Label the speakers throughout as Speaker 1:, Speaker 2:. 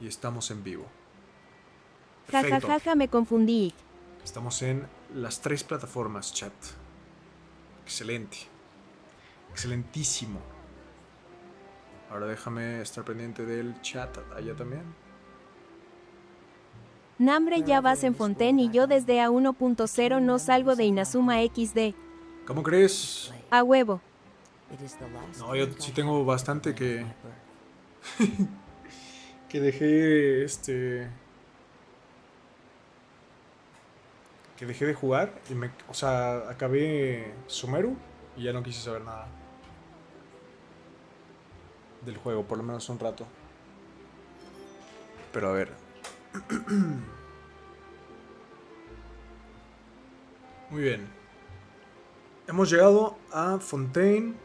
Speaker 1: Y estamos en vivo.
Speaker 2: Ja, ja, ja, ja, me confundí.
Speaker 1: Estamos en las 3 plataformas, chat. Excelente. Excelentísimo. Ahora déjame estar pendiente del chat allá también.
Speaker 2: Nambre, ya vas en Fontaine y yo desde a 1.0 no salgo de Inazuma XD.
Speaker 1: ¿Cómo crees?
Speaker 2: A huevo.
Speaker 1: No, yo sí tengo bastante que dejé que dejé de jugar y o sea, acabé Sumeru y ya no quise saber nada del juego, por lo menos un rato. Pero a ver. Muy bien. Hemos llegado a Fontaine.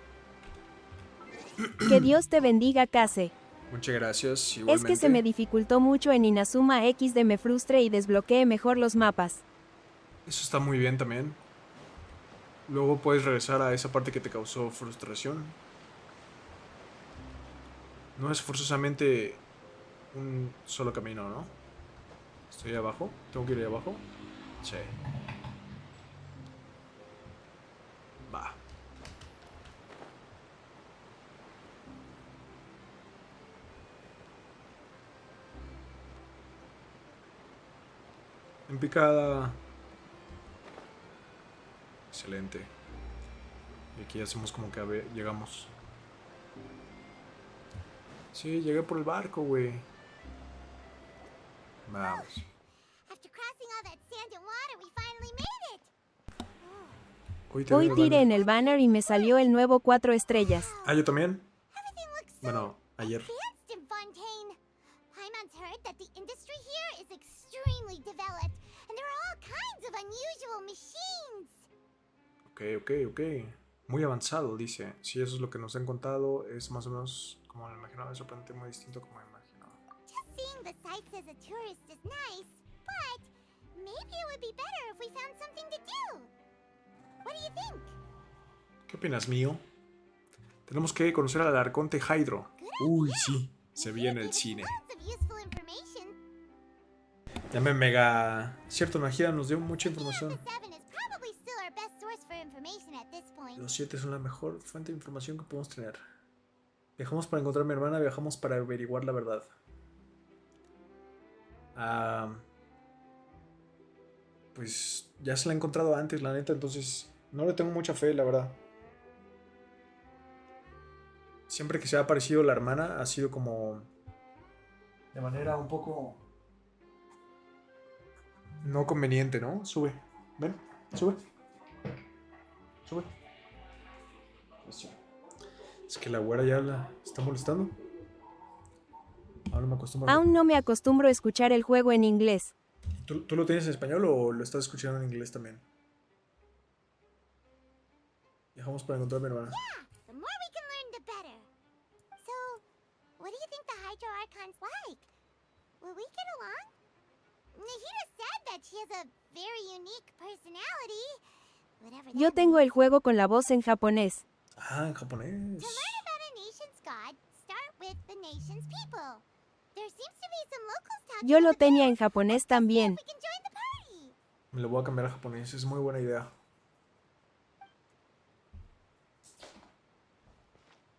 Speaker 2: Que Dios te bendiga, Case.
Speaker 1: Muchas gracias,
Speaker 2: Es
Speaker 1: igualmente.
Speaker 2: que se me dificultó mucho en Inazuma XD, me frustré y desbloqueé mejor los mapas.
Speaker 1: Eso está muy bien también. Luego puedes regresar a esa parte que te causó frustración. No es forzosamente un solo camino, ¿no? Estoy abajo. ¿Tengo que ir ahí abajo? Sí. Va. En picada. Excelente. Y aquí hacemos como que llegamos. Sí, llegué por el barco, güey. Vamos.
Speaker 2: Hoy tiré en el banner y me salió el nuevo 4 estrellas.
Speaker 1: Ah, yo también. Bueno, ayer. Ok. Muy avanzado, dice. Si eso es lo que nos han contado, es más o menos como me imaginaba, es sorprendente, muy distinto como me imaginaba. ¿Qué opinas, mío? Tenemos que conocer al arconte Hydro. Uy, sí, se viene el cine. Ya me mega... Cierto, Magia nos dio mucha información. Los 7 son la mejor fuente de información que podemos tener. Viajamos para encontrar a mi hermana, viajamos para averiguar la verdad. Pues ya se la he encontrado antes, la neta, entonces no le tengo mucha fe, la verdad. Siempre que se ha aparecido la hermana ha sido como de manera un poco no conveniente, ¿no? Sube, ven, sube. Es que la güera ya la está molestando. Ahora me acostumbro.
Speaker 2: Aún no me acostumbro a escuchar el juego en inglés.
Speaker 1: ¿Tú lo tienes en español o lo estás escuchando en inglés también? Viajamos para encontrar a mi hermana.
Speaker 2: Yo tengo el juego con la voz en japonés.
Speaker 1: Ah, en japonés.
Speaker 2: Yo lo tenía en japonés también.
Speaker 1: Me lo voy a cambiar a japonés, es muy buena idea.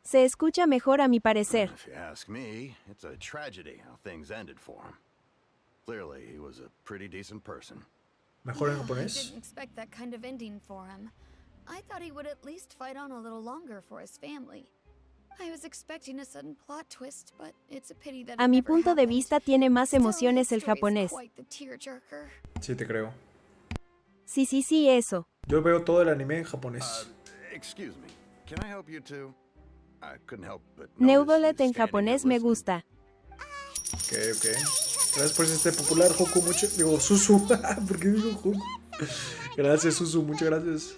Speaker 2: Se escucha mejor a mi parecer.
Speaker 3: If you ask me, it's a tragedy how things ended for him. Clearly, he was a pretty decent person.
Speaker 1: ¿Mejor en
Speaker 4: I
Speaker 1: japonés?
Speaker 4: didn't expect that kind of ending for him. I thought he would at least fight on a little longer for his family. I was expecting a sudden plot twist, but it's a pity that
Speaker 2: A
Speaker 4: it
Speaker 2: mi
Speaker 4: never
Speaker 2: punto de
Speaker 4: happened.
Speaker 2: vista tiene más
Speaker 4: Still,
Speaker 2: emociones
Speaker 4: the
Speaker 2: el
Speaker 4: story's
Speaker 2: japonés.
Speaker 4: quite the tearjerker.
Speaker 1: Sí, te creo.
Speaker 2: Sí, eso.
Speaker 1: Yo veo todo el anime en japonés.
Speaker 3: Excuse me, can I help you too? I couldn't help but notice
Speaker 2: Neudolet
Speaker 3: you
Speaker 2: en
Speaker 3: standing
Speaker 2: japonés
Speaker 3: here
Speaker 2: me
Speaker 3: listening.
Speaker 2: gusta.
Speaker 1: Ok. Gracias por este popular Hoku, mucho. Digo, Susu. ¿Por qué digo Hoku? Gracias, Susu, muchas gracias.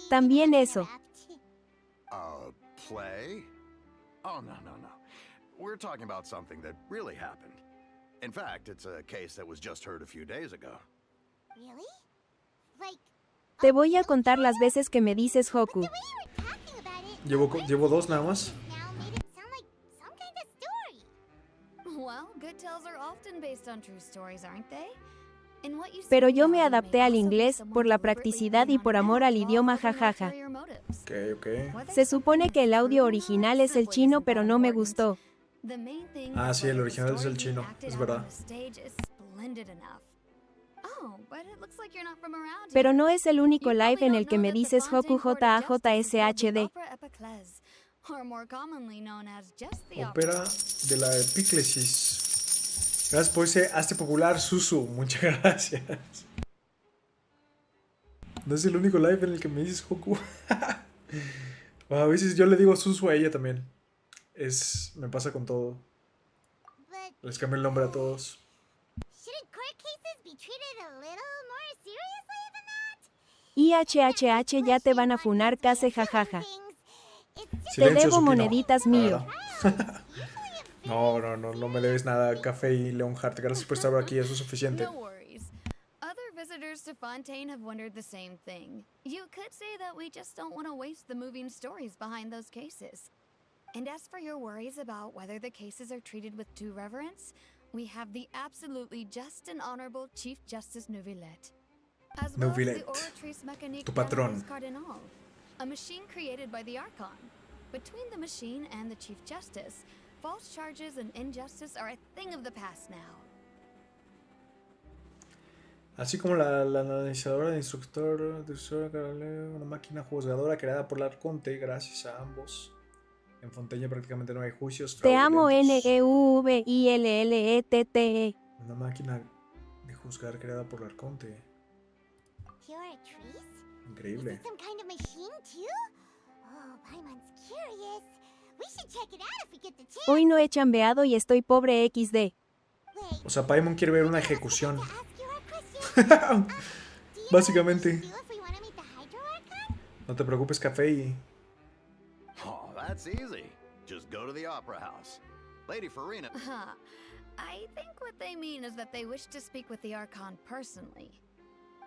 Speaker 2: También eso.
Speaker 3: Play? Oh, no. We're talking about something that really happened. In fact, it's a case that was just heard a few days ago.
Speaker 2: Te voy a contar las veces que me dices Hoku.
Speaker 1: Llevo 2 nada más.
Speaker 4: tales are often based on true stories, aren't they? In what you see
Speaker 2: Pero yo
Speaker 4: now,
Speaker 2: me
Speaker 4: there may
Speaker 2: adapté al
Speaker 4: also be
Speaker 2: inglés
Speaker 4: someone
Speaker 2: por la
Speaker 4: deliberately
Speaker 2: practicidad y
Speaker 4: putting
Speaker 2: por
Speaker 4: on an
Speaker 2: amor al
Speaker 4: act,
Speaker 2: idioma,
Speaker 4: all with
Speaker 2: jajaja.
Speaker 4: ulterior motives.
Speaker 1: Ok.
Speaker 4: Whether
Speaker 2: Se
Speaker 4: something
Speaker 2: supone que
Speaker 4: is
Speaker 2: el audio
Speaker 4: true or
Speaker 2: original
Speaker 4: not
Speaker 2: es el
Speaker 4: simply
Speaker 2: chino,
Speaker 4: isn't
Speaker 2: pero
Speaker 4: that
Speaker 2: no me
Speaker 4: important.
Speaker 2: gustó.
Speaker 4: The main thing
Speaker 1: Ah,
Speaker 4: is
Speaker 1: sí, el
Speaker 4: whether the
Speaker 1: original es
Speaker 4: story
Speaker 1: el
Speaker 4: being
Speaker 1: chino,
Speaker 4: acted
Speaker 1: es
Speaker 4: out on
Speaker 1: verdad.
Speaker 4: the stage is splendid enough. Oh, but it looks like you're not from around
Speaker 2: Pero
Speaker 4: here.
Speaker 2: no es el único
Speaker 4: You
Speaker 2: live
Speaker 4: probably
Speaker 2: en
Speaker 4: don't
Speaker 2: el que
Speaker 4: know
Speaker 2: me
Speaker 4: that the
Speaker 2: dices Hoku
Speaker 4: Fontaine Court of Justice is called the
Speaker 2: JAJSHD.
Speaker 4: Opera Epiclese, or more commonly known as just the
Speaker 1: Ópera
Speaker 4: opera.
Speaker 1: de la epíclesis. Gracias por ese hazte popular, Susu. Muchas gracias. No es el único live en el que me dices Hoku. A veces yo le digo Susu a ella también. Me pasa con todo.
Speaker 5: But
Speaker 1: Les cambio el nombre a todos.
Speaker 5: shouldn't court cases be treated a little more seriously than that?
Speaker 2: IHHH ya te van a funar case jajaja. Te
Speaker 1: Silencio,
Speaker 2: debo
Speaker 1: Sukino.
Speaker 2: moneditas mío.
Speaker 1: No me debes nada, Café y Leonhardt. Gracias por estar aquí, eso es suficiente.
Speaker 4: No worries. Other visitors to Fontaine have wondered the same thing. You could say that we just don't want to waste the moving stories behind those cases. And as for your worries about whether the cases are treated with due reverence, we have the absolutely just and honorable Chief Justice Neuvillette. As well as
Speaker 1: Neuvillette,
Speaker 4: the Oratrice Mécanique
Speaker 1: tu patrón.
Speaker 4: d'Analyse Cardinal, a machine created by the Archon. Between the machine and the Chief Justice, false charges and injustice are a thing of the past now.
Speaker 1: Así como la analizadora de instructor, una máquina juzgadora creada por el Arconte, gracias a ambos. En Fontaine prácticamente no hay juicios
Speaker 2: Te amo
Speaker 1: fraudulentos.
Speaker 2: NEUVILLETTE.
Speaker 1: Una máquina de juzgar creada por el Arconte.
Speaker 5: Pure trees? Is
Speaker 1: Increíble.
Speaker 5: it some kind of machine too? Oh, Paimon's curious. We should check it out if we get the chance.
Speaker 2: Hoy no he chambeado y estoy pobre XD.
Speaker 5: Wait,
Speaker 1: O sea, Paimon quiere ver una ejecución.
Speaker 5: to ask you our question. Do you know
Speaker 1: Básicamente.
Speaker 5: what we should do if we want to meet the Hydro Archon?
Speaker 1: No te preocupes, Café y...
Speaker 3: Oh, that's easy. Just go to the Opera House. Lady Farina.
Speaker 4: I think what they mean is that they wish to speak with the Archon personally.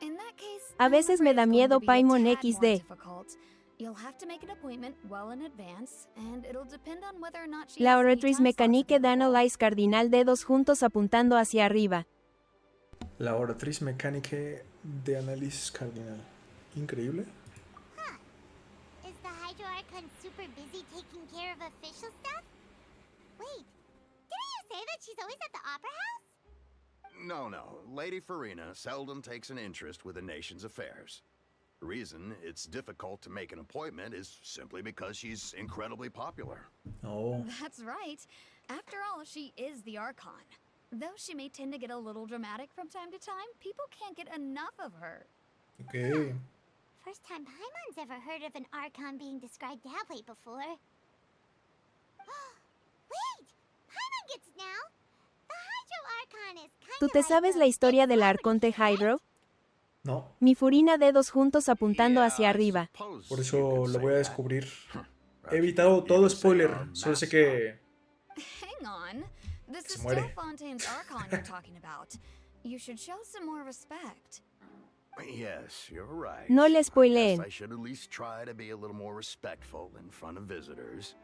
Speaker 4: In that case,
Speaker 2: A veces me da miedo Paimon XD.
Speaker 4: difficult. You'll have to make an appointment well in advance, and it'll depend on whether or not she
Speaker 2: La
Speaker 4: has any
Speaker 2: Oratrice
Speaker 4: time slots
Speaker 2: Mécanique
Speaker 4: available.
Speaker 2: d'Analyse Cardinal, dedos juntos apuntando hacia arriba.
Speaker 1: La oratriz mecánica de análisis cardinal. Increíble.
Speaker 5: Is the Hydro Archon super busy taking care of official stuff? Wait, didn't you say that she's always at the Opera House?
Speaker 3: No. Lady Farina seldom takes an interest with the nation's affairs. The reason it's difficult to make an appointment is simply because she's incredibly popular.
Speaker 1: Oh.
Speaker 4: That's right. After all, she is the Archon. Though she may tend to get a little dramatic from time to time, people can't get enough of her.
Speaker 1: Ok.
Speaker 5: First time Paimon's ever heard of an Archon being described that way before. Wait! Paimon gets it now! The Hydro Archon is kind
Speaker 2: ¿Tú
Speaker 5: of
Speaker 2: te
Speaker 5: like
Speaker 2: sabes
Speaker 5: a
Speaker 2: la historia
Speaker 5: big
Speaker 2: del
Speaker 5: celebrity,
Speaker 2: Arconte
Speaker 5: right?
Speaker 2: Hydro?
Speaker 1: No.
Speaker 2: Mi Furina, dedos juntos apuntando
Speaker 3: Yeah,
Speaker 2: hacia
Speaker 3: I
Speaker 2: arriba.
Speaker 3: suppose
Speaker 1: Por
Speaker 3: you
Speaker 1: eso
Speaker 3: could
Speaker 1: lo
Speaker 3: say
Speaker 1: voy a
Speaker 3: that.
Speaker 1: descubrir.
Speaker 3: Perhaps
Speaker 1: He evitado
Speaker 3: you
Speaker 1: todo
Speaker 3: could say
Speaker 1: spoiler.
Speaker 3: our
Speaker 1: Solo sé
Speaker 3: mascot.
Speaker 1: que...
Speaker 4: Hang on. This
Speaker 1: Se
Speaker 4: is
Speaker 1: muere.
Speaker 4: still Fontaine's Archon you're talking about. You should show some more respect.
Speaker 3: Yes, you're right.
Speaker 2: No le
Speaker 3: I
Speaker 2: spoileen.
Speaker 3: guess I should at least try to be a little more respectful in front of visitors.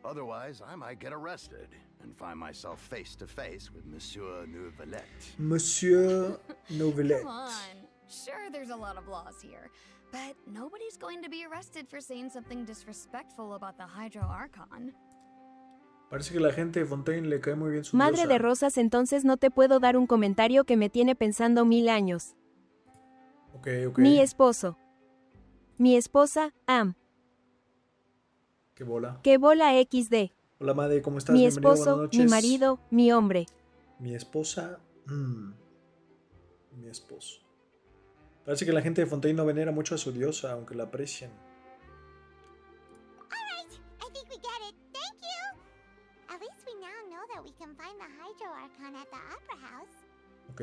Speaker 3: Otherwise, I might get arrested and find myself face to face with Monsieur Neuvillette.
Speaker 1: Monsieur Neuvillette.
Speaker 4: Come on. Sure, there's a lot of laws here, but nobody's going to be arrested for saying something disrespectful about the Hydro Archon.
Speaker 1: Parece que la gente de Fontaine le cae muy bien su
Speaker 2: Madre
Speaker 1: diosa.
Speaker 2: de rosas, entonces no te puedo dar un comentario que me tiene pensando 1000 años.
Speaker 1: Ok.
Speaker 2: Mi esposo. Mi esposa,
Speaker 1: Qué bola.
Speaker 2: Que bola XD.
Speaker 1: Hola, Made, ¿cómo estás?
Speaker 2: Mi
Speaker 1: Bienvenido,
Speaker 2: esposo,
Speaker 1: buenas noches.
Speaker 2: mi marido, mi hombre.
Speaker 1: Mi esposa. Mi esposo. Parece que la gente de Fontaine no venera mucho a su diosa, aunque la aprecian.
Speaker 5: Alright, I think we get it. Thank you! At least we now know that we can find the Hydro Archon at the Opera House.
Speaker 1: Ok.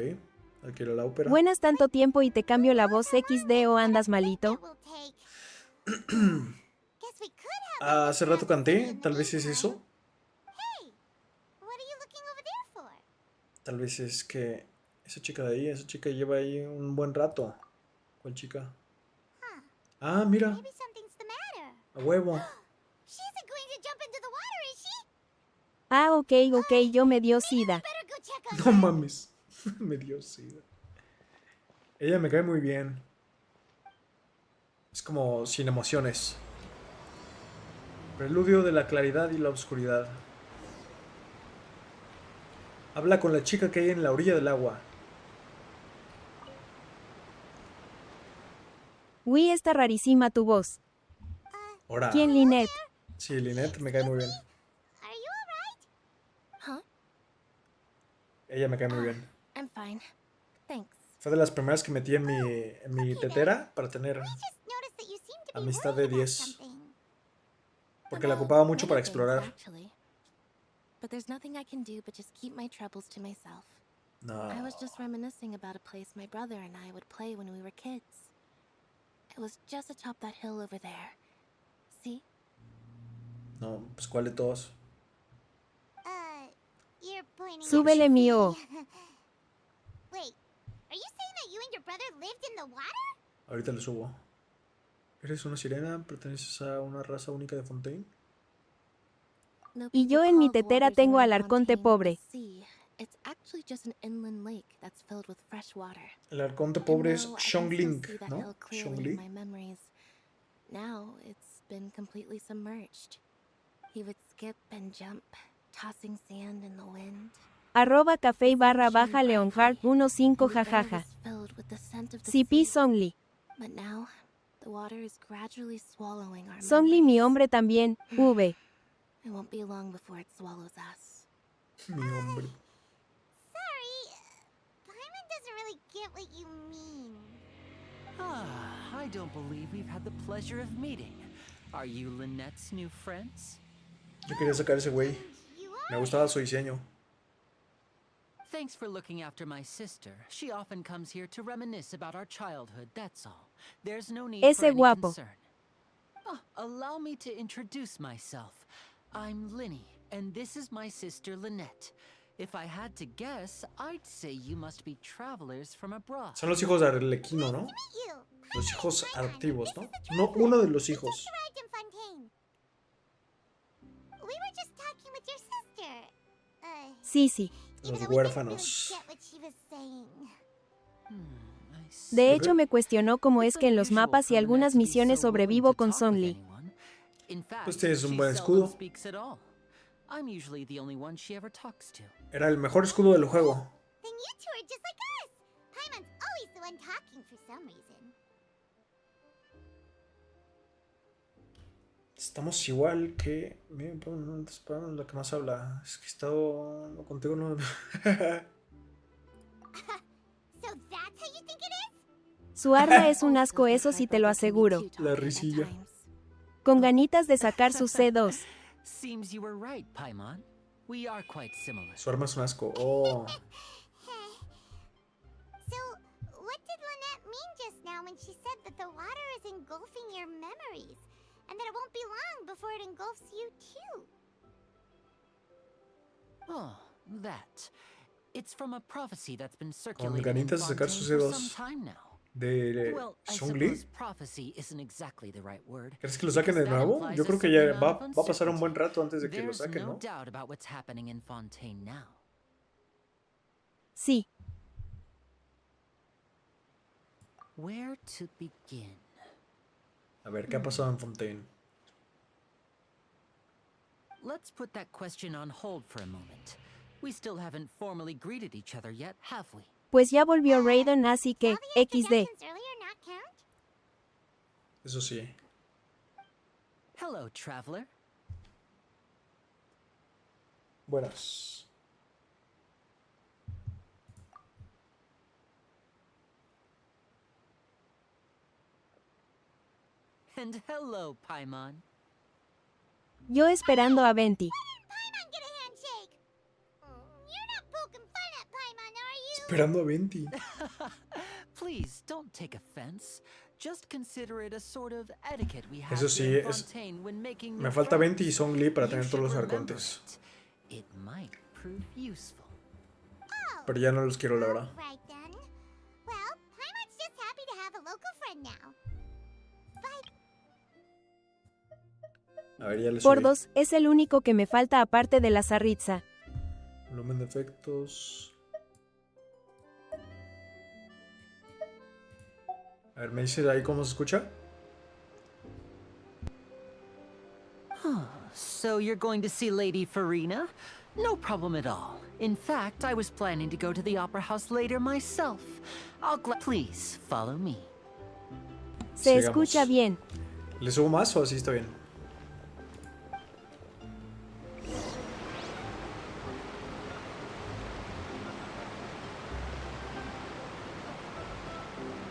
Speaker 1: Hay que ir a la ópera.
Speaker 2: Buenas tanto tiempo y te cambio la voz XD o andas malito.
Speaker 5: It will take. Guess we could have.
Speaker 1: Hace rato canté. Tal vez es eso.
Speaker 5: Hey, what are you looking over there for?
Speaker 1: Tal vez es que esa chica de ahí, esa chica lleva ahí un buen rato. ¿Cuál chica?
Speaker 5: Huh,
Speaker 1: Ah, mira.
Speaker 5: maybe something's the matter.
Speaker 1: A huevo.
Speaker 5: She isn't going to jump into the water, is she?
Speaker 2: Ok, yo me dio sida.
Speaker 5: Better go comes
Speaker 1: No
Speaker 5: in.
Speaker 1: mames. Me dio sida. Ella me cae muy bien. Es como sin emociones. Preludio de la claridad y la oscuridad. Habla con la chica que hay en la orilla del agua.
Speaker 2: Uy, está rarísima tu voz.
Speaker 1: Ahora.
Speaker 2: ¿Quién, Lynette?
Speaker 1: Sí, Lynette me cae muy bien.
Speaker 5: Are you alright?
Speaker 6: Huh?
Speaker 1: Ella me cae muy bien.
Speaker 6: I'm fine. Thanks.
Speaker 1: Fue de las primeras que metí en mi tetera para tener
Speaker 5: I just noticed that you seem to be
Speaker 1: amistad de
Speaker 5: worried about
Speaker 1: 10.
Speaker 5: something.
Speaker 1: Porque la
Speaker 6: About
Speaker 1: ocupaba mucho
Speaker 6: many
Speaker 1: para
Speaker 6: things,
Speaker 1: explorar.
Speaker 6: actually. But there's nothing I can do but just keep my troubles to myself.
Speaker 1: No.
Speaker 6: I was just reminiscing about a place my brother and I would play when we were kids. It was just atop that hill over there. See?
Speaker 1: No, pues ¿cuál de todos?
Speaker 5: You're pointing at
Speaker 2: Súbele
Speaker 5: the
Speaker 2: mío.
Speaker 5: sea. Wait, are you saying that you and your brother lived in the water?
Speaker 1: Ahorita lo subo. ¿Eres una sirena? ¿Perteneces a una raza única de Fontaine?
Speaker 6: Though
Speaker 2: Y yo
Speaker 6: people
Speaker 2: en mi
Speaker 6: call the
Speaker 2: tetera
Speaker 6: waters
Speaker 2: tengo
Speaker 6: around
Speaker 2: al arconte
Speaker 6: Fontaine
Speaker 2: pobre.
Speaker 6: the sea, it's actually just an inland lake that's filled with fresh water.
Speaker 1: El arconte
Speaker 6: And
Speaker 1: pobre es
Speaker 6: though I can
Speaker 1: Xiongling,
Speaker 6: still see that
Speaker 1: ¿no?
Speaker 6: hill clearly in
Speaker 1: Xiongling.
Speaker 6: my memories, now it's been completely submerged. He would skip and jump, tossing sand in the wind.
Speaker 2: @ café y barra baja Leonhard 15
Speaker 6: And the air
Speaker 2: jajaja.
Speaker 6: was filled with the scent of the
Speaker 2: CP
Speaker 6: sea.
Speaker 2: Songli.
Speaker 6: But now, the water is gradually swallowing our
Speaker 2: Songli mi
Speaker 6: memories.
Speaker 2: hombre también. V.
Speaker 6: It won't be long before it swallows us.
Speaker 1: Mi hombre.
Speaker 5: Sorry, Paimon doesn't really get what you mean.
Speaker 7: I don't believe we've had the pleasure of meeting. Are you Lynette's new friends?
Speaker 1: Yo quería sacar ese güey.
Speaker 5: You
Speaker 1: Me
Speaker 5: are.
Speaker 1: gustaba su diseño.
Speaker 7: Thanks for looking after my sister. She often comes here to reminisce about our childhood, that's all. There's no need
Speaker 2: Ese
Speaker 7: for any
Speaker 2: guapo.
Speaker 7: concern. Allow me to introduce myself. I'm Linny, and this is my sister Lynette. If I had to guess, I'd say you must be travelers from abroad.
Speaker 1: Son los hijos de Arlequino, ¿no?
Speaker 5: You.
Speaker 1: Los hijos
Speaker 5: Paimon,
Speaker 1: adoptivos,
Speaker 5: this
Speaker 1: ¿no?
Speaker 5: is the
Speaker 1: No,
Speaker 5: traveler.
Speaker 1: uno de los
Speaker 5: We
Speaker 1: hijos.
Speaker 5: just arrived in Fontaine. We were just talking with your sister.
Speaker 2: Sí, sí.
Speaker 5: Even
Speaker 1: Los
Speaker 5: though we didn't
Speaker 1: huérfanos.
Speaker 5: really get what she was saying.
Speaker 7: I see.
Speaker 2: De hecho me cuestionó cómo es
Speaker 7: It's
Speaker 2: que en los
Speaker 7: unusual
Speaker 2: mapas y
Speaker 7: for
Speaker 2: algunas
Speaker 7: Lynette to be
Speaker 2: misiones
Speaker 7: so willing
Speaker 2: sobrevivo
Speaker 7: to
Speaker 2: con
Speaker 7: talk with
Speaker 2: Songli.
Speaker 7: anyone. In fact,
Speaker 1: Pues tienes un
Speaker 7: she
Speaker 1: buen
Speaker 7: seldom
Speaker 1: escudo.
Speaker 7: speaks at all. I'm usually the only one she ever talks to.
Speaker 1: Era el mejor escudo del juego.
Speaker 5: Then you two are just like us. Paimon's always the one talking for some reason.
Speaker 1: Estamos igual que... Miren, la que más habla. Es que he estado... No, contigo no...
Speaker 5: So that's how you think it is?
Speaker 2: Su arma es un
Speaker 6: Also,
Speaker 2: asco, eso sí te lo aseguro.
Speaker 1: La risilla.
Speaker 2: Con ganitas de sacar sus C2.
Speaker 7: Seems you were right, Paimon. We are quite similar.
Speaker 1: Su arma es un asco. Oh.
Speaker 5: So, what did Lynette mean just now when she said that the water is engulfing your memories? And that it won't be long before it engulfs you too?
Speaker 7: Oh, that. It's from a prophecy that's been circulating in
Speaker 1: ganitas de sacar
Speaker 7: Fontaine
Speaker 1: sus
Speaker 7: for
Speaker 1: dedos.
Speaker 7: some time now.
Speaker 1: De
Speaker 7: Well, I
Speaker 1: Xiongli.
Speaker 7: suppose prophecy isn't exactly the right word.
Speaker 1: ¿Crees que lo saquen de
Speaker 7: because that
Speaker 1: nuevo?
Speaker 7: implies
Speaker 1: Yo
Speaker 7: a
Speaker 1: creo que
Speaker 7: certain
Speaker 1: ya
Speaker 7: amount
Speaker 1: va
Speaker 7: of
Speaker 1: a pasar un buen
Speaker 7: uncertainty.
Speaker 1: rato antes de que lo
Speaker 7: There's
Speaker 1: saquen,
Speaker 7: no
Speaker 1: ¿no?
Speaker 7: doubt about what's happening in Fontaine now.
Speaker 2: Sí.
Speaker 7: Where to begin?
Speaker 1: A ver, ¿qué ha pasado en Fontaine?
Speaker 7: Let's put that question on hold for a moment. We still haven't formally greeted each other yet, have we?
Speaker 2: Pues ya volvió Raiden, así que
Speaker 5: All the
Speaker 2: XD.
Speaker 5: introductions earlier not count?
Speaker 1: Eso sí.
Speaker 7: Hello, traveler.
Speaker 1: Buenas.
Speaker 7: And hello, Paimon.
Speaker 2: Yo esperando a Venti.
Speaker 5: Paimon, get a handshake! You're not poking fun at Paimon, are you?
Speaker 1: Esperando a Venti.
Speaker 7: Please, don't take offense. Just consider it a sort of etiquette we have
Speaker 1: Eso sí,
Speaker 7: here in
Speaker 1: es-
Speaker 7: Fontaine when making
Speaker 1: Me
Speaker 7: new
Speaker 1: falta Venti y
Speaker 7: friends.
Speaker 1: Songli para
Speaker 7: You
Speaker 1: tener todos los
Speaker 7: should remember
Speaker 1: arcontes.
Speaker 7: it. It might prove useful.
Speaker 1: Pero ya no los quiero, la verdad.
Speaker 5: Right then. Well, Paimon's just happy to have a local friend now.
Speaker 1: A ver, ya le
Speaker 2: Por
Speaker 1: subí.
Speaker 2: 2, es el único que me falta aparte de la zarritza.
Speaker 1: Volumen de efectos. A ver, ¿me dices ahí cómo se escucha?
Speaker 7: So you're going to see Lady Farina? No problem at all. In fact, I was planning to go to the opera house later myself. Please follow me.
Speaker 2: Se
Speaker 1: Sigamos.
Speaker 2: escucha bien.
Speaker 1: ¿Le subo más o así está bien?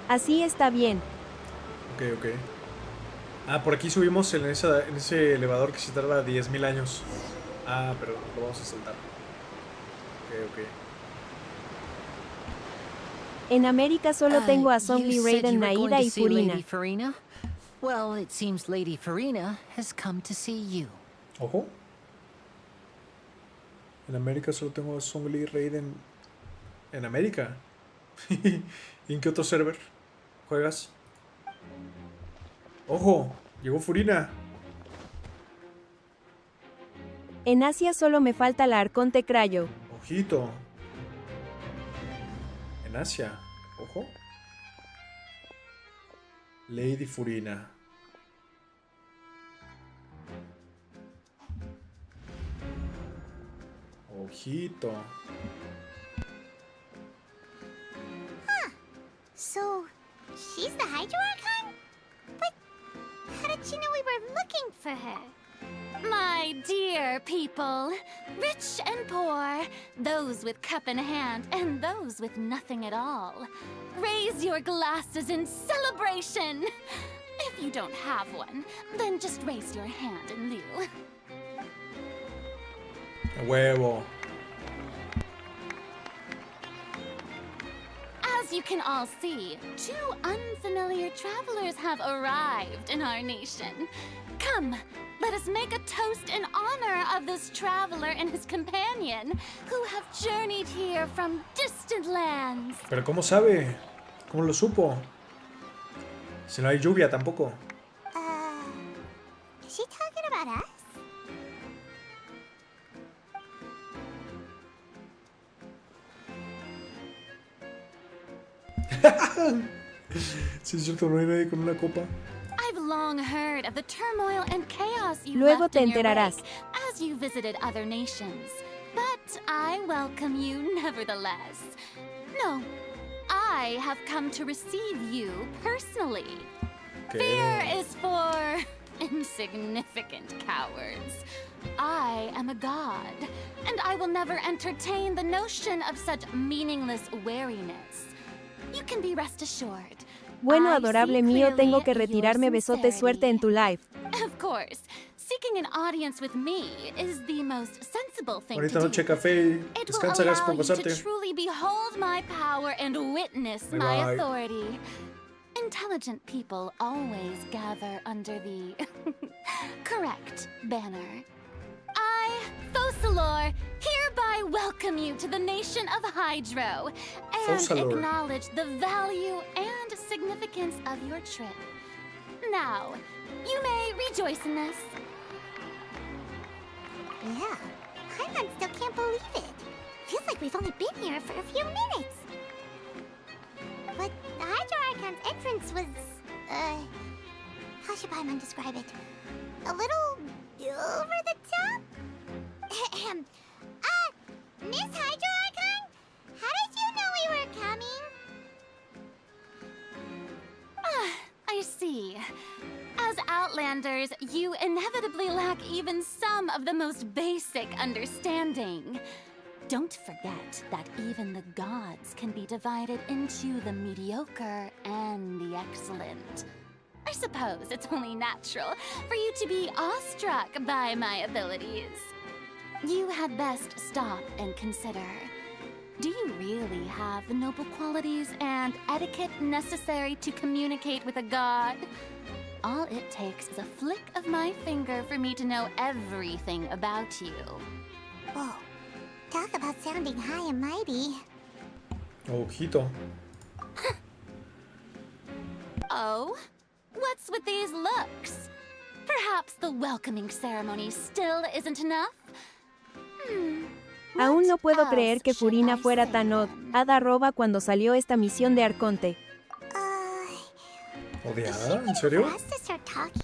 Speaker 2: Así está bien.
Speaker 1: Ok, ok. Ah, por aquí subimos en ese elevador que se tarda 10.000 años. Ah, pero lo vamos a saltar. Ok, ok.
Speaker 2: En América solo tengo a
Speaker 7: You
Speaker 2: Songli,
Speaker 7: said
Speaker 2: Raiden,
Speaker 7: you were going
Speaker 2: Naira
Speaker 7: to
Speaker 2: y
Speaker 7: see
Speaker 2: Furina.
Speaker 7: Lady Farina? Well, it seems Lady Farina has come to see you.
Speaker 1: Ojo. En América solo tengo a Songli Raiden. ¿En América? ¿Y en qué otro server juegas? ¡Ojo! Llegó Furina.
Speaker 2: En Asia solo me falta la Arconte Crayo.
Speaker 1: Ojito. En Asia. Ojo. Lady Furina. Ojito.
Speaker 5: So, she's the Hydro Archon? But how did she know we were looking for her?
Speaker 6: My dear people, rich and poor, those with cup in hand and those with nothing at all, raise your glasses in celebration. If you don't have one, then just raise your hand in lieu.
Speaker 1: A huevo.
Speaker 6: As you can all see, two unfamiliar travelers have arrived in our nation. Come, let us make a toast in honor of this traveler and his companion, who have journeyed here from distant lands.
Speaker 1: ¿Pero cómo sabe? ¿Cómo lo supo? Si no hay lluvia tampoco.
Speaker 5: Is she talking about us?
Speaker 1: Sí, es cierto, no hay nadie con una copa.
Speaker 6: I've long heard of the turmoil and chaos you
Speaker 2: Luego
Speaker 6: left
Speaker 2: te
Speaker 6: in your
Speaker 2: enterarás.
Speaker 6: wake as you visited other nations. But I welcome you nevertheless. No, I have come to receive you personally. Fear
Speaker 1: ¿Qué?
Speaker 6: is for insignificant cowards. I am a god, and I will never entertain the notion of such meaningless wariness. You can be rest assured.
Speaker 2: Bueno,
Speaker 6: I
Speaker 2: adorable
Speaker 6: see
Speaker 2: mío, tengo
Speaker 6: clearly
Speaker 2: que
Speaker 6: your
Speaker 2: retirarme. Besote, suerte en tu live.
Speaker 6: Of course, seeking an audience with me is the most sensible thing
Speaker 1: Ahorita
Speaker 6: to
Speaker 1: noche
Speaker 6: do.
Speaker 1: café.
Speaker 6: It will
Speaker 1: Descansa, gracias
Speaker 6: allow
Speaker 1: por
Speaker 6: you to
Speaker 1: pasarte.
Speaker 6: truly behold my power and witness
Speaker 1: Bye
Speaker 6: my
Speaker 1: bye.
Speaker 6: authority. Intelligent people always gather under the correct banner. I, Focalor, hereby welcome you to the nation of Hydro and
Speaker 1: Focalor.
Speaker 6: acknowledge the value and significance of your trip. Now, you may rejoice in this.
Speaker 5: Yeah, Paimon still can't believe it. Feels like we've only been here for a few minutes. But the Hydro Archon's entrance was, how should Paimon describe it? A little over the top? Ahem. Miss Hydro Archon? How did you know we were coming?
Speaker 6: I see. As Outlanders, you inevitably lack even some of the most basic understanding. Don't forget that even the gods can be divided into the mediocre and the excellent. I suppose it's only natural for you to be awestruck by my abilities. You had best stop and consider. Do you really have the noble qualities and etiquette necessary to communicate with a god? All it takes is a flick of my finger for me to know everything about you.
Speaker 5: Whoa. Talk about sounding high and mighty.
Speaker 1: Ojito.
Speaker 6: Oh? What's with these looks? Perhaps the welcoming ceremony still isn't enough?
Speaker 2: Aún no puedo
Speaker 6: What
Speaker 2: creer que
Speaker 6: else should
Speaker 2: Furina
Speaker 6: I
Speaker 2: fuera
Speaker 6: say
Speaker 2: tan
Speaker 6: then?
Speaker 2: hada roba cuando salió esta misión de Arconte.
Speaker 1: ¿Odiada? ¿En serio?
Speaker 5: For us to start talking?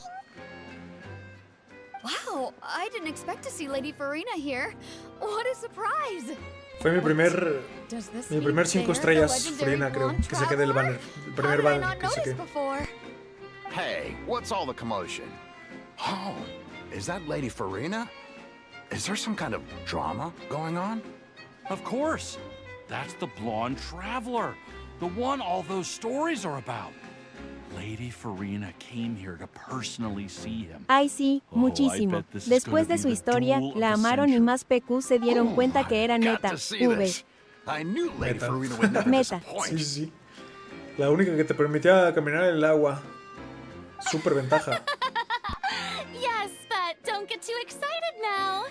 Speaker 4: Wow, I didn't expect to see Lady Farina here. What a surprise!
Speaker 1: Fue mi primer
Speaker 4: Does this
Speaker 1: Mi
Speaker 4: mean
Speaker 1: primer 5
Speaker 4: they're the
Speaker 1: estrellas,
Speaker 4: legendary
Speaker 1: Farina, creo,
Speaker 4: blonde
Speaker 1: que saqué del
Speaker 4: traveler?
Speaker 1: banner. El
Speaker 4: How
Speaker 1: primer
Speaker 4: did I
Speaker 1: banner
Speaker 4: not
Speaker 1: que
Speaker 4: notice
Speaker 1: saqué.
Speaker 4: before?
Speaker 3: Hey, what's all the commotion? Oh, is that Lady Farina? Is there some kind of drama going on?
Speaker 8: Of course. That's the blonde traveler. The one all those stories are about. Lady Farina came here to personally see him.
Speaker 2: Ay sí,
Speaker 8: Oh, I
Speaker 2: muchísimo.
Speaker 8: bet this is
Speaker 2: Después
Speaker 8: gonna
Speaker 2: de
Speaker 8: be
Speaker 2: su
Speaker 8: the
Speaker 2: historia,
Speaker 8: duel of
Speaker 2: la
Speaker 8: the
Speaker 2: amaron y
Speaker 8: century.
Speaker 2: más PQ se dieron cuenta que era
Speaker 3: Got
Speaker 2: neta.
Speaker 3: to see
Speaker 2: V.
Speaker 3: this. I knew Lady
Speaker 1: Meta.
Speaker 3: Farina would never
Speaker 2: Meta.
Speaker 3: disappoint.
Speaker 1: Sí, sí. La única que te permitía caminar en el agua. Súper ventaja.
Speaker 6: Yes, but don't get too excited now.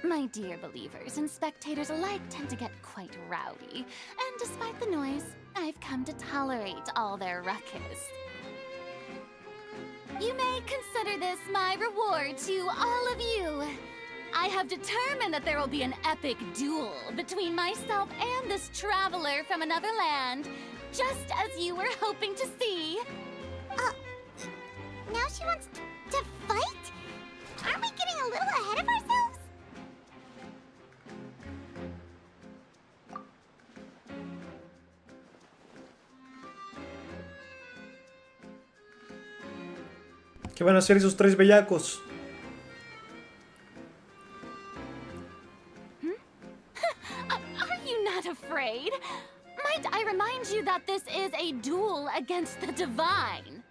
Speaker 6: My dear believers and spectators alike tend to get quite rowdy, and despite the noise, I've come to tolerate all their ruckus. You may consider this my reward to all of you. I have determined that there will be an epic duel between myself and this traveler from another land, just as you were hoping to see.
Speaker 5: Now she wants to fight? Aren't we getting a little ahead of ourselves?
Speaker 1: ¿Qué van a hacer esos 3 bellacos?
Speaker 6: Are you not afraid? Might I remind you that this is a duel against the divine?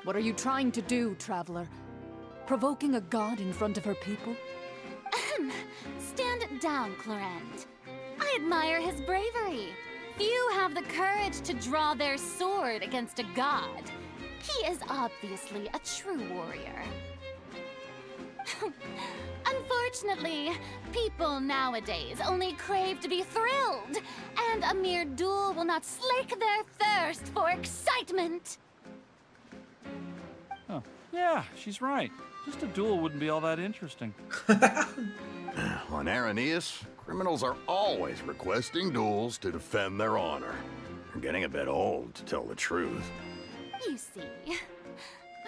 Speaker 9: What are you trying to do, traveler? Provoking a god in front of her people?
Speaker 6: Stand down, Clorend. I admire his bravery. Few have the courage to draw their sword against a god. He is obviously a true warrior. Unfortunately, people nowadays only crave to be thrilled, and a mere duel will not slake their thirst for excitement.
Speaker 8: Oh, yeah, she's right. Just a duel wouldn't be all that interesting.
Speaker 3: On Aranias, criminals are always requesting duels to defend their honor. They're getting a bit old, to tell the truth.
Speaker 6: You see.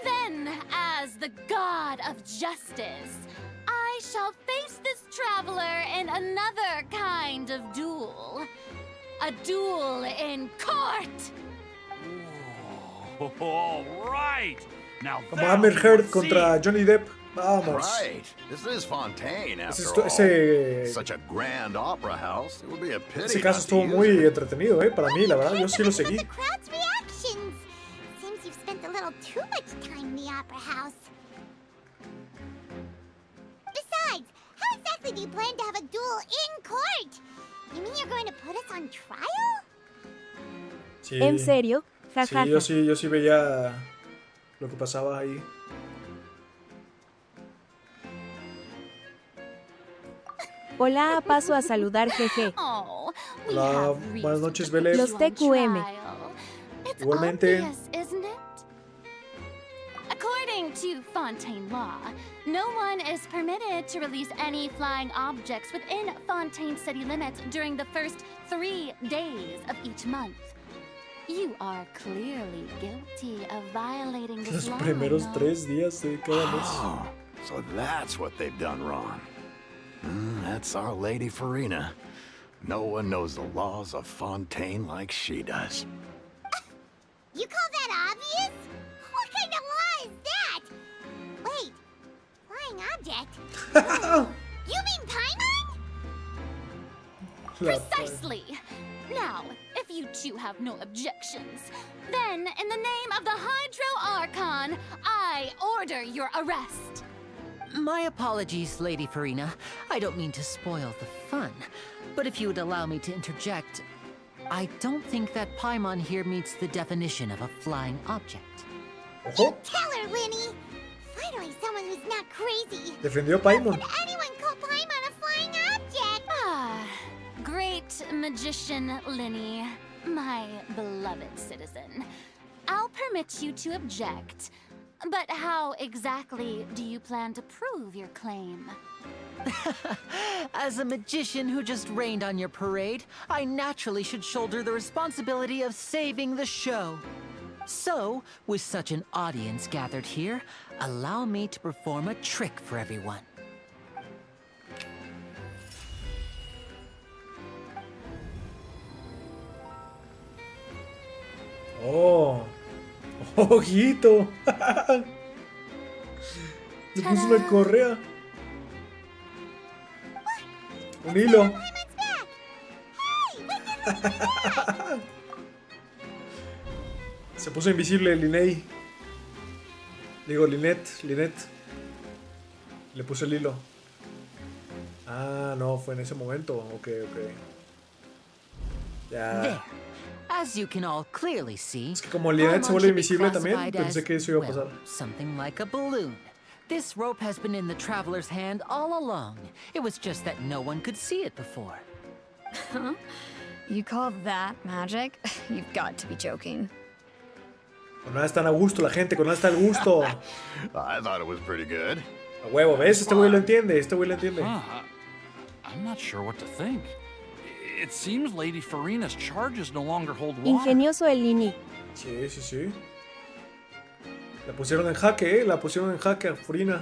Speaker 6: Then, as the god of justice, I shall face this traveler in another kind of duel. A duel in court!
Speaker 8: Oh, all right. Now
Speaker 1: Como
Speaker 8: that'll
Speaker 1: Amber
Speaker 8: be
Speaker 1: Heard
Speaker 8: worth
Speaker 1: contra
Speaker 8: seeing.
Speaker 1: Johnny Depp. Vamos.
Speaker 3: Right. This is Fontaine, after
Speaker 1: Ese,
Speaker 3: all.
Speaker 1: ese,
Speaker 3: Such a grand opera house. It would be a pity
Speaker 1: ese
Speaker 3: not
Speaker 1: caso
Speaker 3: to
Speaker 1: estuvo
Speaker 3: use
Speaker 1: muy
Speaker 3: it.
Speaker 1: entretenido, para mí, la verdad. Yo sí lo
Speaker 5: Look
Speaker 1: seguí.
Speaker 5: at the crowd's reactions. Seems you've spent a little too much time in the opera house. Besides, how exactly do you plan to have a duel in court? You mean you're going to put us on trial?
Speaker 1: Sí.
Speaker 2: ¿En serio?
Speaker 1: Sí,
Speaker 2: Jajaja.
Speaker 1: yo sí veía lo que pasaba ahí.
Speaker 2: Hola, paso a saludar, jeje.
Speaker 6: Oh, we
Speaker 1: Hola,
Speaker 6: have
Speaker 1: buenas
Speaker 6: reason
Speaker 1: noches,
Speaker 6: to put
Speaker 1: Belén.
Speaker 6: you
Speaker 2: Los
Speaker 6: on
Speaker 2: TQM.
Speaker 6: trial. It's
Speaker 1: Igualmente.
Speaker 6: obvious, isn't it? According to Fontaine law, no one is permitted to release any flying objects within Fontaine city limits during the first 3 days of each month. You are clearly guilty of violating this
Speaker 1: Los
Speaker 6: law.
Speaker 1: primeros
Speaker 6: no?
Speaker 1: 3 días de cada mes.
Speaker 3: Oh, so that's what they've done wrong. That's our Lady Farina. No one knows the laws of Fontaine like she does.
Speaker 5: You call that obvious? What kind of law is that? Wait, flying object? You mean Paimon?
Speaker 1: La-
Speaker 6: Precisely. Now, if you two have no objections, then in the name of the Hydro Archon, I order your arrest.
Speaker 7: My apologies, Lady Farina. I don't mean to spoil the fun. But if you would allow me to interject, I don't think that Paimon here meets the definition of a flying object.
Speaker 1: Ojo,
Speaker 5: Tell her, Winnie. Finally, someone who's not crazy.
Speaker 1: defendió a Paimon.
Speaker 5: Could anyone call Paimon a flying object?
Speaker 6: Ah, great magician Linny, my beloved citizen. I'll permit you to object. But how exactly do you plan to prove your claim?
Speaker 7: As a magician who just rained on your parade, I naturally should shoulder the responsibility of saving the show. So, with such an audience gathered here, allow me to perform a trick for everyone.
Speaker 1: Oh, ojito. Le puso una correa. Un hilo. Se puso invisible Linnea. Digo, Lynette. Le puso el hilo. Ah, no, fue en ese momento. Ok.
Speaker 7: There.
Speaker 1: Ya.
Speaker 7: As you can all clearly see,
Speaker 1: Es que como Lynette se vuelve invisible también,
Speaker 7: classified
Speaker 1: pensé
Speaker 7: as,
Speaker 1: que eso iba a
Speaker 7: well,
Speaker 1: pasar.
Speaker 7: something like a balloon. This rope has been in the traveler's hand all along. It was just that no one could see it before.
Speaker 4: Huh? You call that magic? You've got to be joking.
Speaker 1: Con nada están a gusto la gente, con nada está al gusto.
Speaker 3: I thought it was pretty good.
Speaker 1: A huevo, ¿ves? Este güey lo entiende,
Speaker 8: I'm not sure what to think. It seems Lady Farina's charges no longer hold water.
Speaker 2: Ingenioso el Lini.
Speaker 1: Sí. La pusieron en jaque, La pusieron en jaque a Furina.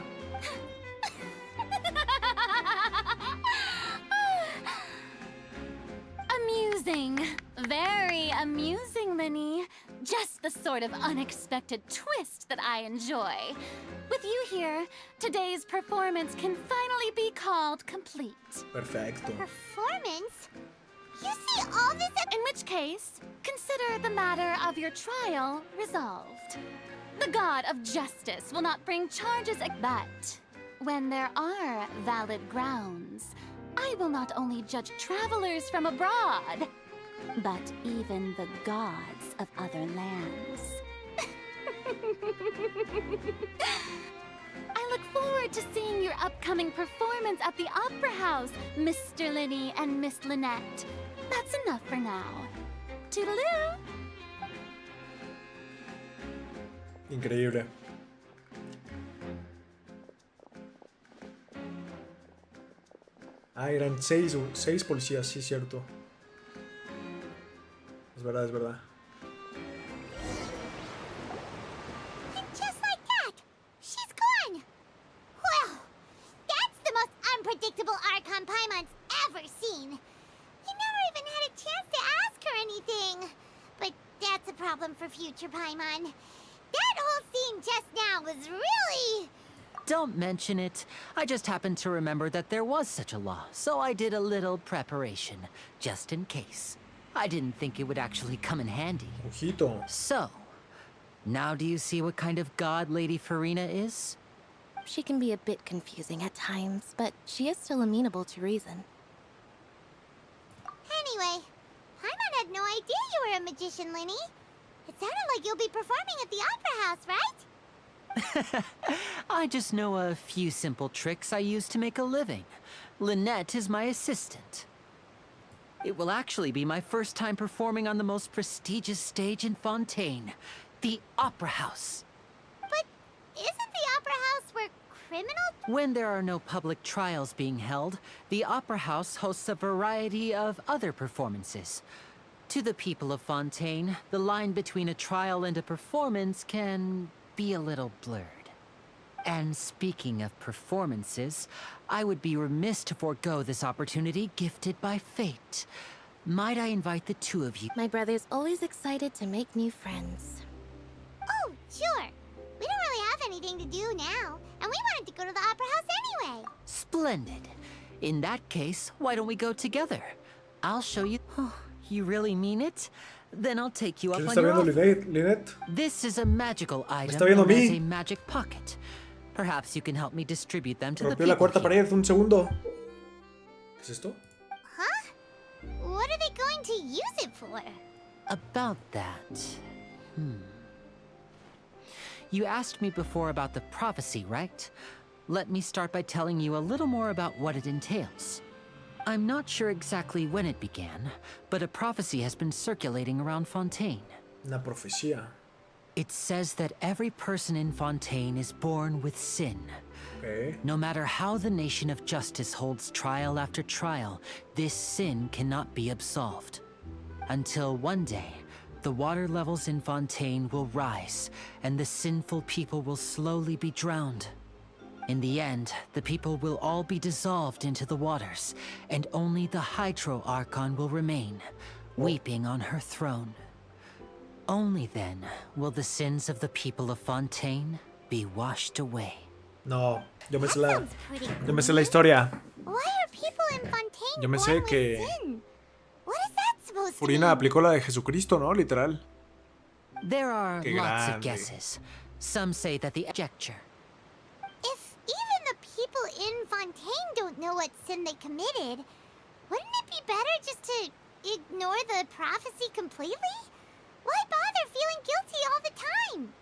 Speaker 6: Amusing. Very amusing, Linny. Just the sort of unexpected twist that I enjoy. With you here, today's performance can finally be called complete.
Speaker 1: Perfecto.
Speaker 5: Performance? You see all this
Speaker 6: In which case, consider the matter of your trial resolved. The god of justice will not bring charges, but when there are valid grounds, I will not only judge travelers from abroad, but even the gods of other lands. I look forward to seeing your upcoming performance at the Opera House, Mr. Linny and Miss Lynette. That's enough for now. Toodaloo!
Speaker 1: Increíble. Ah, eran seis policías, sí, cierto. Es verdad.
Speaker 5: And just like that, she's gone. Well, that's the most unpredictable Archon Paimon's ever seen. You never even had a chance to ask her anything. But that's a problem for future Paimon. That whole scene just now was really...
Speaker 7: Don't mention it. I just happened to remember that there was such a law, so I did a little preparation, just in case. I didn't think it would actually come in handy.
Speaker 1: Ojito.
Speaker 7: So, now do you see what kind of god Lady Farina is?
Speaker 10: She can be a bit confusing at times, but she is still amenable to reason.
Speaker 5: Anyway, Paimon had no idea you were a magician, Linny. It sounded like you'll be performing at the Opera House, right?
Speaker 7: I just know a few simple tricks I use to make a living. Lynette is my assistant. It will actually be my first time performing on the most prestigious stage in Fontaine, the Opera House.
Speaker 5: But isn't the Opera House where criminals...
Speaker 7: When there are no public trials being held, the Opera House hosts a variety of other performances. To the people of Fontaine, the line between a trial and a performance can be a little blurred. And speaking of performances, I would be remiss to forego this opportunity gifted by fate. Might I invite the two of you?
Speaker 10: My brother's always excited to make new friends.
Speaker 5: Oh, sure. We don't really have anything to do now, and we wanted to go to the Opera House anyway.
Speaker 7: Splendid. In that case, why don't we go together? I'll show you... Oh, you really mean it? Then I'll take you up
Speaker 1: ¿Quién
Speaker 7: on
Speaker 1: está
Speaker 7: your
Speaker 1: viendo
Speaker 7: offer.
Speaker 1: Lynette?
Speaker 7: This is a magical item
Speaker 1: está viendo a
Speaker 7: known as
Speaker 1: mí.
Speaker 7: a magic pocket. Perhaps you can help me distribute them to the
Speaker 1: Rompió la
Speaker 7: people
Speaker 1: cuarta
Speaker 7: here.
Speaker 1: pared, un segundo. ¿Qué es esto?
Speaker 5: Huh? What are they going to use it for?
Speaker 7: About that... You asked me before about the prophecy, right? Let me start by telling you a little more about what it entails. I'm not sure exactly when it began, but a prophecy has been circulating around Fontaine.
Speaker 1: Una profecía.
Speaker 7: It says that every person in Fontaine is born with sin.
Speaker 1: Okay.
Speaker 7: No matter how the nation of justice holds trial after trial, this sin cannot be absolved. Until one day, the water levels in Fontaine will rise, and the sinful people will slowly be drowned. In the end, the people will all be dissolved into the waters, and only the Hydro Archon will remain, weeping on her throne. Only then will the sins of the people of Fontaine be washed away.
Speaker 1: No, yo me
Speaker 5: That
Speaker 1: sé la,
Speaker 5: sounds pretty
Speaker 1: yo me sé
Speaker 5: cool.
Speaker 1: la historia.
Speaker 5: Why are people in Fontaine
Speaker 1: Yo me sé
Speaker 5: born with
Speaker 1: que
Speaker 5: sin? What is that supposed to
Speaker 1: Furina
Speaker 5: mean?
Speaker 1: aplicó la de Jesucristo, ¿no? Literal.
Speaker 7: There are
Speaker 1: Qué
Speaker 7: lots of
Speaker 1: grande.
Speaker 7: guesses. Some say that the ejecture.
Speaker 5: If even the people in Fontaine don't know what sin they committed, wouldn't it be better just to ignore the prophecy completely? Why bother feeling guilty all the time?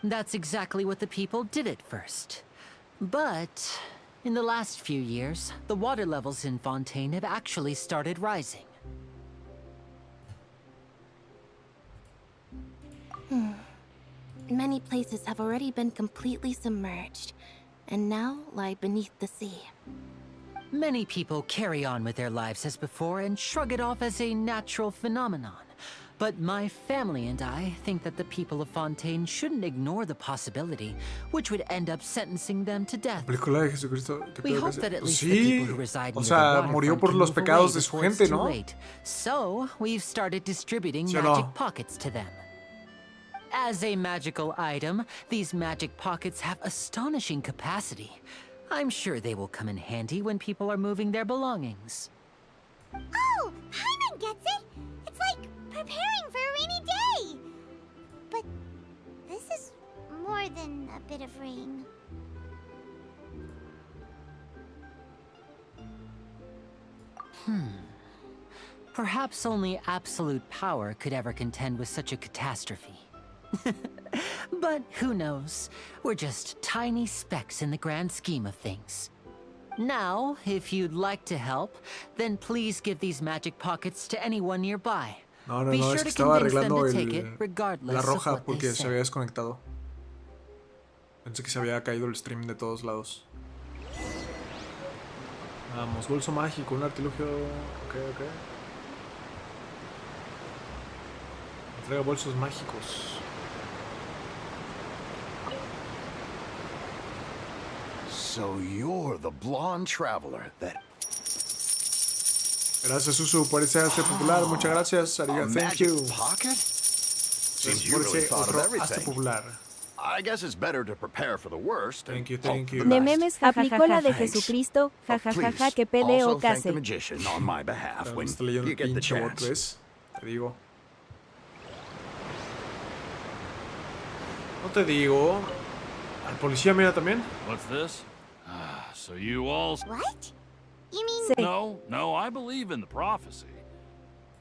Speaker 7: That's exactly what the people did at first. But in the last few years, the water levels in Fontaine have actually started rising.
Speaker 10: Many places have already been completely submerged, and now lie beneath the sea.
Speaker 7: Many people carry on with their lives as before and shrug it off as a natural phenomenon. But my family and I think that the people of Fontaine shouldn't ignore the possibility, which would end up sentencing them to death.
Speaker 1: Aplicó la de Jesucristo. ¿Qué
Speaker 7: We
Speaker 1: pedo
Speaker 7: hope
Speaker 1: que
Speaker 7: that
Speaker 1: hace?
Speaker 7: at
Speaker 1: Pues
Speaker 7: least the people
Speaker 1: sí.
Speaker 7: who reside
Speaker 1: O
Speaker 7: near
Speaker 1: sea,
Speaker 7: the
Speaker 1: murió
Speaker 7: waterfront
Speaker 1: por
Speaker 7: can
Speaker 1: los
Speaker 7: move away
Speaker 1: pecados de su
Speaker 7: before it's
Speaker 1: gente,
Speaker 7: too
Speaker 1: ¿no?
Speaker 7: late. So we've started distributing
Speaker 1: ¿Sí o
Speaker 7: magic
Speaker 1: no?
Speaker 7: pockets to them. As a magical item, these magic pockets have astonishing capacity. I'm sure they will come in handy when people are moving their belongings.
Speaker 5: Oh, Paimon gets it! It's like preparing for a rainy day! But this is more than a bit of rain.
Speaker 7: Perhaps only absolute power could ever contend with such a catastrophe. But who knows? We're just tiny specks in the grand scheme of things. Now, if you'd like to help, then please give these magic pockets to anyone nearby.
Speaker 1: No, no,
Speaker 7: Be
Speaker 1: no,
Speaker 7: sure
Speaker 1: es
Speaker 7: to
Speaker 1: que estaba
Speaker 7: convince them
Speaker 1: arreglando
Speaker 7: to take it,
Speaker 1: la
Speaker 7: regardless of
Speaker 1: roja
Speaker 7: what they
Speaker 1: porque se
Speaker 7: say.
Speaker 1: había desconectado. Pensé que se había caído el stream de todos lados. Vamos, bolso mágico, un artilugio. Ok, ok. Entrega bolsos mágicos.
Speaker 3: So you're the blonde traveler that...
Speaker 1: Gracias, Susu, por ese arte popular. Muchas gracias, Ariga.
Speaker 3: A
Speaker 1: Thank
Speaker 3: magic
Speaker 1: you.
Speaker 3: pocket? Seems you
Speaker 1: Por
Speaker 3: really
Speaker 1: ese
Speaker 3: thought of
Speaker 1: otro arte
Speaker 3: everything.
Speaker 1: popular.
Speaker 3: I guess it's better to prepare for the worst. and
Speaker 1: Thank you,
Speaker 3: hope
Speaker 1: thank
Speaker 3: for
Speaker 1: you.
Speaker 3: the best.
Speaker 2: Nememes aplicó la de
Speaker 3: Thanks.
Speaker 2: Jesucristo,
Speaker 3: Oh,
Speaker 2: jajajaja,
Speaker 3: please,
Speaker 2: que pede
Speaker 3: also
Speaker 2: o
Speaker 3: thank the
Speaker 2: case.
Speaker 3: magician on my behalf
Speaker 1: Pero
Speaker 3: when
Speaker 1: está leyendo
Speaker 3: you
Speaker 1: el
Speaker 3: get the
Speaker 1: pinche bot,
Speaker 3: chance.
Speaker 1: ¿ves? Te digo. No te digo. Al policía, mira también.
Speaker 8: What's this? So you all...
Speaker 5: What? You mean
Speaker 2: Sí.
Speaker 8: No, I believe in the prophecy.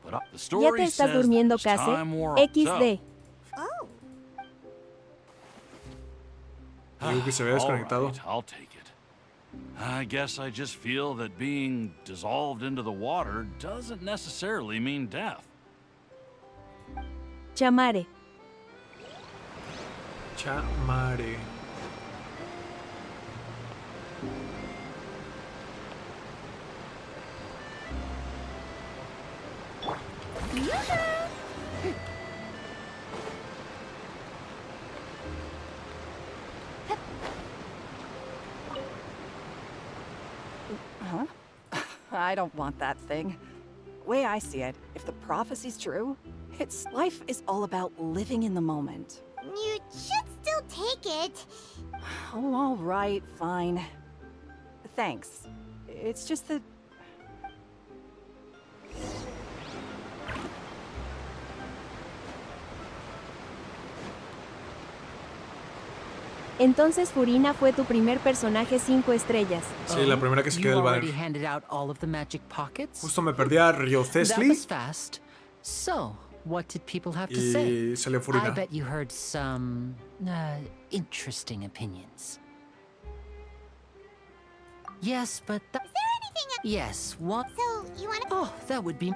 Speaker 8: But the
Speaker 2: Ya
Speaker 8: story
Speaker 2: te estás
Speaker 8: says
Speaker 2: durmiendo,
Speaker 8: that
Speaker 2: Case.
Speaker 8: time wore
Speaker 2: XD.
Speaker 5: oh.
Speaker 1: Digo que se había desconectado.
Speaker 8: All right, I'll take it. I guess I just feel that being dissolved into the water doesn't necessarily mean death.
Speaker 2: Chamare.
Speaker 1: Chamare.
Speaker 11: Huh? I don't want that thing. Way I see it, if the prophecy's true, its life is all about living in the moment.
Speaker 5: You should still take it.
Speaker 11: Oh, all right, fine. Thanks. It's just that...
Speaker 2: Entonces Furina fue tu primer personaje 5 estrellas.
Speaker 1: Sí, la primera que se
Speaker 7: You
Speaker 1: queda el
Speaker 7: already
Speaker 1: banner.
Speaker 7: handed out all of the magic pockets?
Speaker 1: Justo me perdí a Rio
Speaker 7: That
Speaker 1: Thesli
Speaker 7: was fast. So, what did people have to say?
Speaker 1: y salió
Speaker 7: I
Speaker 1: Furina.
Speaker 7: bet you heard some interesting opinions. Yes, but that...
Speaker 5: Is there anything
Speaker 7: Yes, what?
Speaker 5: So, you wanna...
Speaker 7: Oh, that would be...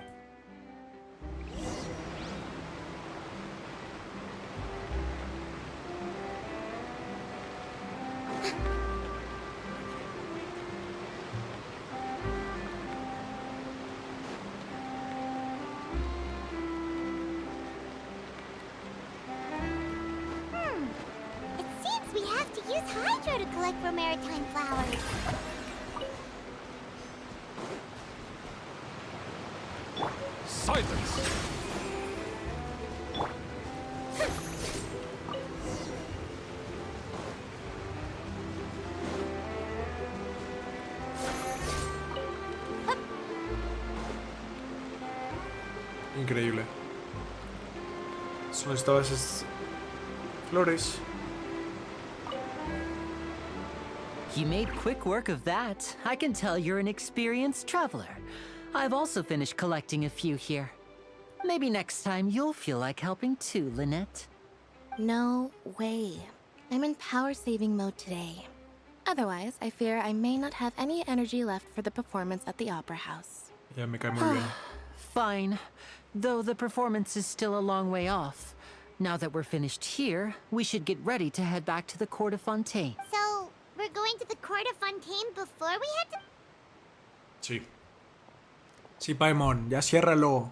Speaker 5: here to collect for maritime flowers.
Speaker 8: Silence!
Speaker 1: Increíble. Solo estaban esas flores.
Speaker 7: You made quick work of that. I can tell you're an experienced traveler. I've also finished collecting a few here. Maybe next time you'll feel like helping too, Lynette.
Speaker 10: No way. I'm in power-saving mode today. Otherwise, I fear I may not have any energy left for the performance at the Opera House.
Speaker 1: Ya me cae muy bien.
Speaker 7: Fine. Though the performance is still a long way off. Now that we're finished here, we should get ready to head back to the court of Fontaine.
Speaker 5: So, we're going to the court of Fontaine before we head to...
Speaker 1: Sí. Sí, Paimon, ya ciérralo.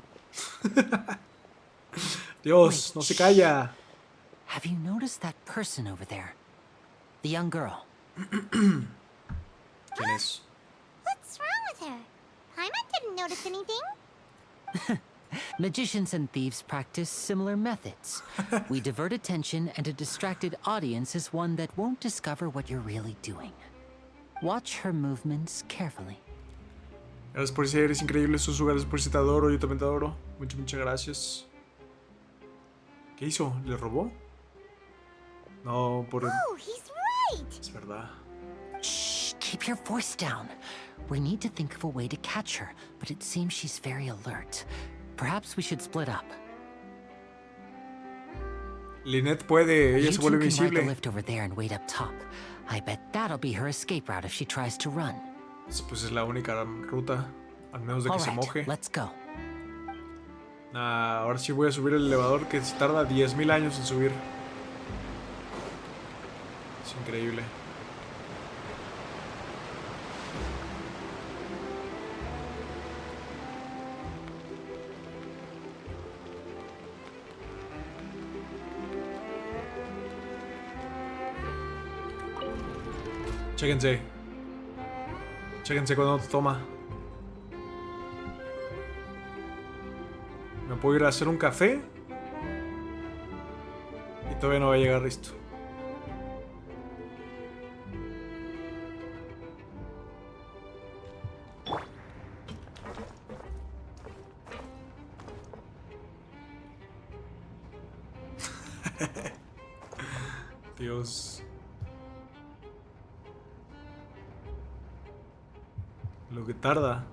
Speaker 1: Dios, no se calla.
Speaker 7: Have you noticed that person over there? The young girl.
Speaker 1: ¿Quién es?
Speaker 5: What's wrong with her? Paimon didn't notice anything.
Speaker 7: Magicians and thieves practice similar methods. We divert attention, and a distracted audience is one that won't discover what you're really doing. Watch her movements carefully.
Speaker 1: Gracias por ser, eres increíble, Susu, gracias por ser, te adoro, yo también te adoro. Muchas gracias. ¿Qué hizo? ¿Le robó? No, por...
Speaker 5: Oh, he's right!
Speaker 1: Es verdad.
Speaker 7: Shh, keep your voice down. We need to think of a way to catch her, but it seems she's very alert. Perhaps we should split up.
Speaker 1: Lynette puede, ella
Speaker 7: You
Speaker 1: se
Speaker 7: two
Speaker 1: vuelve
Speaker 7: can ride the
Speaker 1: invisible.
Speaker 7: lift over there and wait up top. I bet that'll be her escape route if she tries to run.
Speaker 1: Pues es la única ruta, al menos de que se moje.
Speaker 7: Alright, let's go.
Speaker 1: Nah, ahora sí voy a subir el elevador que se tarda 10.000 años en subir. Es increíble. Chéquense. Chéquense cuando te toma. Me puedo ir a hacer un café. Y todavía no va a llegar listo. Dios. Lo que tarda.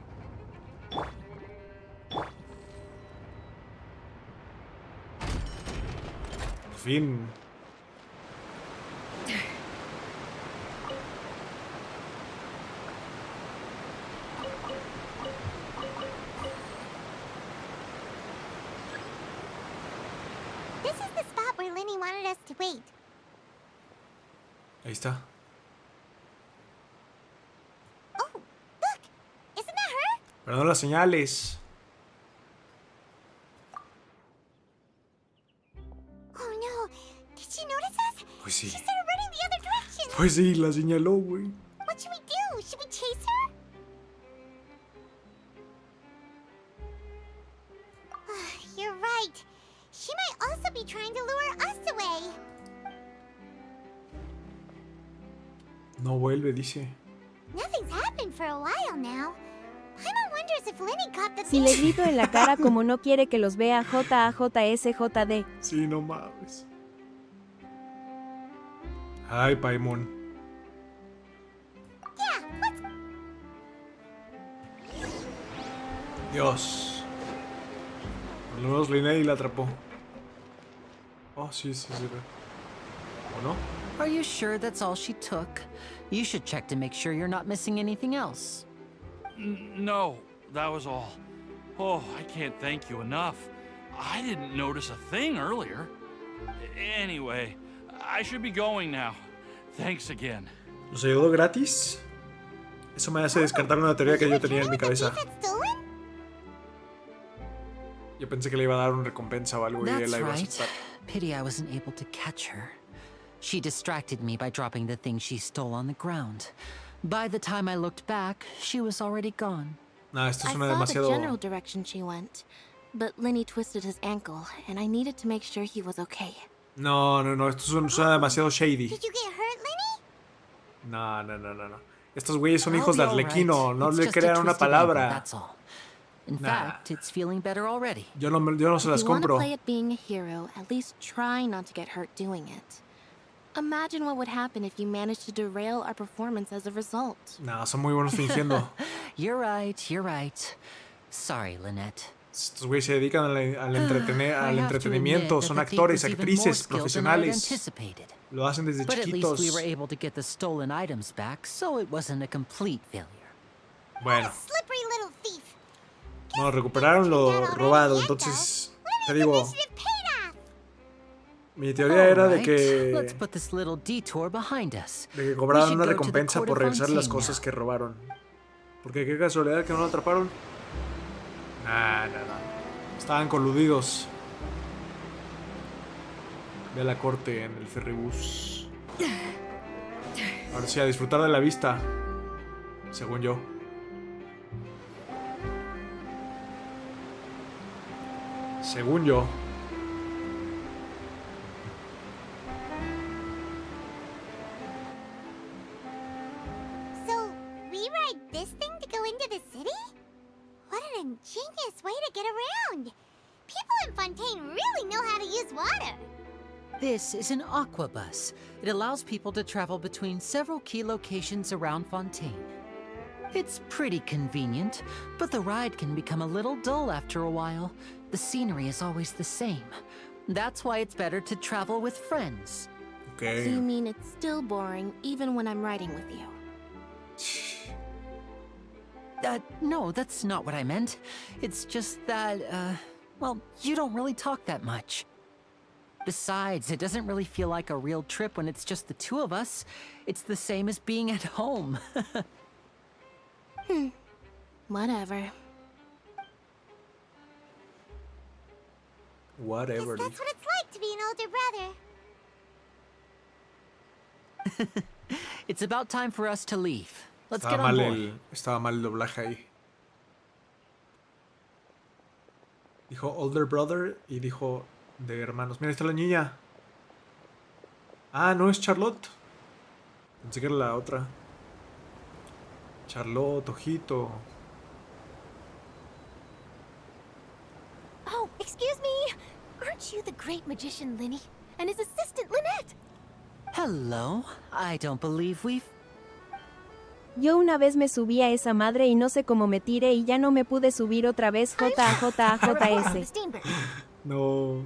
Speaker 1: Por fin.
Speaker 5: This is the spot where Linny wanted us to wait.
Speaker 1: Ahí está.
Speaker 5: Oh, look! Isn't that her?
Speaker 1: Pero no las señales.
Speaker 5: Oh no! Did she notice us?
Speaker 1: Pues sí.
Speaker 5: She started running the other direction!
Speaker 1: Pues sí, la señaló, güey.
Speaker 5: What should we do? Should we chase her? You're right. She might also be trying to lure us away.
Speaker 1: No vuelve, dice.
Speaker 5: Nothing's happened for a while now. Paimon wonders if Linny caught the
Speaker 2: Si le grito en la cara como no quiere que los vea JAJSJD.
Speaker 1: Sí, no mames. Ay, Paimon.
Speaker 5: Yeah, let's...
Speaker 1: Dios. Por lo menos Linnea la atrapó. Oh, sí, sí, sí. ¿O no?
Speaker 7: Are you sure that's all she took? You should check to make sure you're not missing anything else.
Speaker 8: No, that was all. Oh, I can't thank you enough. I didn't notice a thing earlier. Anyway, I should be going now. Thanks again.
Speaker 1: ¿Nos ayudó gratis? Eso me hace descartar una teoría que yo tenía en mi cabeza. Yo pensé que le iba a dar una recompensa o algo y él
Speaker 7: That's
Speaker 1: la iba a
Speaker 7: right.
Speaker 1: aceptar.
Speaker 7: Pity I wasn't able to catch her. She distracted me by dropping the thing she stole on the ground. By the time I looked back, she was already gone.
Speaker 1: Nah, esto
Speaker 10: I
Speaker 1: suena
Speaker 10: saw
Speaker 1: demasiado...
Speaker 10: the general direction she went, but Lenny twisted his ankle, and I needed to make sure he was okay.
Speaker 1: No, esto suena demasiado shady.
Speaker 5: Did you get hurt, Lenny?
Speaker 1: No. Estos güeyes son
Speaker 7: I'll
Speaker 1: hijos
Speaker 7: be
Speaker 1: de
Speaker 7: all right.
Speaker 1: Arlequino, no
Speaker 7: It's
Speaker 1: le
Speaker 7: just a
Speaker 1: crean una
Speaker 7: twisted ankle,
Speaker 1: palabra.
Speaker 7: that's all. In
Speaker 1: Nah.
Speaker 7: fact, it's feeling better already.
Speaker 1: Yo no se las
Speaker 10: If you want to
Speaker 1: compro.
Speaker 10: play at being a hero, at least try not to get hurt doing it. Imagine what would happen if you managed to derail our performance as a result.
Speaker 1: Nah, son muy buenos fingiendo.
Speaker 7: You're right. Sorry, Lynette.
Speaker 1: Estos güeyes se dedican al
Speaker 7: I have to
Speaker 1: entretenimiento,
Speaker 7: admit
Speaker 1: son
Speaker 7: that the thief
Speaker 1: actores,
Speaker 7: was even more
Speaker 1: actrices,
Speaker 7: skilled than I had
Speaker 1: profesionales.
Speaker 7: anticipated.
Speaker 1: Lo hacen desde
Speaker 7: But at least
Speaker 1: chiquitos.
Speaker 7: we were able to get the stolen items back, so it wasn't a complete failure.
Speaker 1: Bueno,
Speaker 5: Slippery little thief.
Speaker 1: no, recuperaron lo robado, entonces te digo,
Speaker 5: Initiative paid off.
Speaker 1: mi teoría era de
Speaker 7: Let's
Speaker 1: que
Speaker 7: put this little detour behind us.
Speaker 1: cobraron
Speaker 7: We
Speaker 1: una
Speaker 7: should go to the
Speaker 1: recompensa
Speaker 7: court
Speaker 1: por
Speaker 7: of
Speaker 1: regresar las
Speaker 7: Fontaine
Speaker 1: cosas
Speaker 7: now.
Speaker 1: que robaron. Porque qué casualidad que no lo atraparon. Nah. Estaban coludidos. Ve a la corte en el ferribús. Ahora sí, a disfrutar de la vista. Según yo. Según yo.
Speaker 5: So, we ride this thing to go into the city? What an ingenious way to get around. People in Fontaine really know how to use water.
Speaker 7: This is an aqua bus. It allows people to travel between several key locations around Fontaine. It's pretty convenient, but the ride can become a little dull after a while. The scenery is always the same. That's why it's better to travel with friends.
Speaker 10: So you
Speaker 1: Okay.
Speaker 10: mean it's still boring even when I'm riding with you?
Speaker 7: No, that's not what I meant. It's just that, well, you don't really talk that much. Besides, it doesn't really feel like a real trip when it's just the two of us. It's the same as being at home.
Speaker 10: Whatever.
Speaker 1: Whatever.
Speaker 5: Guess that's what it's like to be an older brother.
Speaker 7: It's about time for us to leave. Let's get on board.
Speaker 1: Estaba mal el doblaje ahí. Dijo older brother y dijo de hermanos. Mira, ahí está la niña. Ah, no es Charlotte. Pensé que era la otra. Charlotte, ojito.
Speaker 5: Oh, excuse me. Aren't you the great magician Lenny? And his assistant Lynette?
Speaker 7: Hello. I don't believe we've...
Speaker 2: Yo una vez me subí a esa madre y no sé cómo me tiré y ya no me pude subir otra vez. JJJS.
Speaker 1: No.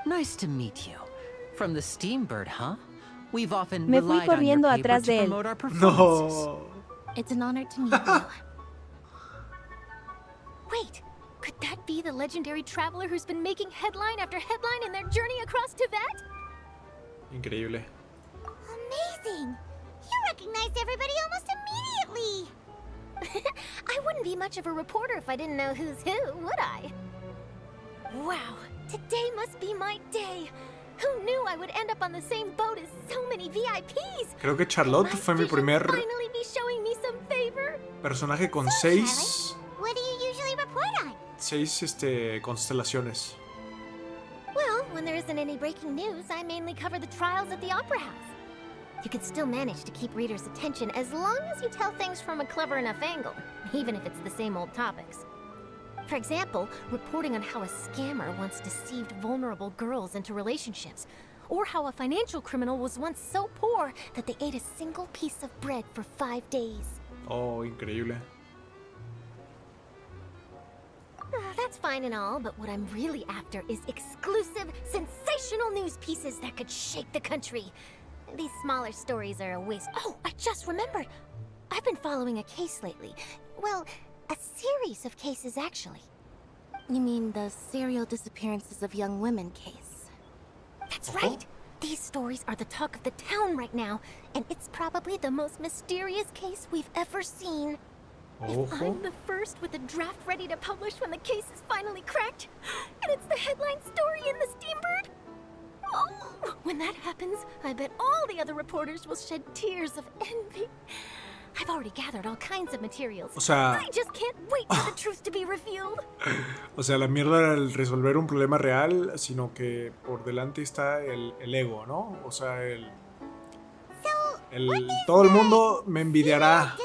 Speaker 7: Nice to meet you. From the Steambird, huh? We've often
Speaker 2: Me fui
Speaker 7: relied on your
Speaker 2: corriendo
Speaker 7: paper
Speaker 2: atrás
Speaker 7: to
Speaker 2: de él.
Speaker 7: promote our performances.
Speaker 1: No.
Speaker 10: It's an honor to meet you.
Speaker 5: Wait, could that be the legendary traveler who's been making headline after headline in their journey across Tibet?
Speaker 1: Increíble.
Speaker 5: Amazing! You recognized everybody almost immediately! I wouldn't be much of a reporter if I didn't know who's who, would I? Wow, today must be my day! Who knew I would end up on the same boat as so many VIPs?
Speaker 1: Creo que Charlotte
Speaker 5: My
Speaker 1: fue mi
Speaker 5: vision
Speaker 1: primer
Speaker 5: finally be showing me some favor.
Speaker 1: personaje con
Speaker 5: So,
Speaker 1: seis
Speaker 5: What do you usually report on?
Speaker 1: constelaciones.
Speaker 5: Well, when there isn't any breaking news, I mainly cover the trials at the Opera House. You can still manage to keep readers' attention as long as you tell things from a clever enough angle, even if it's the same old topics. For example, reporting on how a scammer once deceived vulnerable girls into relationships, or how a financial criminal was once so poor that they ate a single piece of bread for 5 days.
Speaker 1: Oh, increíble.
Speaker 5: That's fine and all, but what I'm really after is exclusive, sensational news pieces that could shake the country. These smaller stories are a waste. Oh, I just remembered. I've been following a case lately. Well, a series of cases, actually.
Speaker 10: You mean the serial disappearances of young women case?
Speaker 5: That's right. These stories are the talk of the town right now, and it's probably the most mysterious case we've ever seen. If I'm the first with a draft ready to publish when the case is finally cracked, and it's the headline story in the Steambird,
Speaker 10: Oh, when that happens, I bet all the other reporters will shed tears of envy. I've already gathered all kinds of materials.
Speaker 1: O sea,
Speaker 10: I just can't wait for the truth to be revealed.
Speaker 1: O sea, la mierda era el resolver un problema real, sino que por delante está el ego, ¿no? O sea, todo el mundo me envidiará.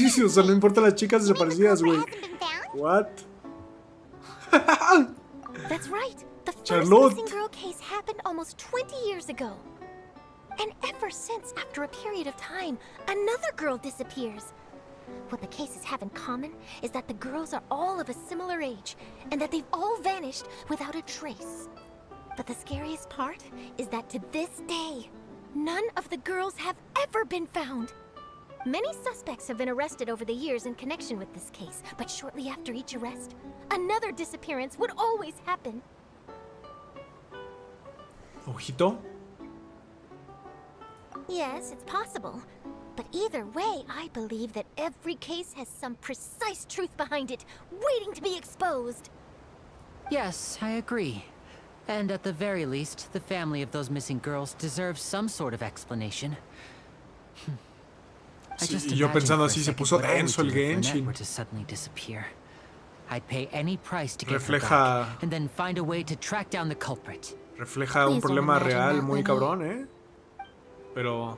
Speaker 1: Sí, o sea, no importa las chicas desaparecidas, güey. What?
Speaker 10: That's right. The first
Speaker 1: Charlotte.
Speaker 10: missing girl case happened almost 20 years ago. And ever since, after a period of time, another girl disappears. What the cases have in common is that the girls are all of a similar age, and that they've all vanished without a trace. But the scariest part is that to this day, none of the girls have ever been found. Many suspects have been arrested over the years in connection with this case, but shortly after each arrest, another disappearance would always happen.
Speaker 1: Ojito.
Speaker 10: Yes, it's possible. But either way, I believe that every case has some precise truth behind it, waiting to be exposed.
Speaker 7: Yes, I agree. And at the very least, the family of those missing girls deserves some sort of explanation.
Speaker 1: Sí, y yo pensando así, se puso denso el Genshin.
Speaker 7: I'd pay any price to get her
Speaker 1: Refleja-
Speaker 7: back, and then find a way to track down the culprit.
Speaker 1: Refleja un problema real muy cabrón, ¿eh? Pero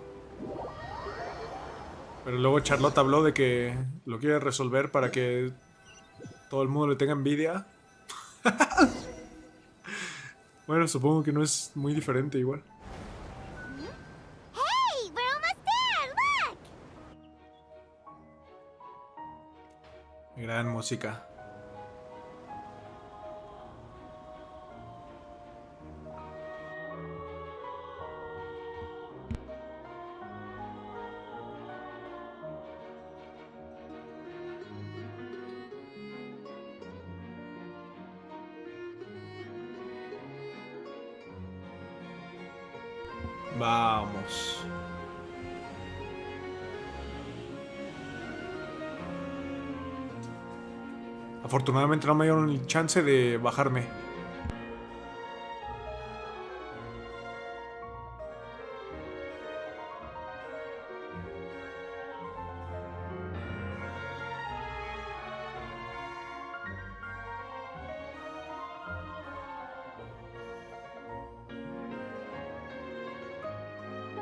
Speaker 1: luego Charlotte habló de que lo quiere resolver para que todo el mundo le tenga envidia. Bueno, supongo que no es muy diferente igual.
Speaker 5: Hey, we're almost there. Look.
Speaker 1: Gran música. Vamos. Afortunadamente no me dieron ni chance de bajarme.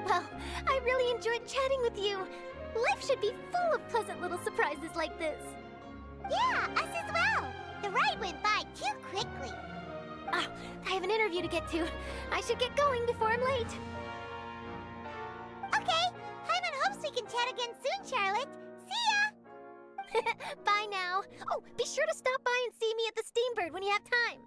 Speaker 10: Well, I really enjoyed chatting with you. Life should be full of pleasant little surprises like this.
Speaker 5: Yeah, us as well. The ride went by too quickly.
Speaker 10: Ah, I have an interview to get to. I should get going before I'm late.
Speaker 5: Okay, Hyman hopes we can chat again soon, Charlotte. See ya!
Speaker 10: Bye now. Oh, be sure to stop by and see me at the Steambird when you have time.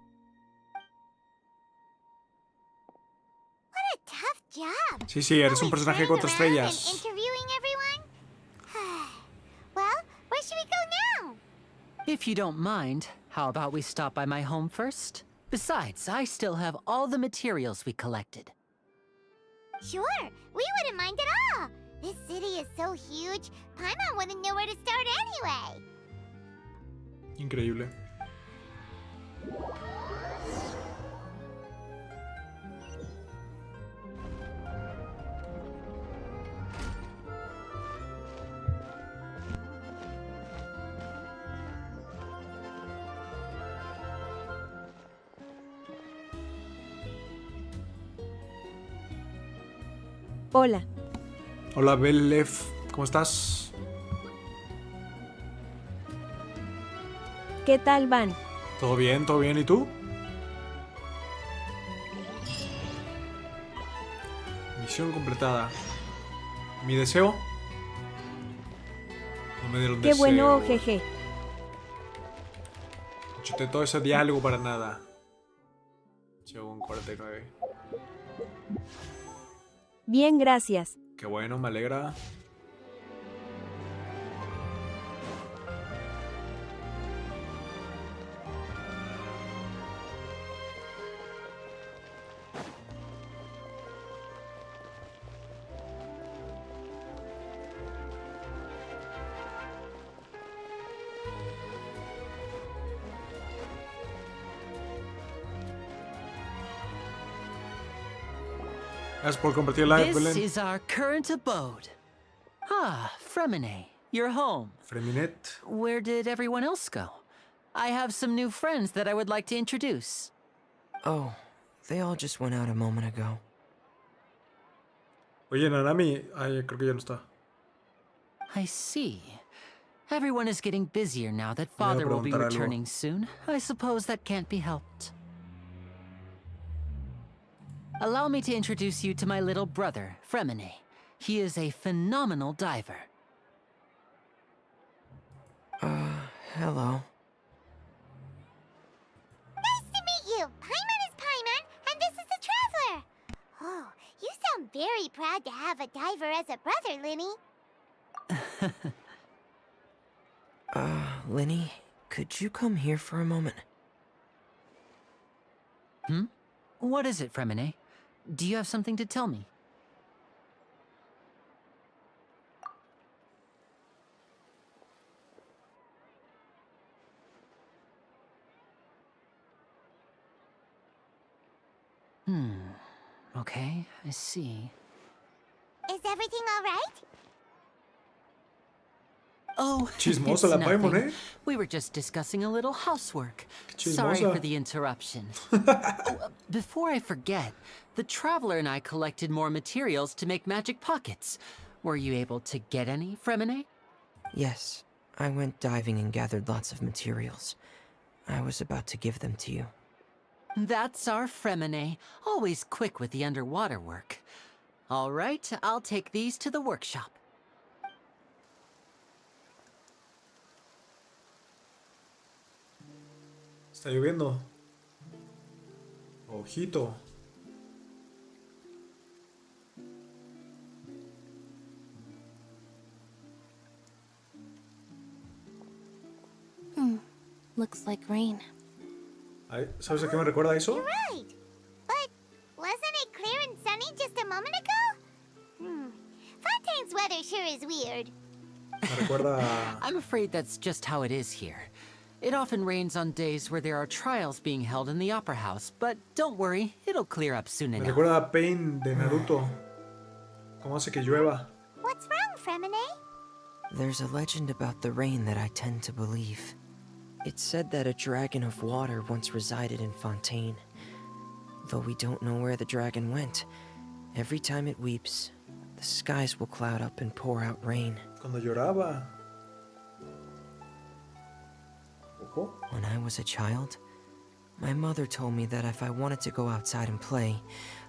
Speaker 5: What a tough job.
Speaker 1: Sí, sí, eres un personaje con 4 estrellas.
Speaker 5: Interviewing everyone? Well, where should we go now?
Speaker 7: If you don't mind, how about we stop by my home first? Besides, I still have all the materials we collected.
Speaker 5: Sure, we wouldn't mind at all. This city is so huge, Paimon wouldn't know where to start anyway.
Speaker 1: Increíble.
Speaker 2: Hola.
Speaker 1: Hola, Bellev. ¿Cómo estás?
Speaker 2: ¿Qué tal van?
Speaker 1: ¿Todo bien? ¿Todo bien? ¿Y tú? Misión completada. ¿Mi deseo? No me dieron
Speaker 2: Qué
Speaker 1: deseo.
Speaker 2: bueno, jeje.
Speaker 1: Chuté todo ese diálogo para nada. Llegó un 49.
Speaker 2: Bien, gracias.
Speaker 1: Qué bueno, me alegra. Gracias por compartir el live,
Speaker 7: This
Speaker 1: Belén.
Speaker 7: is our current abode. Ah, Fremine, you're home.
Speaker 1: Freminet.
Speaker 7: Where did everyone else go? I have some new friends that I would like to introduce.
Speaker 12: Oh, they all just went out a moment ago.
Speaker 1: Oye, Nanami. Ay, creo que ya no está.
Speaker 7: I see. Everyone is getting busier now that
Speaker 1: Me iba a
Speaker 7: Father will be
Speaker 1: preguntar algo.
Speaker 7: returning soon. I suppose that can't be helped. Allow me to introduce you to my little brother, Fremine. He is a phenomenal diver.
Speaker 12: Hello.
Speaker 5: Nice to meet you. Paimon is Paimon, and this is the Traveler. Oh, you sound very proud to have a diver as a brother, Linny.
Speaker 12: Linny, could you come here for a moment?
Speaker 7: What is it, Fremine? Do you have something to tell me? Okay, I see.
Speaker 5: Is everything all right?
Speaker 7: Oh,
Speaker 1: Chismosa
Speaker 7: it's
Speaker 1: la
Speaker 7: nothing.
Speaker 1: Paimon, ¿eh?
Speaker 7: We were just discussing a little housework.
Speaker 1: Qué
Speaker 7: Sorry
Speaker 1: chismosa.
Speaker 7: for the interruption. Before I forget, the Traveler and I collected more materials to make magic pockets. Were you able to get any, Fremine?
Speaker 12: Yes, I went diving and gathered lots of materials. I was about to give them to you.
Speaker 7: That's our Fremine, always quick with the underwater work. All right, I'll take these to the workshop.
Speaker 1: Está lloviendo. Ojito.
Speaker 10: Looks like rain.
Speaker 1: Ay, ¿sabes a qué me recuerda eso?
Speaker 5: You're right. But wasn't it clear and sunny just a moment ago? Fontaine's weather sure is weird.
Speaker 1: Me recuerda a...
Speaker 7: I'm afraid that's just how it is here. It often rains on days where there are trials being held in the Opera House, but don't worry, it'll clear up soon
Speaker 1: Me
Speaker 7: enough.
Speaker 1: recuerda a Pain de Naruto. ¿Cómo hace que llueva?
Speaker 5: What's wrong, Fremine?
Speaker 12: There's a legend about the rain that I tend to believe. It's said that a dragon of water once resided in Fontaine. Though we don't know where the dragon went, every time it weeps, the skies will cloud up and pour out rain.
Speaker 1: Cuando lloraba. Ojo.
Speaker 12: When I was a child, my mother told me that if I wanted to go outside and play,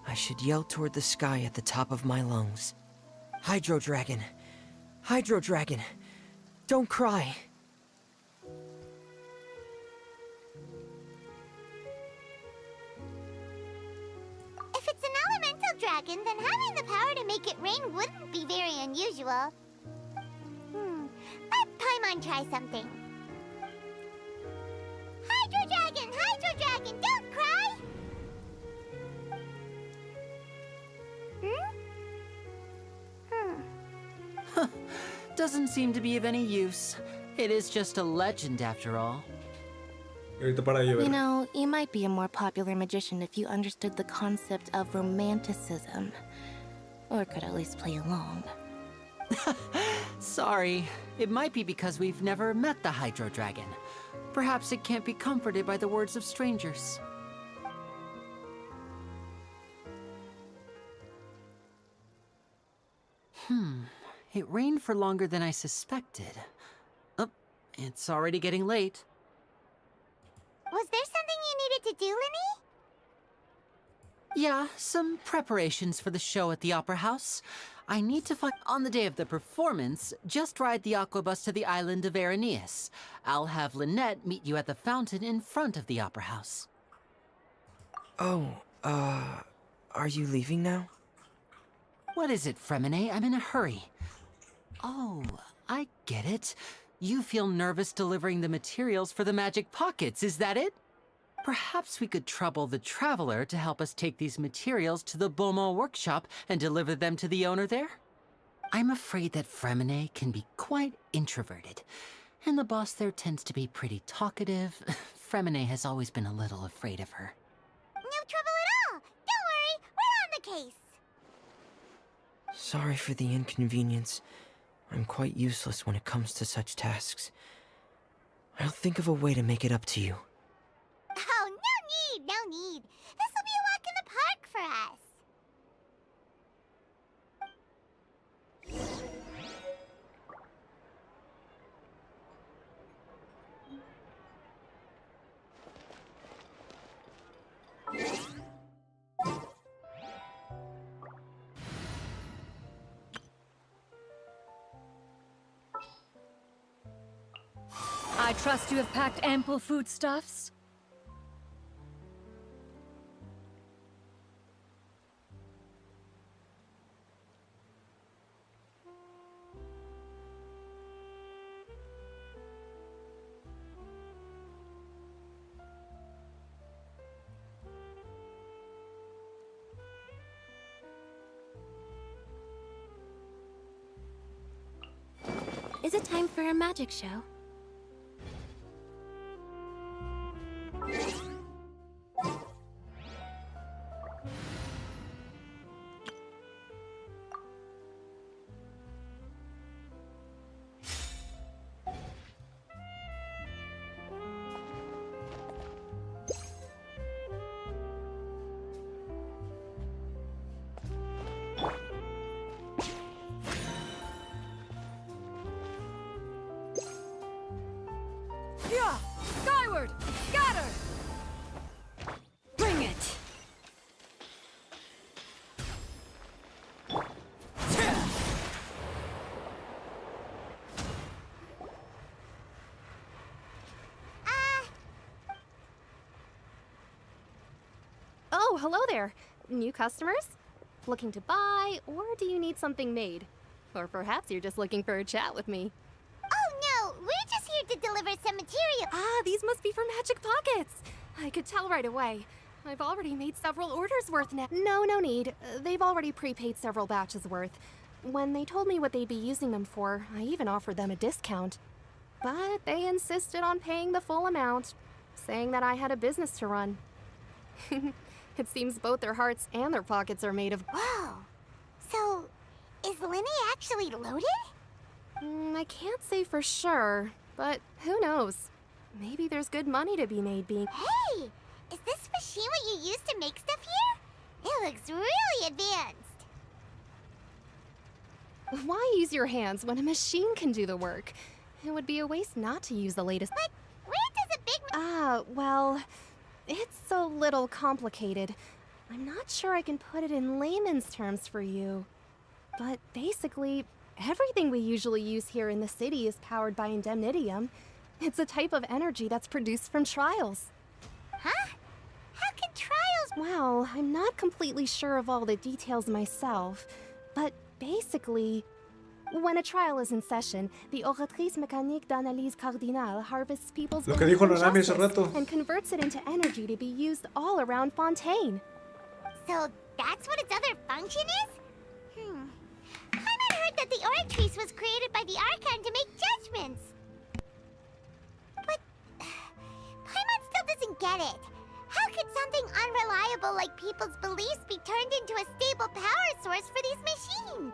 Speaker 12: I should yell toward the sky at the top of my lungs. Hydro Dragon! Hydro Dragon! Don't cry!
Speaker 5: If it's an elemental dragon, then having the power to make it rain wouldn't be very unusual. Let Paimon try something. Hydro Dragon, don't cry!
Speaker 7: Doesn't seem to be of any use. It is just a legend after all.
Speaker 1: Y ahorita para de llover.
Speaker 10: You know, you might be a more popular magician if you understood the concept of romanticism. Or could at least play along.
Speaker 7: Sorry, it might be because we've never met the Hydro Dragon. Perhaps it can't be comforted by the words of strangers. It rained for longer than I suspected. Oh, it's already getting late.
Speaker 5: Was there something you needed to do, Linny?
Speaker 7: Yeah, some preparations for the show at the Opera House. I need to find... On the day of the performance, just ride the aquabus to the island of Bienvenidos. I'll have Lynette meet you at the fountain in front of the Opera House.
Speaker 12: Oh, are you leaving now?
Speaker 7: What is it, Fremine? I'm in a hurry. Oh, I get it. You feel nervous delivering the materials for the magic pockets, is that it? Perhaps we could trouble the Traveler to help us take these materials to the Beaumont workshop and deliver them to the owner there? I'm afraid that Fremine can be quite introverted, and the boss there tends to be pretty talkative. Fremine has always been a little afraid of her.
Speaker 5: No trouble at all. Don't worry, we're on the case.
Speaker 12: Sorry for the inconvenience. I'm quite useless when it comes to such tasks. I'll think of a way to make it up to you.
Speaker 5: Oh, no need, no need. This will be a walk in the park for us.
Speaker 9: I trust you have packed ample foodstuffs.
Speaker 10: Is it time for a magic show?
Speaker 9: Yeah! Skyward! Scatter! Bring it!
Speaker 13: Oh, hello there. New customers? Looking to buy, or do you need something made? Or perhaps you're just looking for a chat with me.
Speaker 5: Oh no, we're just here to deliver some material.
Speaker 13: Ah, these must be from Magic Pockets. I could tell right away. I've already made several orders worth now. No need. They've already prepaid several batches worth. When they told me what they'd be using them for, I even offered them a discount. But they insisted on paying the full amount, saying that I had a business to run. It seems both their hearts and their pockets are made of...
Speaker 5: Whoa. So, is Linny actually loaded?
Speaker 13: I can't say for sure, but who knows? Maybe there's good money to be made being...
Speaker 5: Hey! Is this machine what you use to make stuff here? It looks really advanced.
Speaker 13: Why use your hands when a machine can do the work? It would be a waste not to use the latest...
Speaker 5: But where does a big...
Speaker 13: well... It's a little complicated. I'm not sure I can put it in layman's terms for you. But basically, everything we usually use here in the city is powered by indemnitium. It's a type of energy that's produced from trials.
Speaker 5: Huh? How can trials...
Speaker 13: Well, I'm not completely sure of all the details myself, but basically, when a trial is in session, the Oratrice Mécanique d'Analyse Cardinale harvests people's
Speaker 1: Lo que
Speaker 13: belief
Speaker 1: dijo
Speaker 13: in
Speaker 1: Nanami hace
Speaker 13: justice
Speaker 1: rato.
Speaker 13: and converts it into energy to be used all around Fontaine.
Speaker 5: So that's what its other function is? I had heard that the Oratrice was created by the Archon to make judgments. But Paimon still doesn't get it. How could something unreliable like people's beliefs be turned into a stable power source for these machines?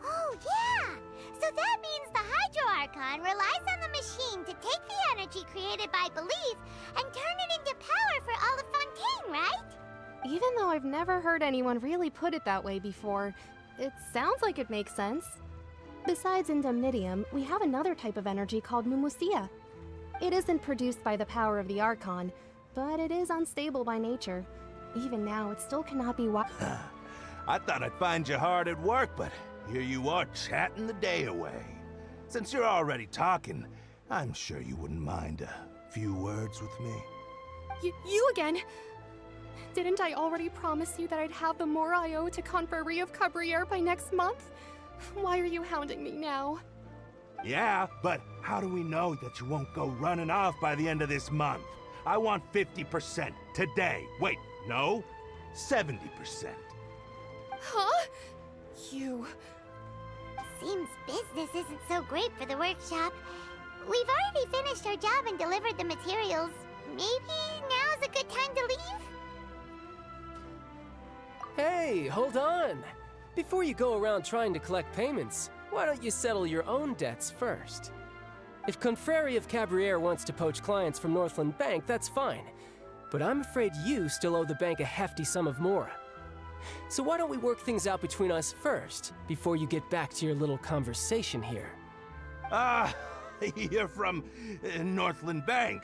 Speaker 5: Oh, yeah! So that means the Hydro Archon relies on the machine to take the energy created by belief and turn it into power for all of Fontaine, right?
Speaker 13: Even though I've never heard anyone really put it that way before, it sounds like it makes sense. Besides indemnitium, we have another type of energy called Mumusia. It isn't produced by the power of the Archon, but it is unstable by nature. Even now, it still cannot be
Speaker 14: I thought I'd find you hard at work, but here you are chatting the day away. Since you're already talking, I'm sure you wouldn't mind a few words with me.
Speaker 13: You again? Didn't I already promise you that I'd have the more I owe to Confrérie of Cabriere by next month? Why are you hounding me now?
Speaker 14: Yeah, but how do we know that you won't go running off by the end of this month? I want 50% today. Wait, no, 70%.
Speaker 13: Huh? You...
Speaker 5: Seems business isn't so great for the workshop. We've already finished our job and delivered the materials. Maybe now's a good time to leave?
Speaker 15: Hey, hold on! Before you go around trying to collect payments, why don't you settle your own debts first? If Confrérie of Cabriere wants to poach clients from Northland Bank, that's fine. But I'm afraid you still owe the bank a hefty sum of mora. So why don't we work things out between us first, before you get back to your little conversation here?
Speaker 14: You're from Northland Bank.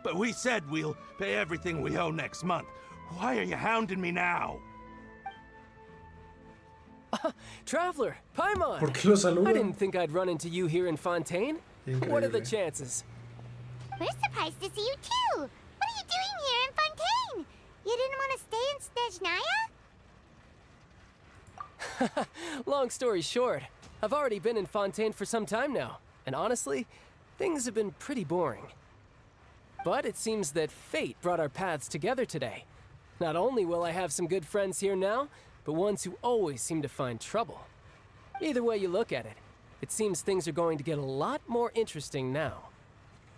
Speaker 14: But we said we'll pay everything we owe next month. Why are you hounding me now?
Speaker 15: Traveler, Paimon!
Speaker 1: ¿Por qué lo saluda?
Speaker 15: I didn't think I'd run into you here in Fontaine. What are the chances?
Speaker 5: We're surprised to see you too. What are you doing here in Fontaine? You didn't want to stay in Snezhnaya?
Speaker 15: Long story short, I've already been in Fontaine for some time now, and honestly, things have been pretty boring. But it seems that fate brought our paths together today. Not only will I have some good friends here now, but ones who always seem to find trouble. Either way you look at it, it seems things are going to get a lot more interesting now.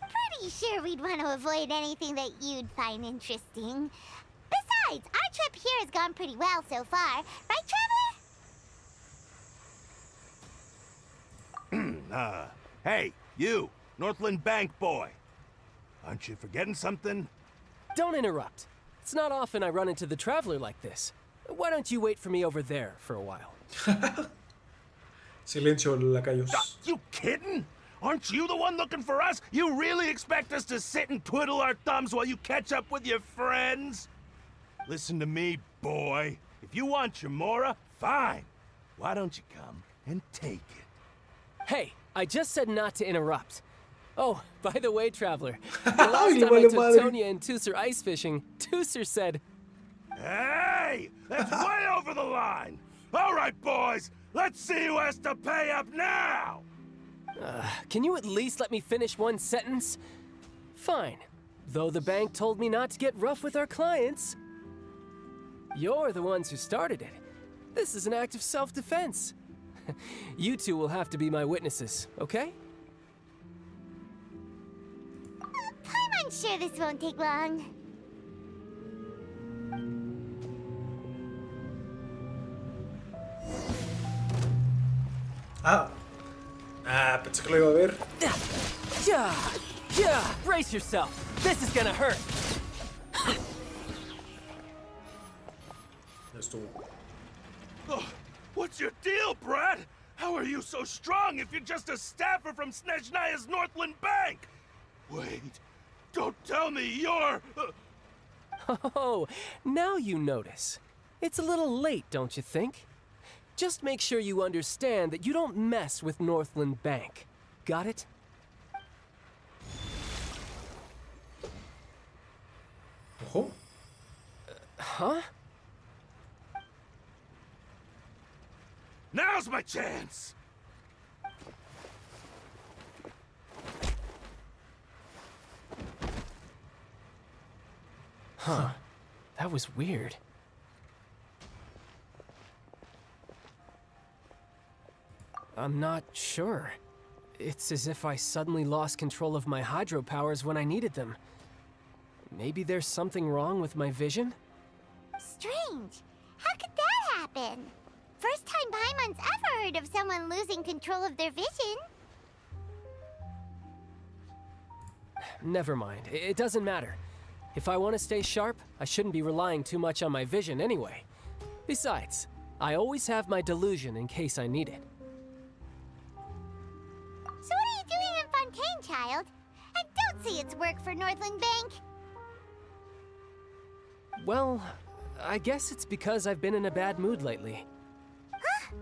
Speaker 5: Pretty sure we'd want to avoid anything that you'd find interesting. Besides, our trip here has gone pretty well so far. Right,
Speaker 14: Traveler? Hey, you, Northland Bank boy. Aren't you forgetting something?
Speaker 15: Don't interrupt. It's not often I run into the Traveler like this. Why don't you wait for me over there for a while?
Speaker 1: Silencio, lacayos.
Speaker 14: You kidding? Aren't you the one looking for us? You really expect us to sit and twiddle our thumbs while you catch up with your friends? Listen to me, boy. If you want your mora, fine. Why don't you come and take it?
Speaker 15: Hey, I just said not to interrupt. Oh, by the way, Traveler, the last time I took Tonya and Tusser ice fishing, Tusser said...
Speaker 14: Hey! That's way over the line! All right, boys! Let's see who has to pay up now!
Speaker 15: Can you at least let me finish one sentence? Fine. Though the bank told me not to get rough with our clients. You're the ones who started it. This is an act of self-defense. You two will have to be my witnesses, okay?
Speaker 5: I'm sure this won't take long.
Speaker 1: Pensé que lo iba a ver.
Speaker 15: Yeah, brace yourself. This is gonna hurt.
Speaker 14: Oh, what's your deal, Brad? How are you so strong if you're just a staffer from Snezhnaya's Northland Bank? Wait, don't tell me you're...
Speaker 15: Oh, now you notice. It's a little late, don't you think? Just make sure you understand that you don't mess with Northland Bank. Got it?
Speaker 1: Oh.
Speaker 15: Huh?
Speaker 14: Now's my chance!
Speaker 15: Huh. That was weird. I'm not sure. It's as if I suddenly lost control of my hydro powers when I needed them. Maybe there's something wrong with my vision?
Speaker 5: Strange. How could that happen? First time Paimon's ever heard of someone losing control of their vision.
Speaker 15: Never mind. It doesn't matter. If I want to stay sharp, I shouldn't be relying too much on my vision anyway. Besides, I always have my delusion in case I need it.
Speaker 5: So what are you doing in Fontaine, child? And don't say it's work for Northland Bank.
Speaker 15: Well, I guess it's because I've been in a bad mood lately.
Speaker 5: Huh?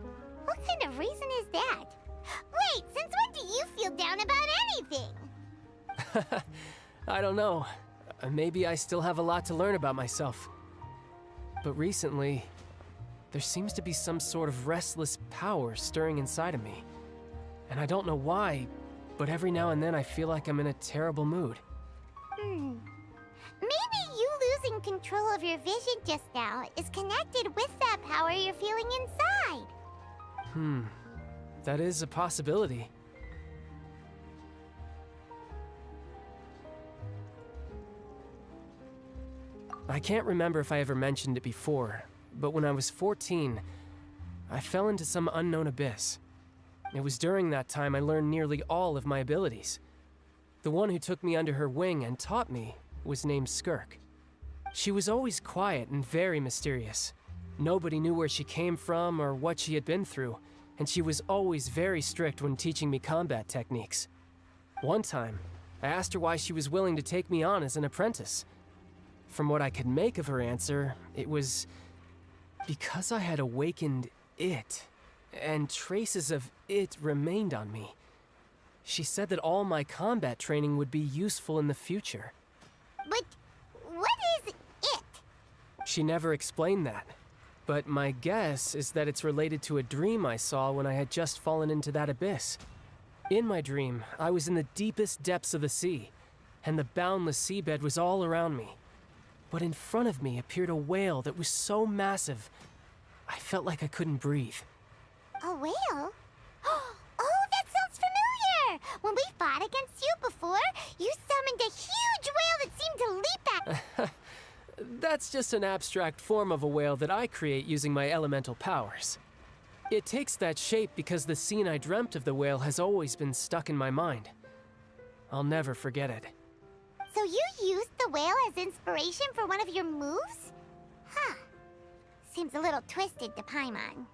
Speaker 5: What kind of reason is that? Wait, since when do you feel down about anything?
Speaker 15: I don't know. Maybe I still have a lot to learn about myself. But recently, there seems to be some sort of restless power stirring inside of me. And I don't know why, but every now and then I feel like I'm in a terrible mood.
Speaker 5: Maybe you losing control of your vision just now is connected with that power you're feeling inside.
Speaker 15: That is a possibility. I can't remember if I ever mentioned it before, but when I was 14, I fell into some unknown abyss. It was during that time I learned nearly all of my abilities. The one who took me under her wing and taught me was named Skirk. She was always quiet and very mysterious. Nobody knew where she came from or what she had been through, and she was always very strict when teaching me combat techniques. One time, I asked her why she was willing to take me on as an apprentice. From what I could make of her answer, it was because I had awakened it, and traces of it remained on me. She said that all my combat training would be useful in the future.
Speaker 5: But what is it?
Speaker 15: She never explained that, but my guess is that it's related to a dream I saw when I had just fallen into that abyss. In my dream, I was in the deepest depths of the sea, and the boundless seabed was all around me. But in front of me appeared a whale that was so massive, I felt like I couldn't breathe.
Speaker 5: A whale? Oh, that sounds familiar! When we fought against you before, you summoned a huge whale that seemed to leap at...
Speaker 15: That's just an abstract form of a whale that I create using my elemental powers. It takes that shape because the scene I dreamt of the whale has always been stuck in my mind. I'll never forget it.
Speaker 5: So you used the whale as inspiration for one of your moves? Huh. Seems a little twisted to Paimon.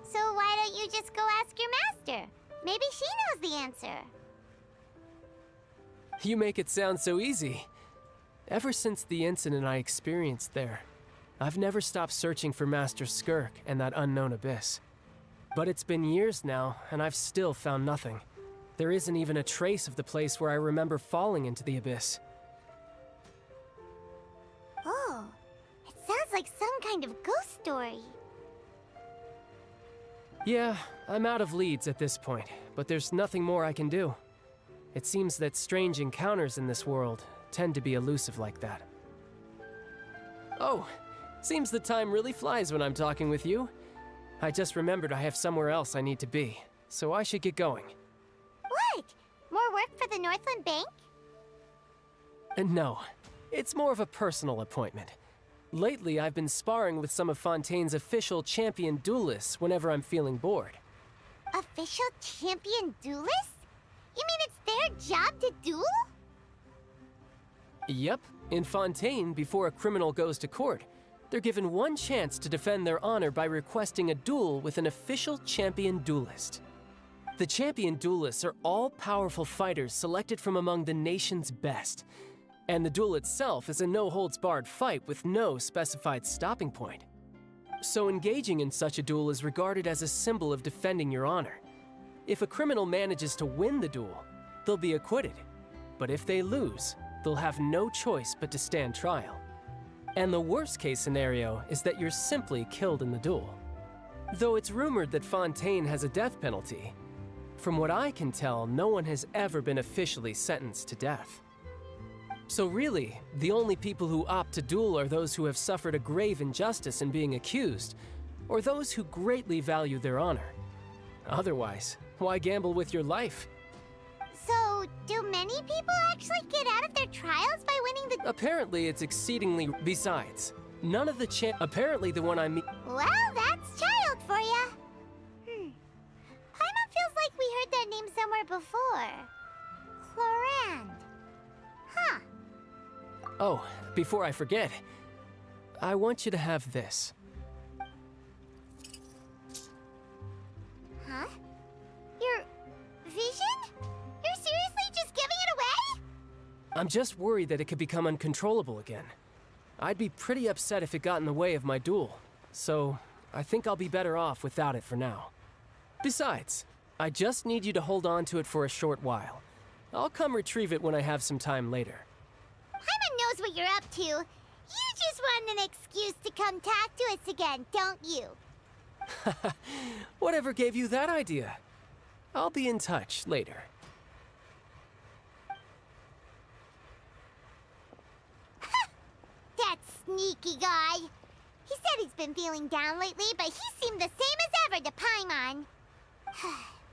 Speaker 5: So why don't you just go ask your master? Maybe she knows the answer.
Speaker 15: You make it sound so easy. Ever since the incident I experienced there, I've never stopped searching for Master Skirk and that unknown abyss. But it's been years now, and I've still found nothing. There isn't even a trace of the place where I remember falling into the abyss.
Speaker 5: Oh, it sounds like some kind of ghost story.
Speaker 15: Yeah, I'm out of leads at this point, but there's nothing more I can do. It seems that strange encounters in this world tend to be elusive like that. Oh, seems the time really flies when I'm talking with you. I just remembered I have somewhere else I need to be, so I should get going.
Speaker 5: What? More work for the Northland Bank?
Speaker 15: No, it's more of a personal appointment. Lately, I've been sparring with some of Fontaine's official champion duelists whenever I'm feeling bored.
Speaker 5: Official champion duelists? You mean it's their job to duel?
Speaker 15: Yep, in Fontaine, before a criminal goes to court, they're given one chance to defend their honor by requesting a duel with an official champion duelist. The champion duelists are all-powerful fighters selected from among the nation's best, and the duel itself is a no-holds-barred fight with no specified stopping point. So engaging in such a duel is regarded as a symbol of defending your honor. If a criminal manages to win the duel, they'll be acquitted. But if they lose, they'll have no choice but to stand trial. And the worst-case scenario is that you're simply killed in the duel. Though it's rumored that Fontaine has a death penalty, from what I can tell, no one has ever been officially sentenced to death. So really, the only people who opt to duel are those who have suffered a grave injustice in being accused, or those who greatly value their honor. Otherwise, why gamble with your life?
Speaker 5: So, do many people actually get out of their trials by winning the...
Speaker 15: Apparently, it's exceedingly... Besides, none of the apparently the one I meet...
Speaker 5: Well, that's child for ya. Paimon feels like we heard that name somewhere before. Clorand. Huh.
Speaker 15: Oh, before I forget, I want you to have this.
Speaker 5: Huh? Your vision? You're seriously just giving it away?
Speaker 15: I'm just worried that it could become uncontrollable again. I'd be pretty upset if it got in the way of my duel, so I think I'll be better off without it for now. Besides, I just need you to hold on to it for a short while. I'll come retrieve it when I have some time later.
Speaker 5: Paimon knows what you're up to. You just want an excuse to come talk to us again, don't you?
Speaker 15: Whatever gave you that idea? I'll be in touch later.
Speaker 5: That sneaky guy. He said he's been feeling down lately, but he seemed the same as ever to Paimon.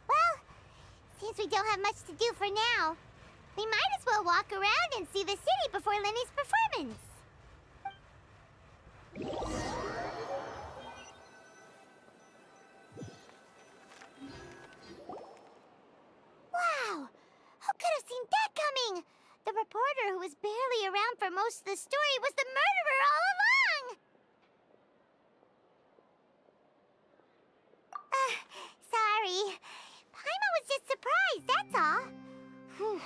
Speaker 5: Well, seems we don't have much to do for now. We might as well walk around and see the city before Lenny's performance. Wow! Who could have seen that coming? The reporter who was barely around for most of the story was the murderer all along! Sorry. Paimon was just surprised, that's all. Whew.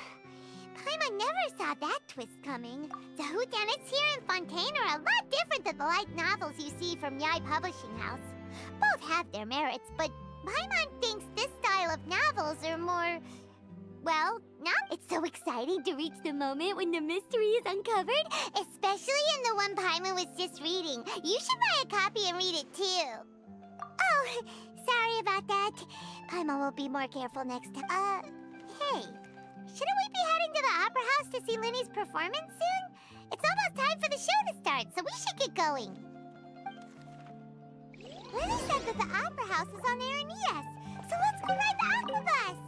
Speaker 5: Paimon never saw that twist coming. The whodunits here in Fontaine are a lot different than the light novels you see from Yai Publishing House. Both have their merits, but Paimon thinks this style of novels are more... well, not. It's so exciting to reach the moment when the mystery is uncovered, especially in the one Paimon was just reading. You should buy a copy and read it too. Oh, sorry about that. Paimon will be more careful next time. Hey, shouldn't we be heading to the Opera House to see Lenny's performance soon? It's almost time for the show to start, so we should get going. Lenny said that the Opera House is on Aranias, so let's go ride the Aqua Bus.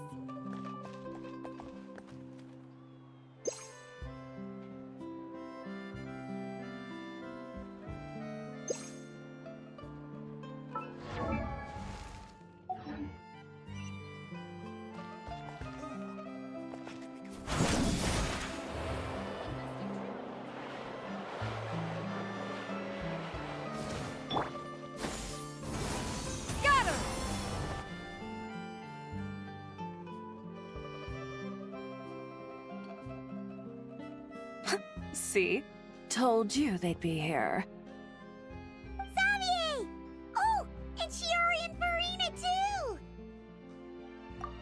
Speaker 11: See? Told you they'd be here.
Speaker 5: Xavier! Oh, and Shiori and Farina too!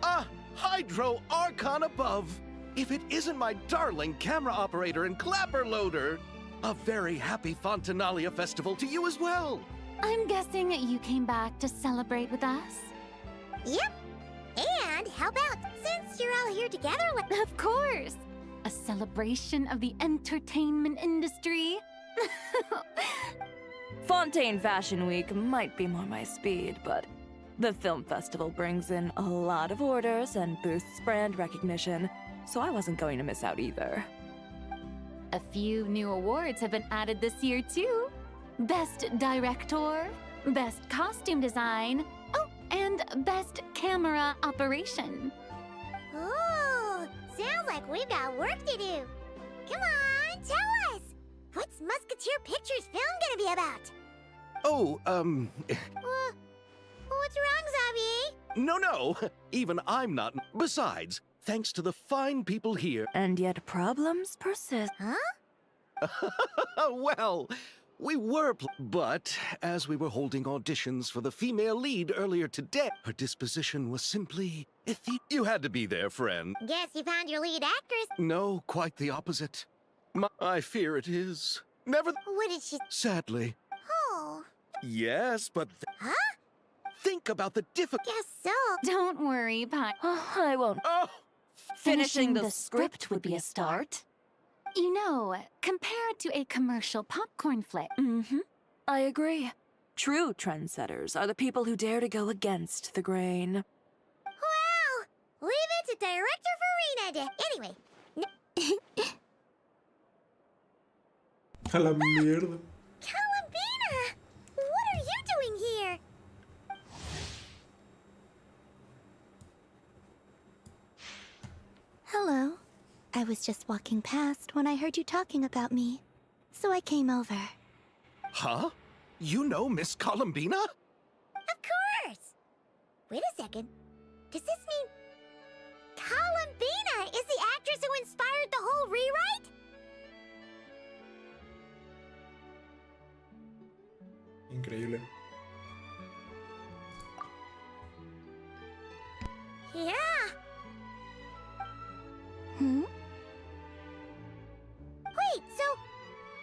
Speaker 14: Ah, Hydro Archon above! If it isn't my darling camera operator and clapper loader! A very happy Fontanalia festival to you as well!
Speaker 6: I'm guessing you came back to celebrate with us?
Speaker 5: Yep. And how about, since you're all here together,
Speaker 6: Of course! A celebration of the entertainment industry.
Speaker 11: Fontaine Fashion Week might be more my speed, but the film festival brings in a lot of orders and boosts brand recognition, so I wasn't going to miss out either.
Speaker 6: A few new awards have been added this year, too. Best Director, Best Costume Design, oh, and Best Camera Operation.
Speaker 5: Oh, sounds like we've got work to do. Come on, tell us. What's Musketeer Pictures film gonna be about?
Speaker 14: Oh,
Speaker 5: What's wrong, Xavier?
Speaker 14: no, even I'm not. Besides, thanks to the fine people here.
Speaker 11: And yet problems persist.
Speaker 5: Huh?
Speaker 14: Well, we were, but as we were holding auditions for the female lead earlier today, her disposition was simply You had to be there, friend.
Speaker 5: Guess you found your lead actress.
Speaker 14: No, quite the opposite. I fear it is. Never.
Speaker 5: What did she...
Speaker 14: Sadly.
Speaker 5: Oh.
Speaker 14: Yes, but...
Speaker 5: Huh?
Speaker 14: Think about the difficulty.
Speaker 5: Guess so.
Speaker 6: Don't worry, Pi.
Speaker 11: I won't.
Speaker 14: Oh!
Speaker 6: Finishing the script would be a start. You know, compared to a commercial popcorn flick.
Speaker 11: Mm-hmm. I agree. True trendsetters are the people who dare to go against the grain.
Speaker 5: Well, leave it to Director Farina to... Anyway.
Speaker 1: A la mierda.
Speaker 5: Columbina! What are you doing here?
Speaker 10: Hello. I was just walking past when I heard you talking about me, so I came over.
Speaker 14: Huh? You know Miss Columbina?
Speaker 5: Of course! Wait a second. Does this mean... Columbina is the actress who inspired the whole rewrite?
Speaker 1: Increíble.
Speaker 5: Yeah!
Speaker 10: Hmm?
Speaker 5: Wait, so...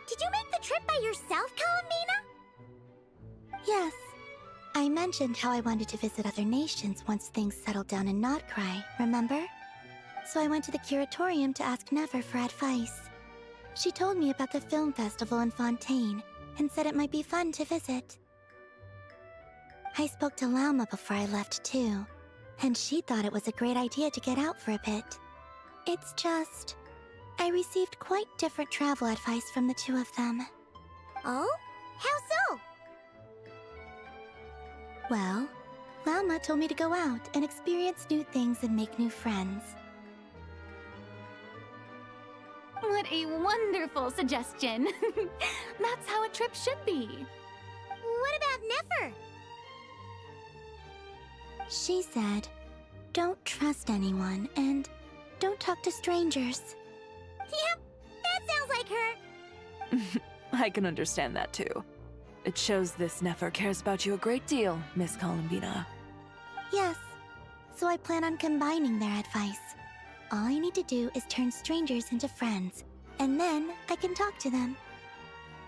Speaker 5: Did you make the trip by yourself, Columbina?
Speaker 10: Yes. I mentioned how I wanted to visit other nations once things settled down in Nodcry, remember? So I went to the curatorium to ask Never for advice. She told me about the film festival in Fontaine and said it might be fun to visit. I spoke to Lauma before I left too, and she thought it was a great idea to get out for a bit.
Speaker 5: It's just... I received quite different travel advice from the two of them. Oh? How so? Well, Lama told me to go out and experience new things and make new friends.
Speaker 6: What a wonderful suggestion. That's how a trip should be.
Speaker 5: What about Nefer? She said, don't trust anyone and don't talk to strangers. Yep, that sounds like her.
Speaker 11: I can understand that too. It shows this Nefer cares about you a great deal, Miss Columbina.
Speaker 5: Yes, so I plan on combining their advice. All I need to do is turn strangers into friends, and then I can talk to them.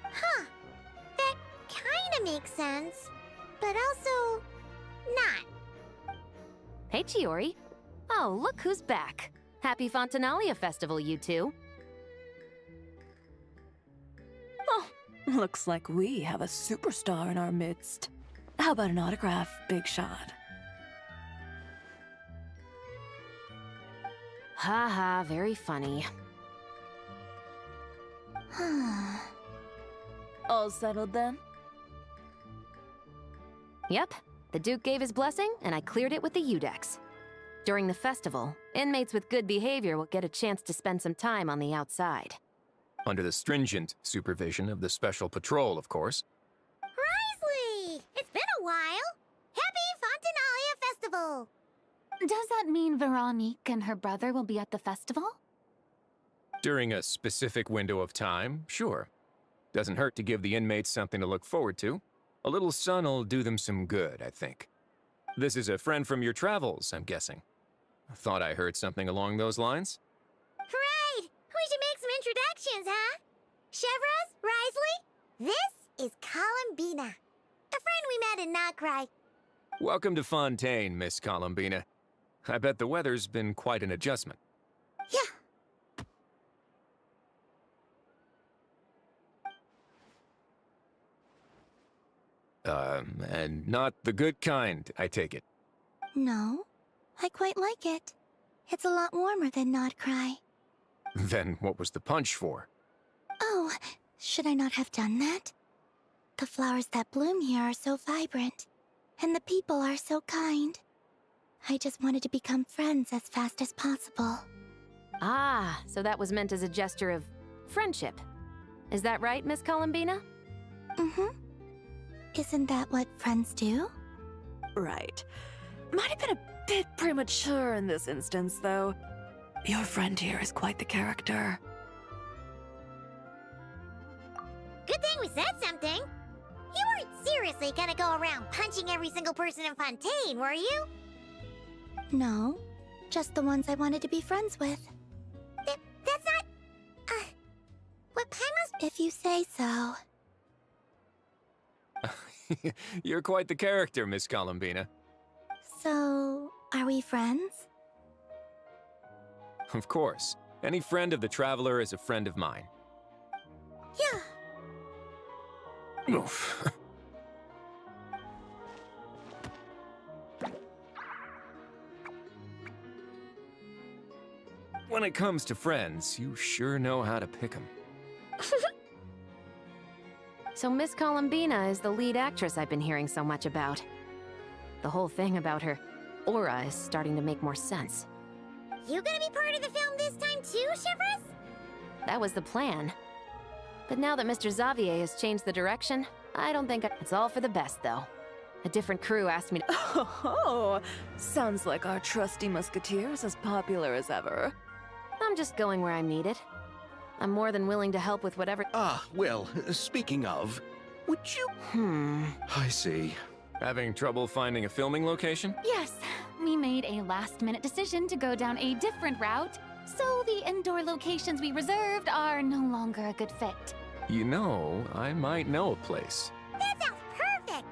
Speaker 5: Huh, that kinda makes sense, but also not.
Speaker 16: Hey, Chiori. Oh, look who's back. Happy Fontanalia Festival, you two.
Speaker 11: Oh, looks like we have a superstar in our midst. How about an autograph, Big Shot?
Speaker 16: Ha, very funny.
Speaker 11: All settled then?
Speaker 16: Yep, the Duke gave his blessing, and I cleared it with the Udex. During the festival, inmates with good behavior will get a chance to spend some time on the outside.
Speaker 17: Under the stringent supervision of the Special Patrol, of course.
Speaker 5: Risley! It's been a while! Happy Fontanalia Festival!
Speaker 6: Does that mean Veronique and her brother will be at the festival?
Speaker 17: During a specific window of time, sure. Doesn't hurt to give the inmates something to look forward to. A little sun'll do them some good, I think. This is a friend from your travels, I'm guessing. Thought I heard something along those lines.
Speaker 5: Right! We should make some introductions, huh? Chevros, Risley, this is Columbina, a friend we met in Nocry.
Speaker 17: Welcome to Fontaine, Miss Columbina. I bet the weather's been quite an adjustment.
Speaker 5: Yeah.
Speaker 17: And not the good kind, I take it.
Speaker 5: No, I quite like it. It's a lot warmer than Nocry.
Speaker 17: Then what was the punch for?
Speaker 5: Oh, should I not have done that? The flowers that bloom here are so vibrant, and the people are so kind. I just wanted to become friends as fast as possible.
Speaker 16: Ah, so that was meant as a gesture of friendship. Is that right, Miss Columbina?
Speaker 5: Mm-hmm. Isn't that what friends do?
Speaker 11: Right. Might have been a bit premature in this instance, though. Your friend here is quite the character.
Speaker 5: Good thing we said something. You weren't seriously gonna go around punching every single person in Fontaine, were you? No, just the ones I wanted to be friends with. That's not... what Paimos... If you say so.
Speaker 17: You're quite the character, Miss Columbina.
Speaker 5: So, are we friends?
Speaker 17: Of course. Any friend of the Traveler is a friend of mine.
Speaker 5: Yeah.
Speaker 17: Oof. When it comes to friends, you sure know how to pick 'em.
Speaker 16: So Miss Columbina is the lead actress I've been hearing so much about. The whole thing about her aura is starting to make more sense.
Speaker 5: You gonna be part of the film this time too, Chevros?
Speaker 16: That was the plan. But now that Mr. Xavier has changed the direction, I don't think it's all for the best, though. A different crew asked me to—
Speaker 11: Oh, sounds like our trusty musketeer is as popular as ever.
Speaker 16: I'm just going where I'm needed. I'm more than willing to help with whatever—
Speaker 18: Ah, well, speaking of, would you... I see.
Speaker 17: Having trouble finding a filming location?
Speaker 6: Yes, we made a last-minute decision to go down a different route, so the indoor locations we reserved are no longer a good fit.
Speaker 17: You know, I might know a place.
Speaker 5: That sounds perfect!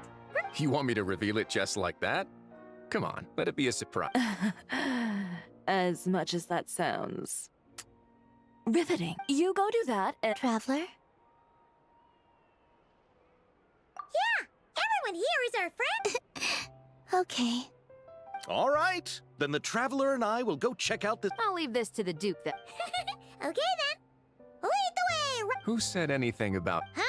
Speaker 17: You want me to reveal it just like that? Come on, let it be a surprise.
Speaker 11: As much as that sounds riveting. You go do that and—
Speaker 5: Traveler? Yeah! Everyone here is our friend! Okay.
Speaker 18: All right, then the Traveler and I will go check out this.
Speaker 16: I'll leave this to the Duke then.
Speaker 5: Okay then. Lead the way!
Speaker 17: Who said anything about...
Speaker 5: Huh?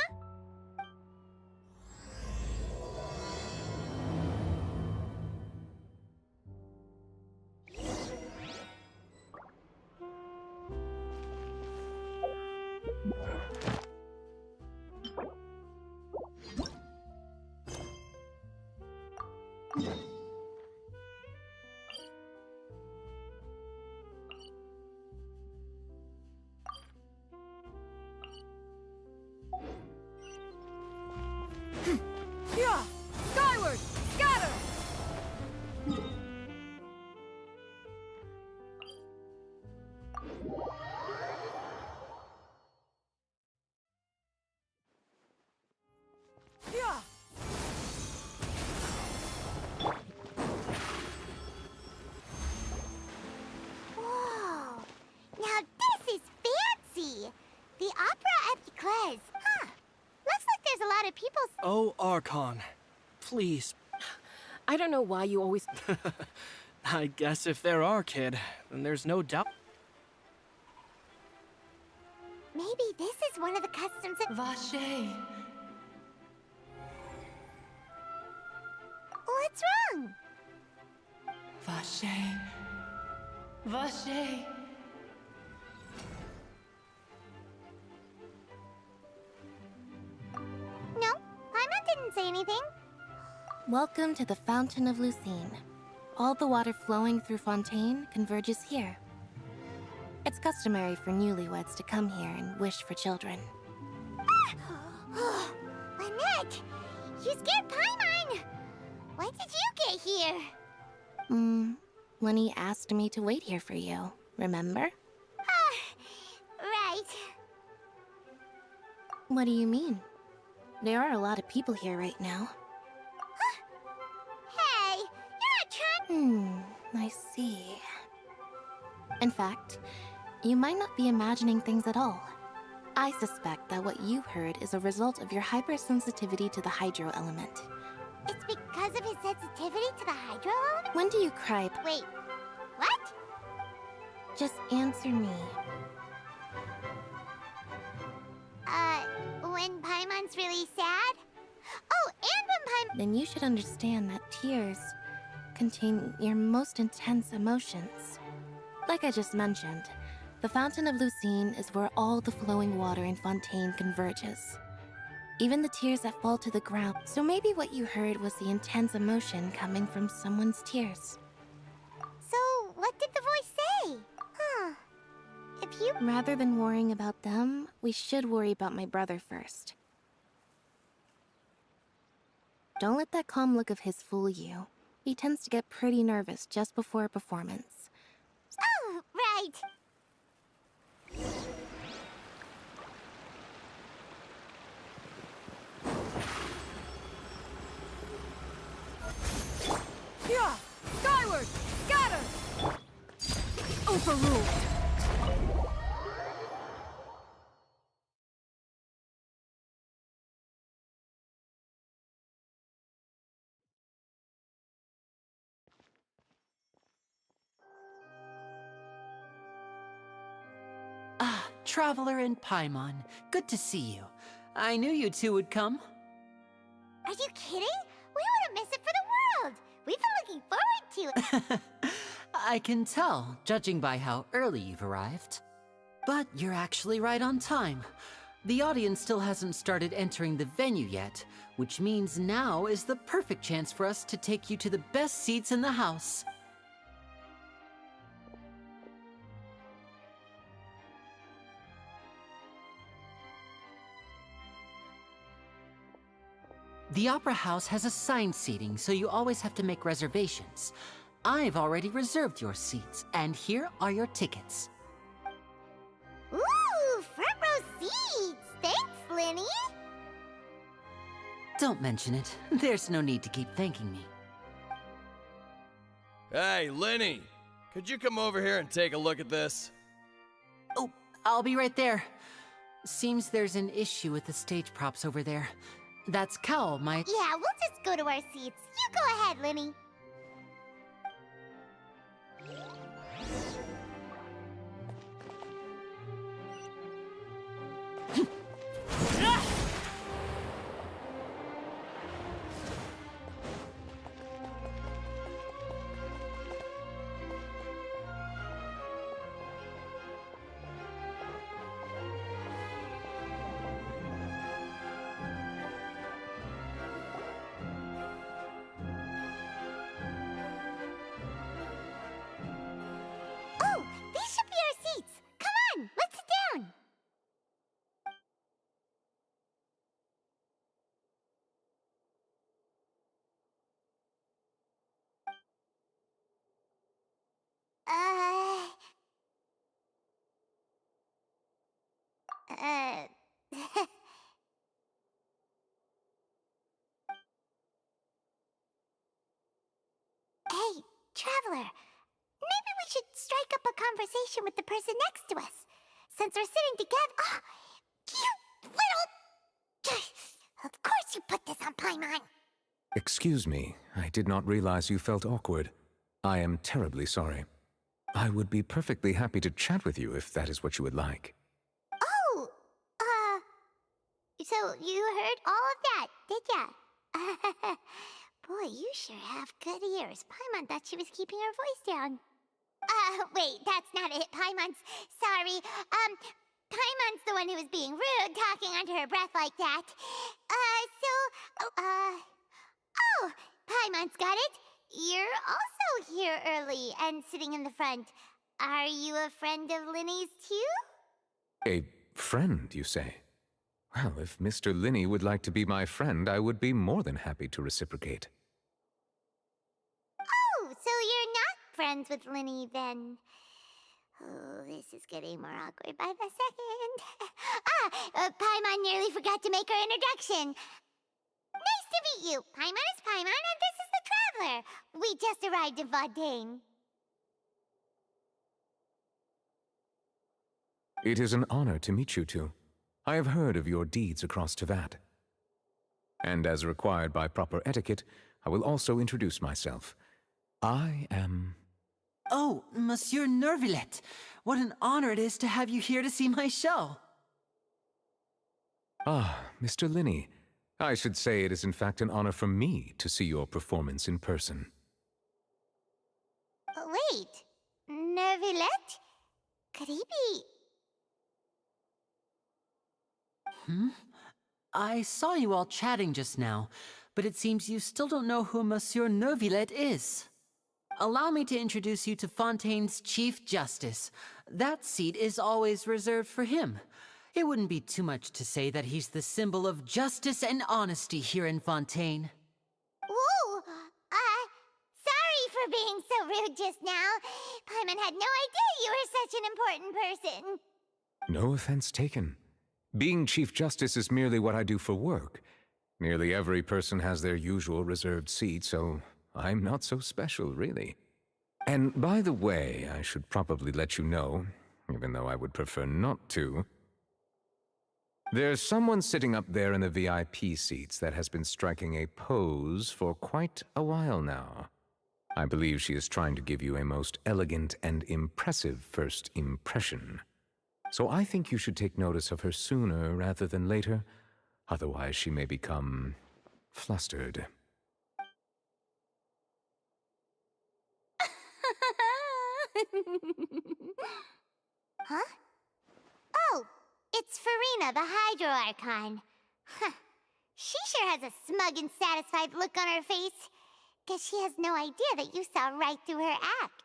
Speaker 9: Yeah! Skyward! Scatter! Yeah!
Speaker 5: Whoa! Now this is fancy! The Opera Epiclese. Huh. Looks like there's a lot of people.
Speaker 19: Oh, Archon. Please. I don't know why you always... I guess if there are, kid, then there's no doubt...
Speaker 5: Maybe this is one of the customs of...
Speaker 20: Vache.
Speaker 5: What's wrong?
Speaker 20: Vache. Vache.
Speaker 5: No, Paimon didn't say anything.
Speaker 10: Welcome to the Fountain of Lucine. All the water flowing through Fontaine converges here. It's customary for newlyweds to come here and wish for children.
Speaker 5: Ah! Lynette! You scared Paimon! When did you get here?
Speaker 10: Lenny asked me to wait here for you, remember?
Speaker 5: Right.
Speaker 10: What do you mean? There are a lot of people here right now.
Speaker 5: Hey, you're not trying...
Speaker 10: I see. In fact, you might not be imagining things at all. I suspect that what you heard is a result of your hypersensitivity to the hydro element.
Speaker 5: It's because of his sensitivity to the hydro element?
Speaker 10: When do you cry?
Speaker 5: Wait, what?
Speaker 10: Just answer me.
Speaker 5: When Paimon's really sad? Oh, and when Paimon...
Speaker 10: Then you should understand that tears contain your most intense emotions. Like I just mentioned, the Fountain of Lucine is where all the flowing water in Fontaine converges. Even the tears that fall to the ground. So maybe what you heard was the intense emotion coming from someone's tears.
Speaker 5: So, what did the voice say? Huh. If you...
Speaker 10: Rather than worrying about them, we should worry about my brother first. Don't let that calm look of his fool you. He tends to get pretty nervous just before a performance.
Speaker 5: Oh, right.
Speaker 9: Yeah! Skyward! Scatter! Overruled!
Speaker 7: Ah, Traveler and Paimon. Good to see you. I knew you two would come.
Speaker 5: Are you kidding? We wouldn't miss it for the world! We've been looking forward to it!
Speaker 7: I can tell, judging by how early you've arrived. But you're actually right on time. The audience still hasn't started entering the venue yet, which means now is the perfect chance for us to take you to the best seats in the house. The Opera House has assigned seating, so you always have to make reservations. I've already reserved your seats, and here are your tickets.
Speaker 5: Ooh, front row seats! Thanks, Lenny!
Speaker 7: Don't mention it. There's no need to keep thanking me.
Speaker 21: Hey, Lenny! Could you come over here and take a look at this?
Speaker 7: Oh, I'll be right there. Seems there's an issue with the stage props over there. That's Cal, my...
Speaker 5: Yeah, we'll just go to our seats. You go ahead, Lenny. Oh, these should be our seats. Come on, let's sit down. Uh, Hey, Traveler. Maybe we should strike up a conversation with the person next to us. Since we're sitting together. Oh, you little. Of course you put this on Paimon.
Speaker 17: Excuse me, I did not realize you felt awkward. I am terribly sorry. I would be perfectly happy to chat with you if that is what you would like.
Speaker 5: Oh, so you heard all of that, did ya? Boy, you sure have good ears. Paimon thought she was keeping her voice down. Wait, that's not it, Paimon's. Sorry. Paimon's the one who was being rude, talking under her breath like that. Oh, Paimon's got it. You're also here early and sitting in the front. Are you a friend of Linny's too?
Speaker 17: A friend, you say? Well, if Mr. Linney would like to be my friend, I would be more than happy to reciprocate.
Speaker 5: Oh, so you're not friends with Linny then? Oh, this is getting more awkward by the second. Paimon nearly forgot to make her introduction. Nice to meet you. Paimon is Paimon, and this is the Traveler. We just arrived in Fontaine.
Speaker 17: It is an honor to meet you two. I have heard of your deeds across Tevat. And as required by proper etiquette, I will also introduce myself. I am...
Speaker 7: Oh, Monsieur Nervillet. What an honor it is to have you here to see my show.
Speaker 17: Ah, Mr. Linney. I should say it is in fact an honor for me to see your performance in person.
Speaker 5: Wait, Nervillet? Could he be...
Speaker 7: I saw you all chatting just now, but it seems you still don't know who Monsieur Nervillet is. Allow me to introduce you to Fontaine's Chief Justice. That seat is always reserved for him. It wouldn't be too much to say that he's the symbol of justice and honesty here in Fontaine.
Speaker 5: Whoa! Sorry for being so rude just now. Paimon had no idea you were such an important person.
Speaker 17: No offense taken. Being Chief Justice is merely what I do for work. Nearly every person has their usual reserved seat, so I'm not so special, really. And by the way, I should probably let you know, even though I would prefer not to. There's someone sitting up there in the VIP seats that has been striking a pose for quite a while now. I believe she is trying to give you a most elegant and impressive first impression. So I think you should take notice of her sooner rather than later. Otherwise, she may become flustered.
Speaker 5: Huh? Oh, it's Farina, the Hydro Archon. Huh. She sure has a smug and satisfied look on her face. Guess she has no idea that you saw right through her act.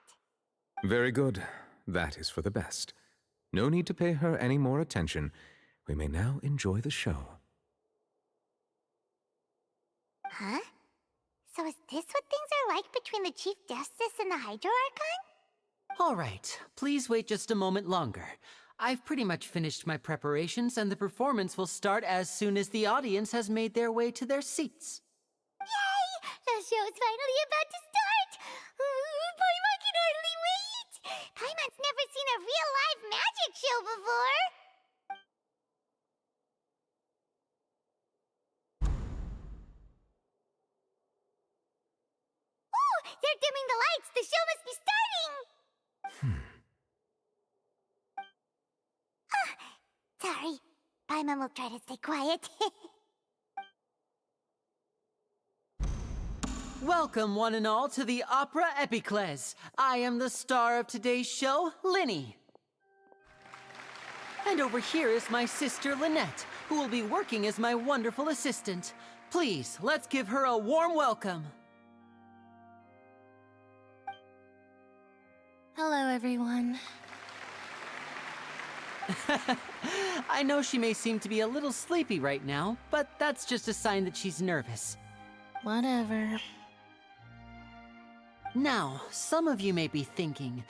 Speaker 17: Very good. That is for the best. No need to pay her any more attention. We may now enjoy the show.
Speaker 5: Huh? So is this what things are like between the Chief Justice and the Hydro Archon?
Speaker 7: All right, please wait just a moment longer. I've pretty much finished my preparations, and the performance will start as soon as the audience has made their way to their seats.
Speaker 5: Yay! The show's finally about to start! Paimon can hardly wait! Paimon's never seen a real live magic show before! Ooh! They're dimming the lights! The show must be starting! Paimon will try to stay quiet.
Speaker 7: Welcome, one and all, to the Opera Epicles. I am the star of today's show, Linny. And over here is my sister, Lynette, who will be working as my wonderful assistant. Please, let's give her a warm welcome.
Speaker 10: Hello, everyone.
Speaker 7: I know she may seem to be a little sleepy right now, but that's just a sign that she's nervous.
Speaker 10: Whatever.
Speaker 7: Now, some of you may be thinking,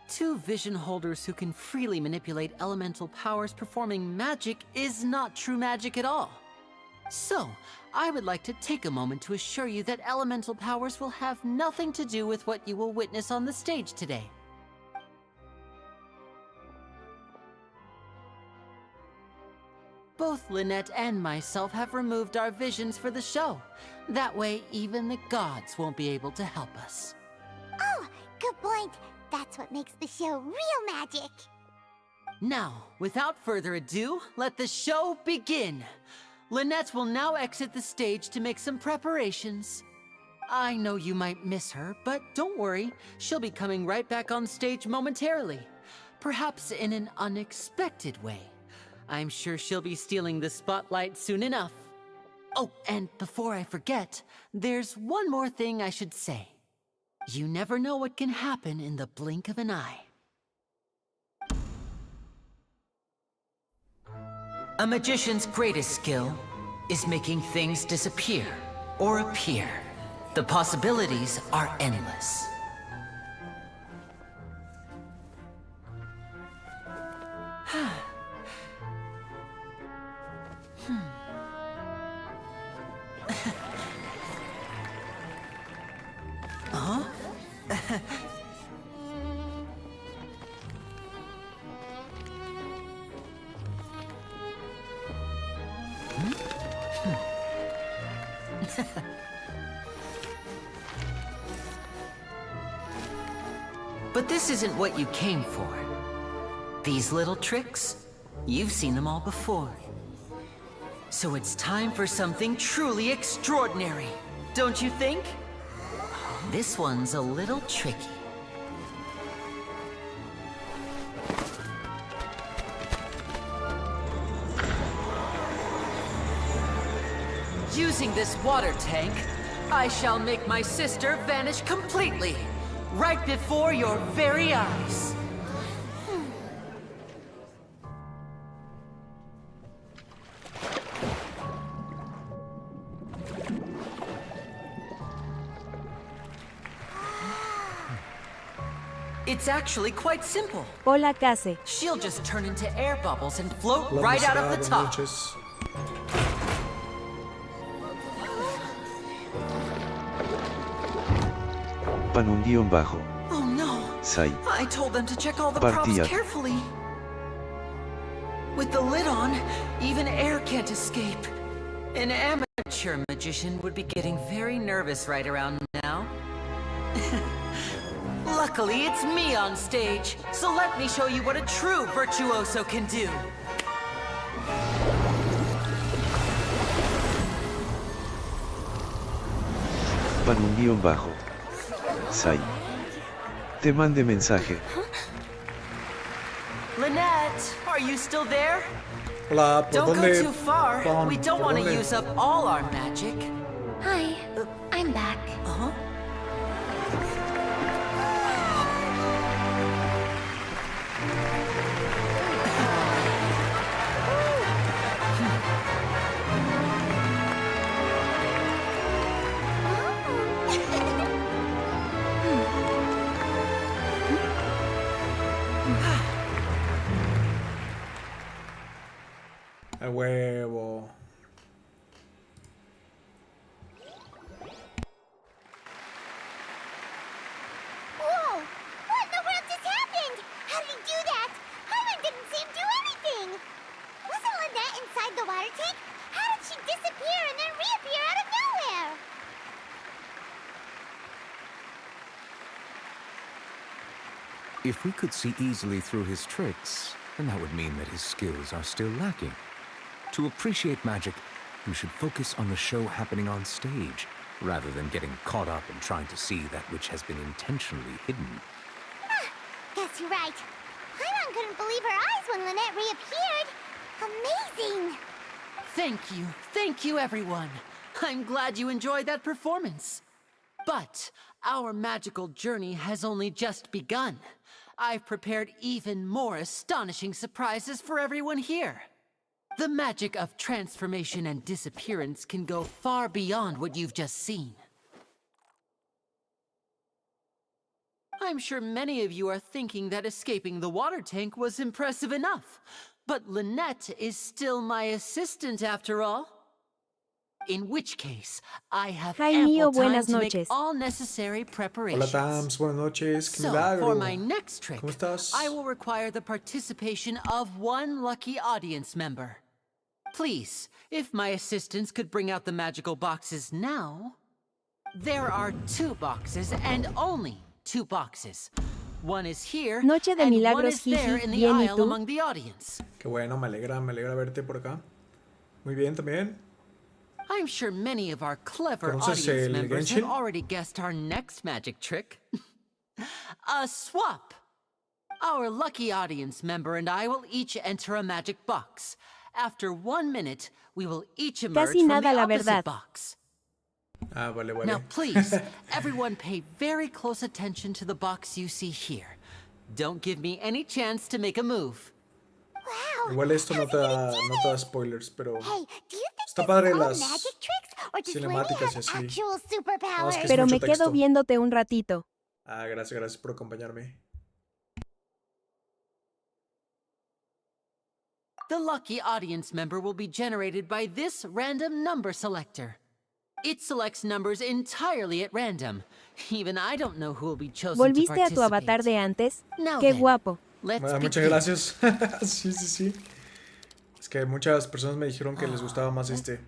Speaker 7: two vision holders who can freely manipulate elemental powers performing magic is not true magic at all. So, I would like to take a moment to assure you that elemental powers will have nothing to do with what you will witness on the stage today. Both Lynette and myself have removed our visions for the show. That way, even the gods won't be able to help us.
Speaker 5: Oh, good point. That's what makes the show real magic.
Speaker 7: Now, without further ado, let the show begin. Lynette will now exit the stage to make some preparations. I know you might miss her, but don't worry. She'll be coming right back on stage momentarily. Perhaps in an unexpected way. I'm sure she'll be stealing the spotlight soon enough. Oh, and before I forget, there's one more thing I should say. You never know what can happen in the blink of an eye. A magician's greatest skill is making things disappear or appear. The possibilities are endless. Huh? But this isn't what you came for. These little tricks, you've seen them all before. So it's time for something truly extraordinary, don't you think? This one's a little tricky. Using this water tank, I shall make my sister vanish completely, right before your very eyes. It's actually quite simple.
Speaker 2: Hola, Case.
Speaker 7: She'll just turn into air bubbles and float right out of the top.
Speaker 20: Pan_bajo.
Speaker 7: Oh no!
Speaker 20: Sai.
Speaker 7: I told them to check all the props
Speaker 20: Partida.
Speaker 7: carefully. With the lid on, even air can't escape. An amateur magician would be getting very nervous right around now. Luckily, it's me on stage, so let me show you what a true virtuoso can do.
Speaker 20: Pan_bajo. Sai. Te mande mensaje.
Speaker 7: Lynette, are you still there?
Speaker 1: Hola, ¿por
Speaker 7: Don't
Speaker 1: dónde?
Speaker 7: go too far.
Speaker 1: Pon,
Speaker 7: We don't
Speaker 1: ¿por
Speaker 7: want to
Speaker 1: dónde?
Speaker 7: use up all our magic.
Speaker 10: Hi, I'm back.
Speaker 7: Uh-huh.
Speaker 1: A huevo.
Speaker 5: Whoa! What in the world just happened? How did he do that? Paimon didn't see him do anything. Wasn't Lynette inside the water tank? How did she disappear and then reappear out of nowhere?
Speaker 22: If we could see easily through his tricks, then that would mean that his skills are still lacking.
Speaker 3: To appreciate magic, you should focus on the show happening on stage, rather than getting caught up in trying to see that which has been intentionally hidden.
Speaker 5: Guess you're right. Paimon couldn't believe her eyes when Lynette reappeared. Amazing!
Speaker 7: Thank you, everyone. I'm glad you enjoyed that performance. But our magical journey has only just begun. I've prepared even more astonishing surprises for everyone here. The magic of transformation and disappearance can go far beyond what you've just seen. I'm sure many of you are thinking that escaping the water tank was impressive enough. But Lynette is still my assistant after all. In which case, I have ample time to make all necessary preparations.
Speaker 1: Hola Tams, buenas noches, qué
Speaker 7: So,
Speaker 1: milagro.
Speaker 7: for my next trick,
Speaker 1: ¿Cómo estás?
Speaker 7: I will require the participation of one lucky audience member. Please, if my assistants could bring out the magical boxes now. There are 2 boxes and only 2 boxes. One is here
Speaker 2: Noche de
Speaker 7: and one
Speaker 2: milagros,
Speaker 7: is there
Speaker 2: jiji,
Speaker 7: in the
Speaker 2: bien, ¿y
Speaker 7: aisle
Speaker 2: tú?
Speaker 7: among the audience.
Speaker 1: Qué bueno, me alegra verte por acá. Muy bien también.
Speaker 7: I'm sure many of our clever
Speaker 1: ¿Conoces
Speaker 7: audience
Speaker 1: el
Speaker 7: members
Speaker 1: Genshin?
Speaker 7: have already guessed our next magic trick. A swap! Our lucky audience member and I will each enter a magic box. After 1 minute, we will each emerge
Speaker 2: Casi
Speaker 7: from
Speaker 2: nada,
Speaker 7: the
Speaker 2: la
Speaker 7: opposite
Speaker 2: verdad.
Speaker 7: box.
Speaker 1: Ah, vale.
Speaker 7: Now please, everyone pay very close attention to the box you see here. Don't give me any chance to make a move.
Speaker 1: Igual esto no te da spoilers, pero
Speaker 5: Hey, do you think
Speaker 1: está padre
Speaker 5: all
Speaker 1: las
Speaker 5: magic tricks, or does Lenny
Speaker 1: cinemáticas y
Speaker 5: have
Speaker 1: así.
Speaker 5: actual
Speaker 1: No, es
Speaker 5: superpowers?
Speaker 1: que es
Speaker 2: Pero
Speaker 1: mucho
Speaker 2: me quedo
Speaker 1: texto.
Speaker 2: viéndote un ratito.
Speaker 1: Ah, gracias por acompañarme.
Speaker 7: The lucky audience member will be generated by this random number selector. It selects numbers entirely at random. Even I don't know who will be chosen to
Speaker 2: ¿Volviste a tu
Speaker 7: participate.
Speaker 2: avatar de antes?
Speaker 7: Now
Speaker 2: Qué
Speaker 7: then,
Speaker 2: guapo.
Speaker 7: let's
Speaker 1: Ah, muchas
Speaker 7: begin.
Speaker 1: gracias. Sí. Es que muchas personas me dijeron que les gustaba más este.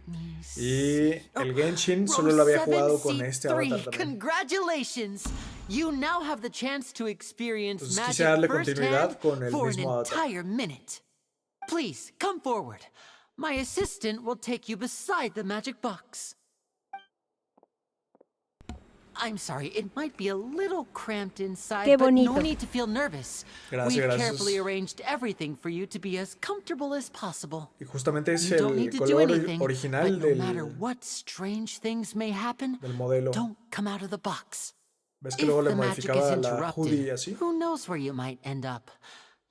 Speaker 1: Y el Genshin solo lo había jugado con este avatar también.
Speaker 7: Congratulations! You now have the chance to experience
Speaker 1: Entonces
Speaker 7: magic
Speaker 1: quise darle
Speaker 7: firsthand
Speaker 1: continuidad con el
Speaker 7: for an
Speaker 1: mismo avatar.
Speaker 7: entire minute. Please, come forward. My assistant will take you beside the magic box. I'm sorry, it might be a little cramped inside,
Speaker 2: Qué
Speaker 7: but no
Speaker 2: bonito.
Speaker 7: need to feel nervous.
Speaker 1: Gracias,
Speaker 7: We've
Speaker 1: gracias.
Speaker 7: carefully arranged everything for you to be as comfortable as possible.
Speaker 1: Y justamente es
Speaker 7: You don't
Speaker 1: el
Speaker 7: need to do
Speaker 1: color
Speaker 7: anything,
Speaker 1: original
Speaker 7: but no matter
Speaker 1: del
Speaker 7: what strange things may happen,
Speaker 1: modelo.
Speaker 7: don't come out of the box.
Speaker 1: ¿Ves que
Speaker 7: If
Speaker 1: luego le
Speaker 7: the magic is
Speaker 1: modificaba la hoodie
Speaker 7: interrupted,
Speaker 1: así?
Speaker 7: who knows where you might end up?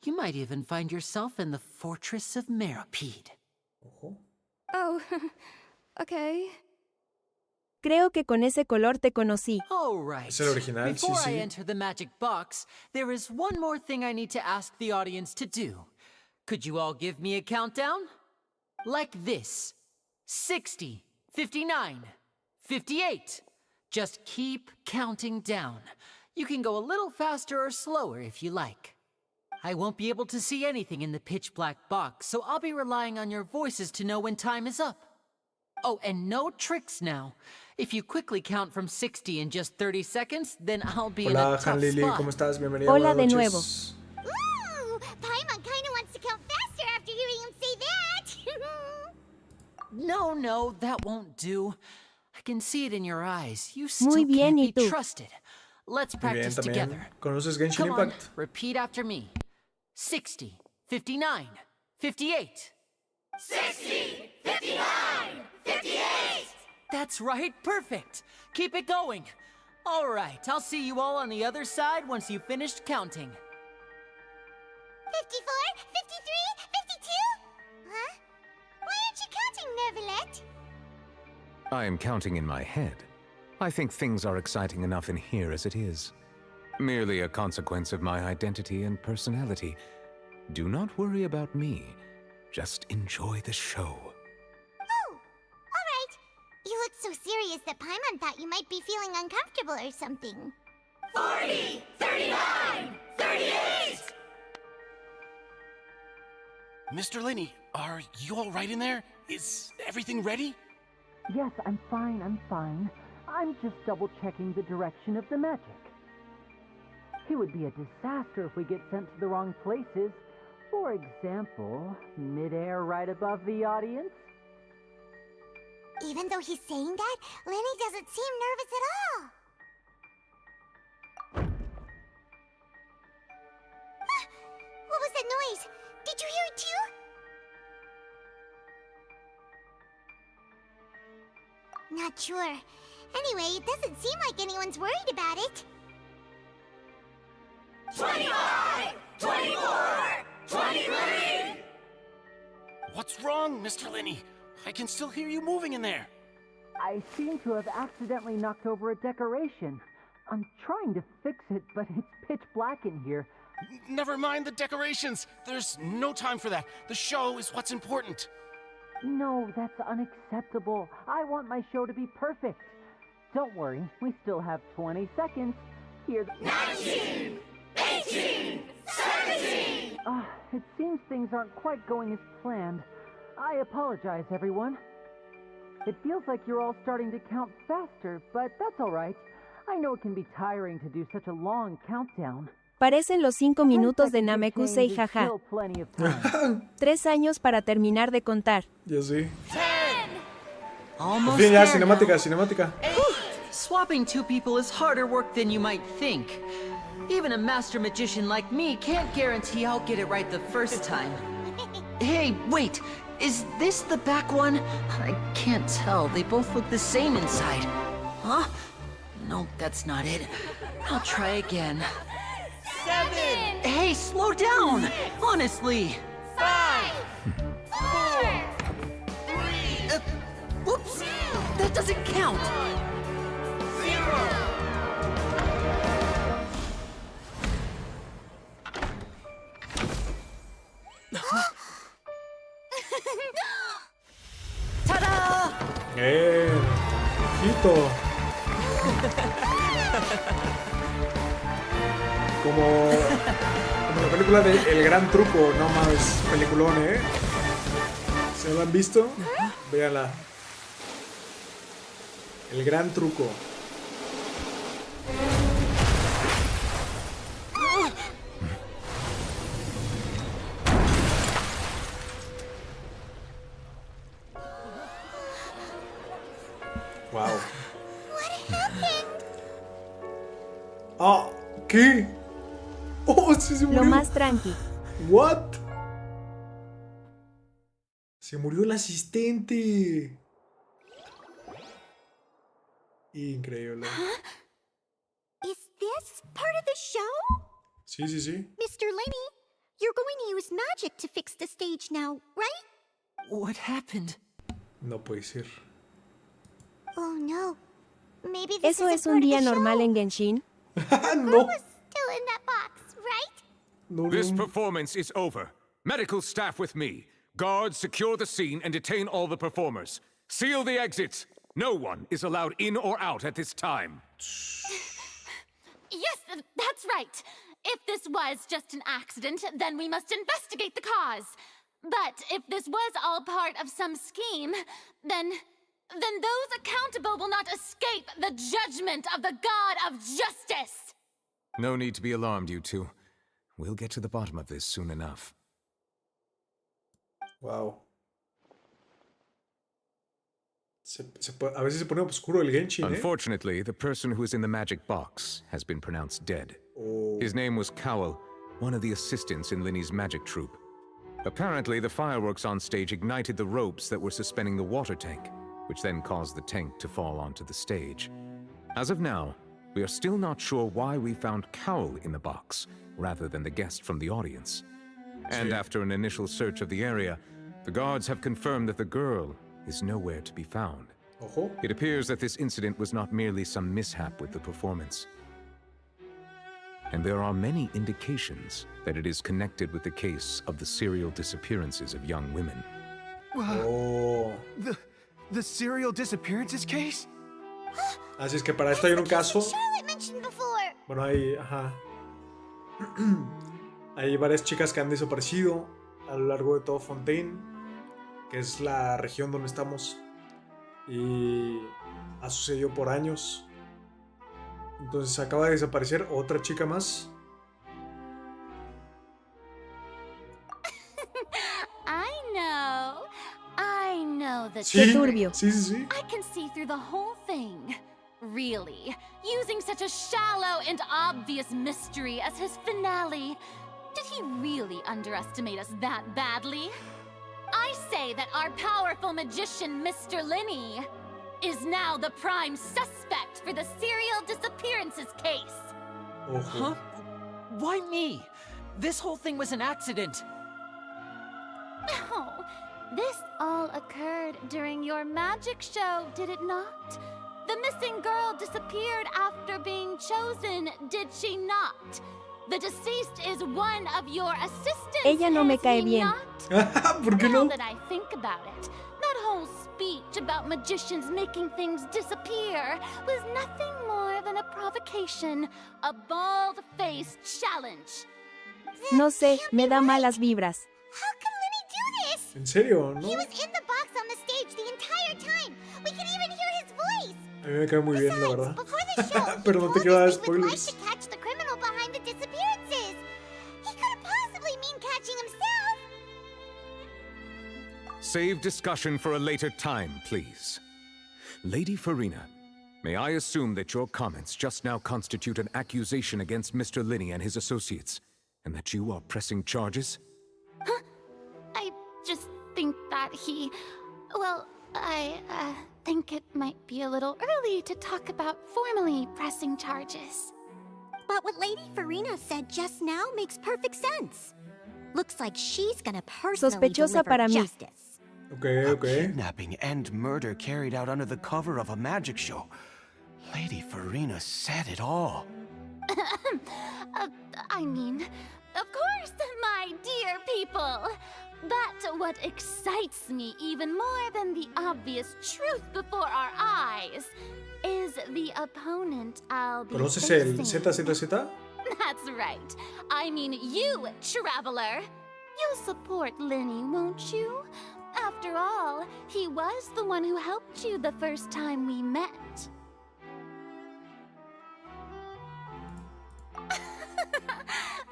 Speaker 7: You might even find yourself in the fortress of Meropide.
Speaker 13: Oh, okay.
Speaker 2: Creo que con ese color te conocí.
Speaker 7: All right.
Speaker 1: Es el original, sí,
Speaker 7: Before I
Speaker 1: sí.
Speaker 7: enter the magic box, there is one more thing I need to ask the audience to do. Could you all give me a countdown? Like this. 60, 59, 58. Just keep counting down. You can go a little faster or slower if you like. I won't be able to see anything in the pitch black box, so I'll be relying on your voices to know when time is up. Oh, and no tricks now. If you quickly count from 60 in just 30 seconds, then I'll be in a
Speaker 1: Hola,
Speaker 7: tough
Speaker 1: Han Lili,
Speaker 7: spot.
Speaker 1: ¿cómo estás? Bienvenida.
Speaker 2: Hola
Speaker 1: buenas
Speaker 2: de
Speaker 1: noches.
Speaker 2: nuevo.
Speaker 5: Ooh, Paimon kinda wants to count faster after hearing him say that.
Speaker 7: No, that won't do. I can see it in your eyes. You still
Speaker 2: Muy bien,
Speaker 7: can't
Speaker 2: ¿y
Speaker 7: be
Speaker 2: tú?
Speaker 7: trusted. Let's
Speaker 1: Muy bien,
Speaker 7: practice
Speaker 1: también.
Speaker 7: together.
Speaker 1: ¿Conoces Genshin
Speaker 7: Come on,
Speaker 1: Impact?
Speaker 7: repeat after me. 60, 59, 58.
Speaker 5: 60, 59, 58.
Speaker 7: That's right, perfect. Keep it going. All right, I'll see you all on the other side once you've finished counting.
Speaker 5: 54, 53, 52? Huh? Why aren't you counting, Nervalet?
Speaker 3: I am counting in my head. I think things are exciting enough in here as it is. Merely a consequence of my identity and personality. Do not worry about me. Just enjoy the show.
Speaker 5: Oh, all right. You look so serious that Paimon thought you might be feeling uncomfortable or something. 40, 39, 38!
Speaker 18: Mr. Lenny, are you all right in there? Is everything ready?
Speaker 7: Yes, I'm fine. I'm just double-checking the direction of the magic. It would be a disaster if we get sent to the wrong places. For example, midair right above the audience.
Speaker 5: Even though he's saying that, Lenny doesn't seem nervous at all. Ah, what was that noise? Did you hear it too? Not sure. Anyway, it doesn't seem like anyone's worried about it.
Speaker 18: 25! 24! 23!
Speaker 19: What's wrong, Mr. Linney? I can still hear you moving in there.
Speaker 7: I seem to have accidentally knocked over a decoration. I'm trying to fix it, but it's pitch black in here.
Speaker 19: Never mind the decorations. There's no time for that. The show is what's important.
Speaker 7: No, that's unacceptable. I want my show to be perfect. Don't worry, we still have 20 seconds. Here.
Speaker 18: 19! 18! 17!
Speaker 7: It seems things aren't quite going as planned. I apologize, everyone. It feels like you're all starting to count faster, but that's all right. I know it can be tiring to do such a long countdown.
Speaker 2: Parecen los 5 minutos de Namekusei, jaja. 3 años para terminar de contar.
Speaker 1: Ya sí.
Speaker 4: Almost
Speaker 1: En fin, ya,
Speaker 4: there
Speaker 1: cinemática,
Speaker 4: now.
Speaker 1: cinemática.
Speaker 4: Swapping two people is harder work than you might think. Even a master magician like me can't guarantee I'll get it right the first time. Hey, wait! Is this the back one? I can't tell. They both look the same inside. Huh? No, that's not it. I'll try again.
Speaker 18: 7!
Speaker 4: Hey, slow down! Honestly!
Speaker 18: 5! 4! 3!
Speaker 4: Whoops! That doesn't count!
Speaker 18: 0!
Speaker 4: ¡Tada!
Speaker 1: Ojito. Como la película de El Gran Truco, no más peliculón, ¿Se lo han visto? Véanla. El Gran Truco. Wow. Ah, ¿qué? Oh, sí se murió.
Speaker 2: Lo más tranqui.
Speaker 1: What? Se murió el asistente. Increíble.
Speaker 5: Is this part of the show?
Speaker 1: Sí, sí, sí.
Speaker 5: Mr. Lenny, you're going to use magic to fix the stage now, right?
Speaker 4: What happened?
Speaker 1: No puede ser.
Speaker 5: Oh no. Maybe this
Speaker 2: ¿Eso
Speaker 5: is
Speaker 2: es un día normal en Genshin?
Speaker 1: No.
Speaker 5: still in that box, right?
Speaker 3: This performance is over. Medical staff with me. Guards, secure the scene and detain all the performers. Seal the exits. No one is allowed in or out at this time.
Speaker 6: Yes, that's right. If this was just an accident, then we must investigate the cause. But if this was all part of some scheme, then those accountable will not escape the judgment of the God of Justice!
Speaker 3: No need to be alarmed, you two. We'll get to the bottom of this soon enough.
Speaker 1: Wow. A veces se pone oscuro el Genshin,
Speaker 3: Unfortunately, the person who is in the magic box has been pronounced dead.
Speaker 1: Oh.
Speaker 3: His name was Cowell, one of the assistants in Linny's magic troupe. Apparently, the fireworks on stage ignited the ropes that were suspending the water tank, which then caused the tank to fall onto the stage. As of now, we are still not sure why we found Cowell in the box, rather than the guest from the audience. And after an initial search of the area, the guards have confirmed that the girl is nowhere to be found. It appears that this incident was not merely some mishap with the performance. And there are many indications that it is connected with the case of the serial disappearances of young women.
Speaker 8: The serial disappearances case?
Speaker 1: Así es que para esto hay un caso.
Speaker 5: Charlotte mentioned before.
Speaker 1: Bueno, hay varias chicas que han desaparecido a lo largo de todo Fontaine, que es la región donde estamos, y ha sucedido por años. Entonces acaba de desaparecer otra chica más.
Speaker 2: Qué turbio.
Speaker 1: Sí.
Speaker 6: I can see through the whole thing. Really? Using such a shallow and obvious mystery as his finale. Did he really underestimate us that badly? I say that our powerful magician, Mr. Linney, is now the prime suspect for the serial disappearances case.
Speaker 7: Huh? Why me? This whole thing was an accident.
Speaker 6: Oh, this all occurred during your magic show, did it not? The missing girl disappeared after being chosen, did she not? The deceased is one of your assistants.
Speaker 2: Ella no me cae bien.
Speaker 1: ¿Por qué no?
Speaker 6: Now that I think about it, that whole speech about magicians making things disappear was nothing more than a provocation, a bald-faced challenge.
Speaker 2: No sé, me da malas vibras.
Speaker 5: How can Lenny do this?
Speaker 1: ¿En serio? ¿No?
Speaker 5: He was in the box on the stage the entire time. We could even hear his voice.
Speaker 1: A mí me cae muy bien, la verdad.
Speaker 5: Before the show,
Speaker 1: Pero no te quiero dar spoilers.
Speaker 5: to catch the criminal behind the disappearances. He couldn't possibly mean catching himself.
Speaker 3: Save discussion for a later time, please. Lady Farina, may I assume that your comments just now constitute an accusation against Mr. Linney and his associates, and that you are pressing charges?
Speaker 6: Huh? I just think that he... Well, I think it might be a little early to talk about formally pressing charges.
Speaker 10: But what Lady Farina said just now makes perfect sense. Looks like she's gonna personally
Speaker 2: Sospechosa
Speaker 10: deliver
Speaker 2: para mí.
Speaker 10: justice.
Speaker 8: A kidnapping and murder carried out under the cover of a magic show. Lady Farina said it all.
Speaker 6: I mean, of course, my dear people. But what excites me even more than the obvious truth before our eyes is the opponent I'll be
Speaker 1: ¿Conoces
Speaker 6: facing.
Speaker 1: el ZZZ?
Speaker 6: That's right. I mean you, Traveler. You'll support Lenny, won't you? After all, he was the one who helped you the first time we met.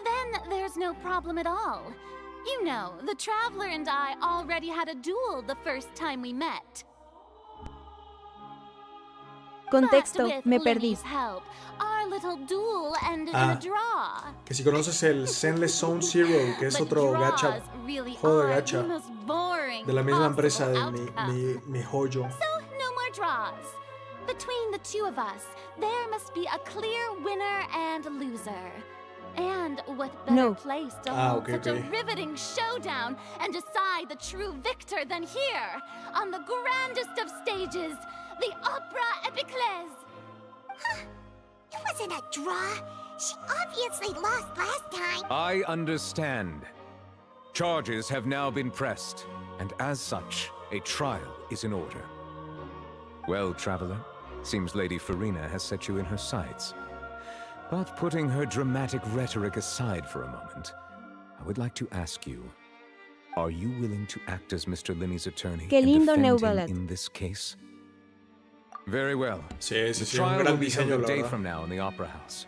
Speaker 6: Then there's no problem at all. You know, the Traveler and I already had a duel the first time we met.
Speaker 2: Contexto,
Speaker 6: But with
Speaker 2: me perdí.
Speaker 6: Lenny's help, our little duel ended in a draw.
Speaker 1: Que si conoces el Zenless Zone Zero, que es otro gacha,
Speaker 6: Really
Speaker 1: juego de
Speaker 6: are
Speaker 1: gacha,
Speaker 6: the most boring
Speaker 1: de la misma empresa de
Speaker 6: possible
Speaker 1: mi joyo.
Speaker 6: So, no more draws. Between the two of us, there must be a clear winner and loser. And what better
Speaker 2: No.
Speaker 6: place to
Speaker 1: Ah,
Speaker 6: hold
Speaker 1: okay,
Speaker 6: such
Speaker 1: okay.
Speaker 6: a riveting showdown and decide the true victor than here, on the grandest of stages, the Opera Epiclese.
Speaker 5: It wasn't a draw. She obviously lost last time.
Speaker 3: I understand. Charges have now been pressed, and as such, a trial is in order. Well, Traveler, seems Lady Farina has set you in her sights. But putting her dramatic rhetoric aside for a moment, I would like to ask you, are you willing to act as Mr. Linney's attorney
Speaker 2: Qué
Speaker 3: and
Speaker 2: lindo
Speaker 3: defend him
Speaker 2: Neubalat.
Speaker 3: in this case? Very well.
Speaker 1: Sí,
Speaker 3: The
Speaker 1: sí, un
Speaker 3: trial
Speaker 1: gran
Speaker 3: will be held
Speaker 1: diseño,
Speaker 3: a
Speaker 1: la
Speaker 3: day
Speaker 1: verdad.
Speaker 3: from now in the Opera House.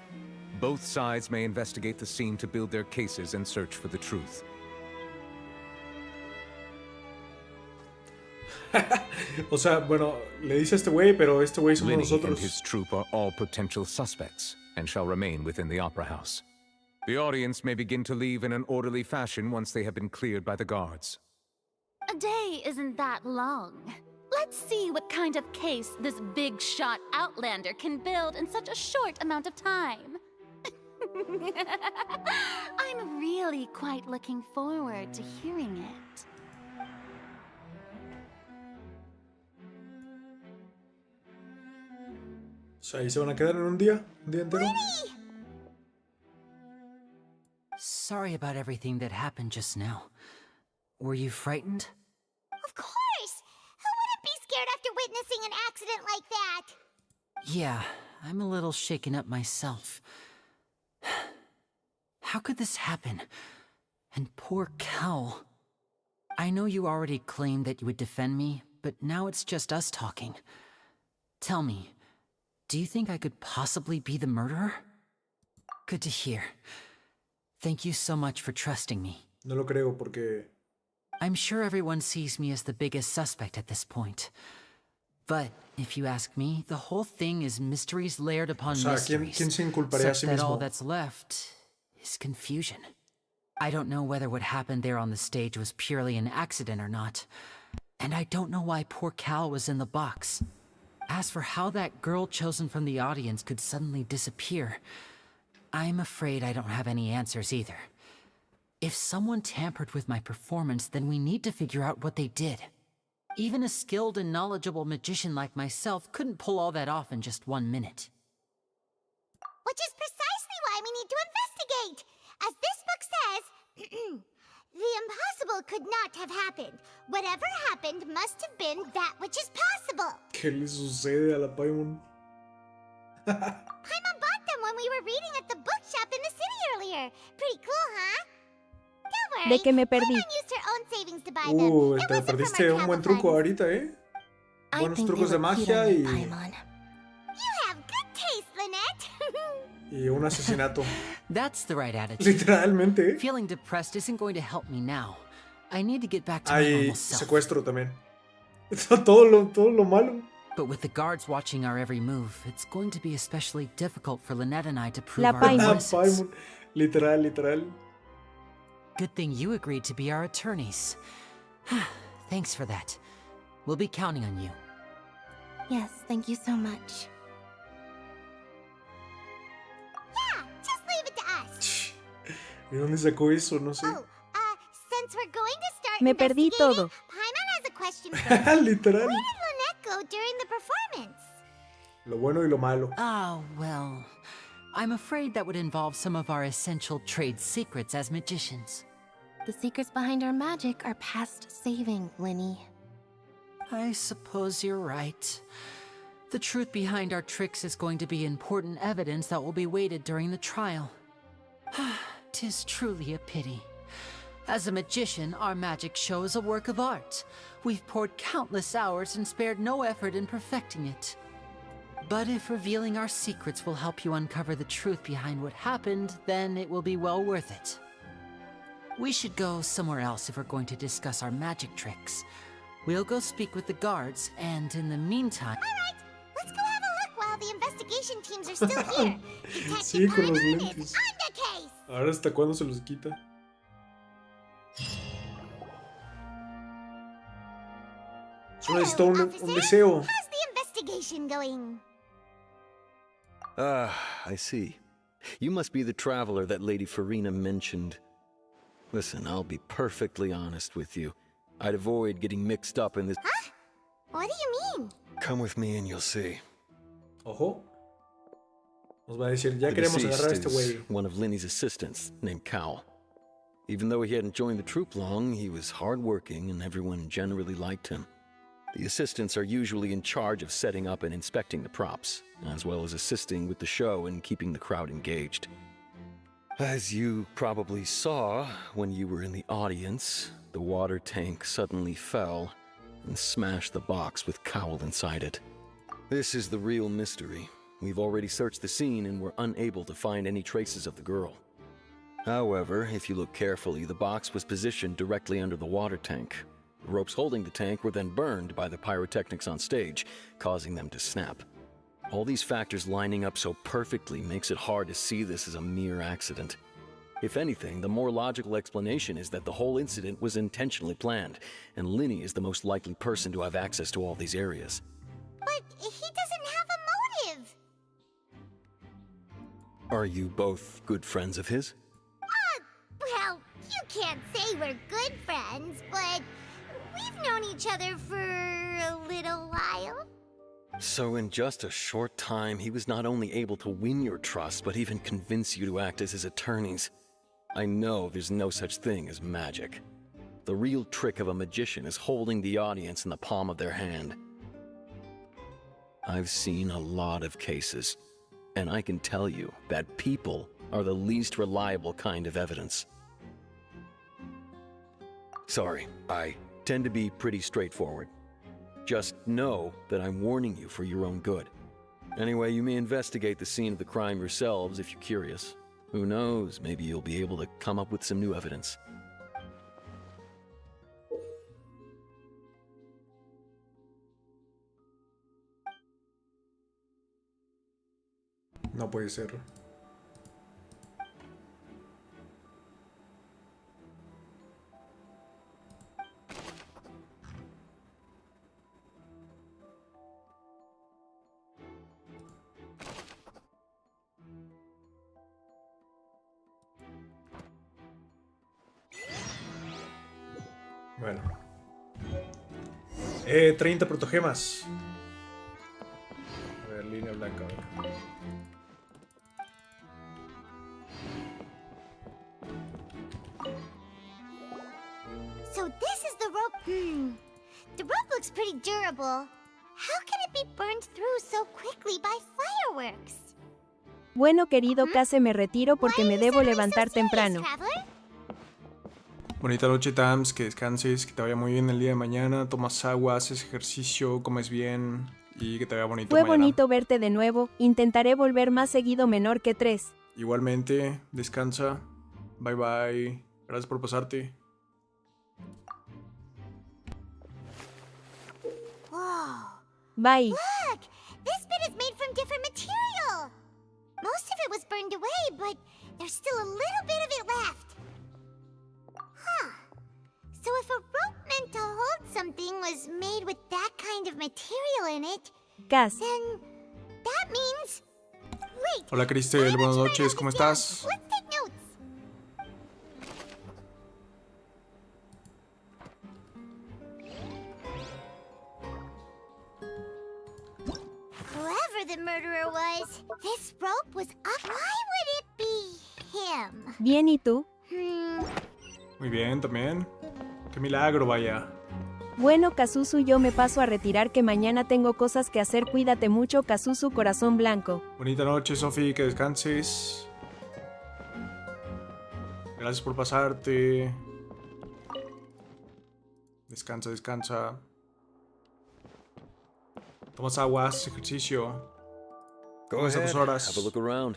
Speaker 3: Both sides may investigate the scene to build their cases and search for the truth.
Speaker 1: O sea, bueno, le dice a este güey, pero este güey somos
Speaker 3: Linney and
Speaker 1: nosotros.
Speaker 3: his troop are all potential suspects and shall remain within the Opera House. The audience may begin to leave in an orderly fashion once they have been cleared by the guards.
Speaker 6: A day isn't that long. Let's see what kind of case this big shot Outlander can build in such a short amount of time. I'm really quite looking forward to hearing it.
Speaker 1: O sea, ahí se van a quedar en un día entero.
Speaker 7: Sorry about everything that happened just now. Were you frightened?
Speaker 5: Of course! Who wouldn't be scared after witnessing an accident like that?
Speaker 7: Yeah, I'm a little shaken up myself. How could this happen? And poor Cal. I know you already claimed that you would defend me, but now it's just us talking. Tell me, do you think I could possibly be the murderer? Good to hear. Thank you so much for trusting me.
Speaker 1: No lo creo porque
Speaker 4: I'm sure everyone sees me as the biggest suspect at this point. But if you ask me, the whole thing is mysteries layered upon mysteries,
Speaker 1: ¿quién se inculparía a
Speaker 4: such
Speaker 1: sí
Speaker 4: that all
Speaker 1: mismo?
Speaker 4: that's left is confusion. I don't know whether what happened there on the stage was purely an accident or not. And I don't know why poor Cal was in the box. As for how that girl chosen from the audience could suddenly disappear, I'm afraid I don't have any answers either. If someone tampered with my performance, then we need to figure out what they did. Even a skilled and knowledgeable magician like myself couldn't pull all that off in just 1 minute.
Speaker 5: Which is precisely why we need to investigate. As this book says, the impossible could not have happened. Whatever happened must have been that which is possible.
Speaker 1: ¿Qué le sucede a la Paimon?
Speaker 5: Paimon bought them when we were reading at the bookshop in the city earlier. Pretty cool, huh? Don't worry.
Speaker 2: ¿De qué me perdí?
Speaker 5: Paimon used her own savings to buy them. It
Speaker 1: Te
Speaker 5: wasn't from
Speaker 1: perdiste
Speaker 5: our
Speaker 1: un buen
Speaker 5: travel
Speaker 1: truco
Speaker 5: funds.
Speaker 1: ahorita, ¿eh?
Speaker 10: I
Speaker 1: Buenos
Speaker 10: think
Speaker 1: trucos
Speaker 10: they
Speaker 1: de
Speaker 10: look cute
Speaker 1: magia
Speaker 10: on you,
Speaker 1: y,
Speaker 10: Paimon.
Speaker 5: You have good taste, Lynette.
Speaker 1: y un asesinato.
Speaker 4: That's the right attitude.
Speaker 1: Literalmente, ¿eh?
Speaker 4: Feeling depressed isn't going to help me now. I need to get back to my
Speaker 1: Hay
Speaker 4: normal self.
Speaker 1: secuestro también. Todo lo malo.
Speaker 4: But with the guards watching our every move, it's going to be especially difficult for Lynette and I to prove
Speaker 2: La
Speaker 4: our
Speaker 2: Paimon.
Speaker 4: innocence.
Speaker 1: Paimon. Literal.
Speaker 4: Good thing you agreed to be our attorneys. Thanks for that. We'll be counting on you.
Speaker 10: Yes, thank you so much.
Speaker 5: Yeah, just leave it to us.
Speaker 1: ¿De dónde sacó eso? No sé.
Speaker 5: Oh, since we're going to start
Speaker 2: Me perdí
Speaker 5: investigating,
Speaker 2: todo.
Speaker 5: Paimon has a question for you.
Speaker 1: Literal.
Speaker 5: Where did Lynette go during the performance?
Speaker 1: Lo bueno y lo malo.
Speaker 4: Oh, well, I'm afraid that would involve some of our essential trade secrets as magicians.
Speaker 10: The secrets behind our magic are past saving, Linny.
Speaker 4: I suppose you're right. The truth behind our tricks is going to be important evidence that will be weighted during the trial. 'Tis truly a pity. As a magician, our magic show is a work of art. We've poured countless hours and spared no effort in perfecting it. But if revealing our secrets will help you uncover the truth behind what happened, then it will be well worth it. We should go somewhere else if we're going to discuss our magic tricks. We'll go speak with the guards, and in the meantime...
Speaker 5: Alright, let's go have a look while the investigation teams are still here.
Speaker 1: Sí,
Speaker 5: Detective
Speaker 1: con los
Speaker 5: Paimon
Speaker 1: lentes.
Speaker 5: is on the case.
Speaker 1: Ahora hasta cuándo se los quita. Solo necesito un deseo.
Speaker 5: How's the investigation going?
Speaker 18: I see. You must be the traveler that Lady Farina mentioned. Listen, I'll be perfectly honest with you. I'd avoid getting mixed up in this.
Speaker 5: Huh? What do you mean?
Speaker 18: Come with me and you'll see.
Speaker 1: Ojo. Nos va a decir, ya
Speaker 18: The
Speaker 1: queremos agarrar a
Speaker 18: deceased
Speaker 1: este
Speaker 18: is
Speaker 1: güey.
Speaker 18: one of Linny's assistants, named Cal. Even though he hadn't joined the troupe long, he was hardworking and everyone generally liked him. The assistants are usually in charge of setting up and inspecting the props, as well as assisting with the show and keeping the crowd engaged. As you probably saw when you were in the audience, the water tank suddenly fell and smashed the box with Cowl inside it. This is the real mystery. We've already searched the scene and were unable to find any traces of the girl. However, if you look carefully, the box was positioned directly under the water tank. The ropes holding the tank were then burned by the pyrotechnics on stage, causing them to snap. All these factors lining up so perfectly makes it hard to see this as a mere accident. If anything, the more logical explanation is that the whole incident was intentionally planned, and Linny is the most likely person to have access to all these areas.
Speaker 5: But he doesn't have a motive.
Speaker 18: Are you both good friends of his?
Speaker 5: Well, you can't say we're good friends, but we've known each other for a little while.
Speaker 18: So in just a short time, he was not only able to win your trust, but even convince you to act as his attorneys. I know there's no such thing as magic. The real trick of a magician is holding the audience in the palm of their hand. I've seen a lot of cases, and I can tell you that people are the least reliable kind of evidence. Sorry, I tend to be pretty straightforward. Just know that I'm warning you for your own good. Anyway, you may investigate the scene of the crime yourselves if you're curious. Who knows, maybe you'll be able to come up with some new evidence.
Speaker 1: No puede ser. Bueno. 30 protogemas. A ver, línea blanca. A ver.
Speaker 5: So this is the rope. The rope looks pretty durable. How can it be burned through so quickly by fireworks?
Speaker 2: Bueno, querido, casi me retiro porque me debo levantar temprano.
Speaker 1: Bonita noche, Tams, que descanses, que te vaya muy bien el día de mañana, tomas agua, haces ejercicio, comes bien y que te vaya bonito
Speaker 2: Fue
Speaker 1: mañana.
Speaker 2: bonito verte de nuevo, intentaré volver más seguido menor que 3.
Speaker 1: Igualmente, descansa, bye bye, gracias por pasarte.
Speaker 5: Whoa.
Speaker 2: Bye.
Speaker 5: Look! This bit is made from different material! Most of it was burned away, but there's still a little bit of it left. Huh. So if a rope meant to hold something was made with that kind of material in it,
Speaker 2: Cas.
Speaker 5: then that means... Wait!
Speaker 1: Hola, Cristel, buenas noches, ¿cómo estás?
Speaker 5: Let's take notes! Whoever the murderer was, this rope was up. Why would it be him?
Speaker 2: Bien, ¿y tú?
Speaker 1: Muy bien, también. Qué milagro, vaya.
Speaker 2: Bueno, Kazuzu, yo me paso a retirar que mañana tengo cosas que hacer. Cuídate mucho, Kazuzu, corazón blanco.
Speaker 1: Bonita noche, Sofi, que descanses. Gracias por pasarte. Descansa, descansa. Tomas agua, haces ejercicio.
Speaker 18: Go
Speaker 1: Comes a
Speaker 18: ahead,
Speaker 1: tus horas.
Speaker 18: have a look around.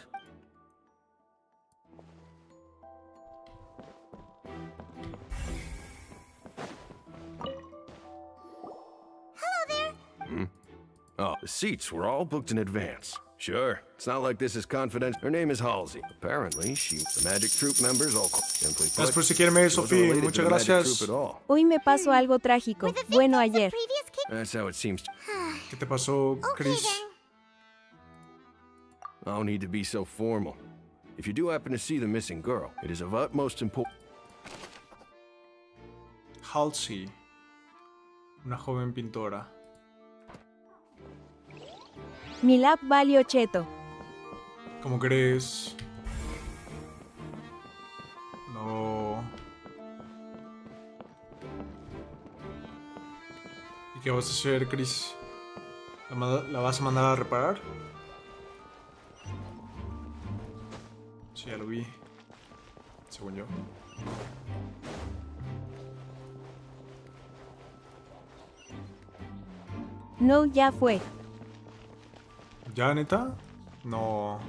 Speaker 21: Oh, the seats were all booked in advance. Sure, it's not like this is confidential. Her name is Halsey. Apparently, the Magic Troop members all simply put,
Speaker 1: Gracias por seguirme,
Speaker 21: she wasn't
Speaker 1: Sofi.
Speaker 21: related to
Speaker 1: Muchas
Speaker 21: the Magic
Speaker 1: gracias.
Speaker 21: Troop at all.
Speaker 2: Hoy me pasó algo trágico. Bueno, ayer.
Speaker 21: That's how it seems.
Speaker 1: ¿Qué te pasó, Chris?
Speaker 21: No need to be so formal. If you do happen to see the missing girl, it is of utmost importance.
Speaker 1: Halsey. Una joven pintora.
Speaker 2: Mi lap valió cheto.
Speaker 1: ¿Cómo crees? No. ¿Y qué vas a hacer, Chris? ¿La vas a mandar a reparar? Sí, ya lo vi. Según yo.
Speaker 2: No, ya fue.
Speaker 1: ¿Ya, neta? No.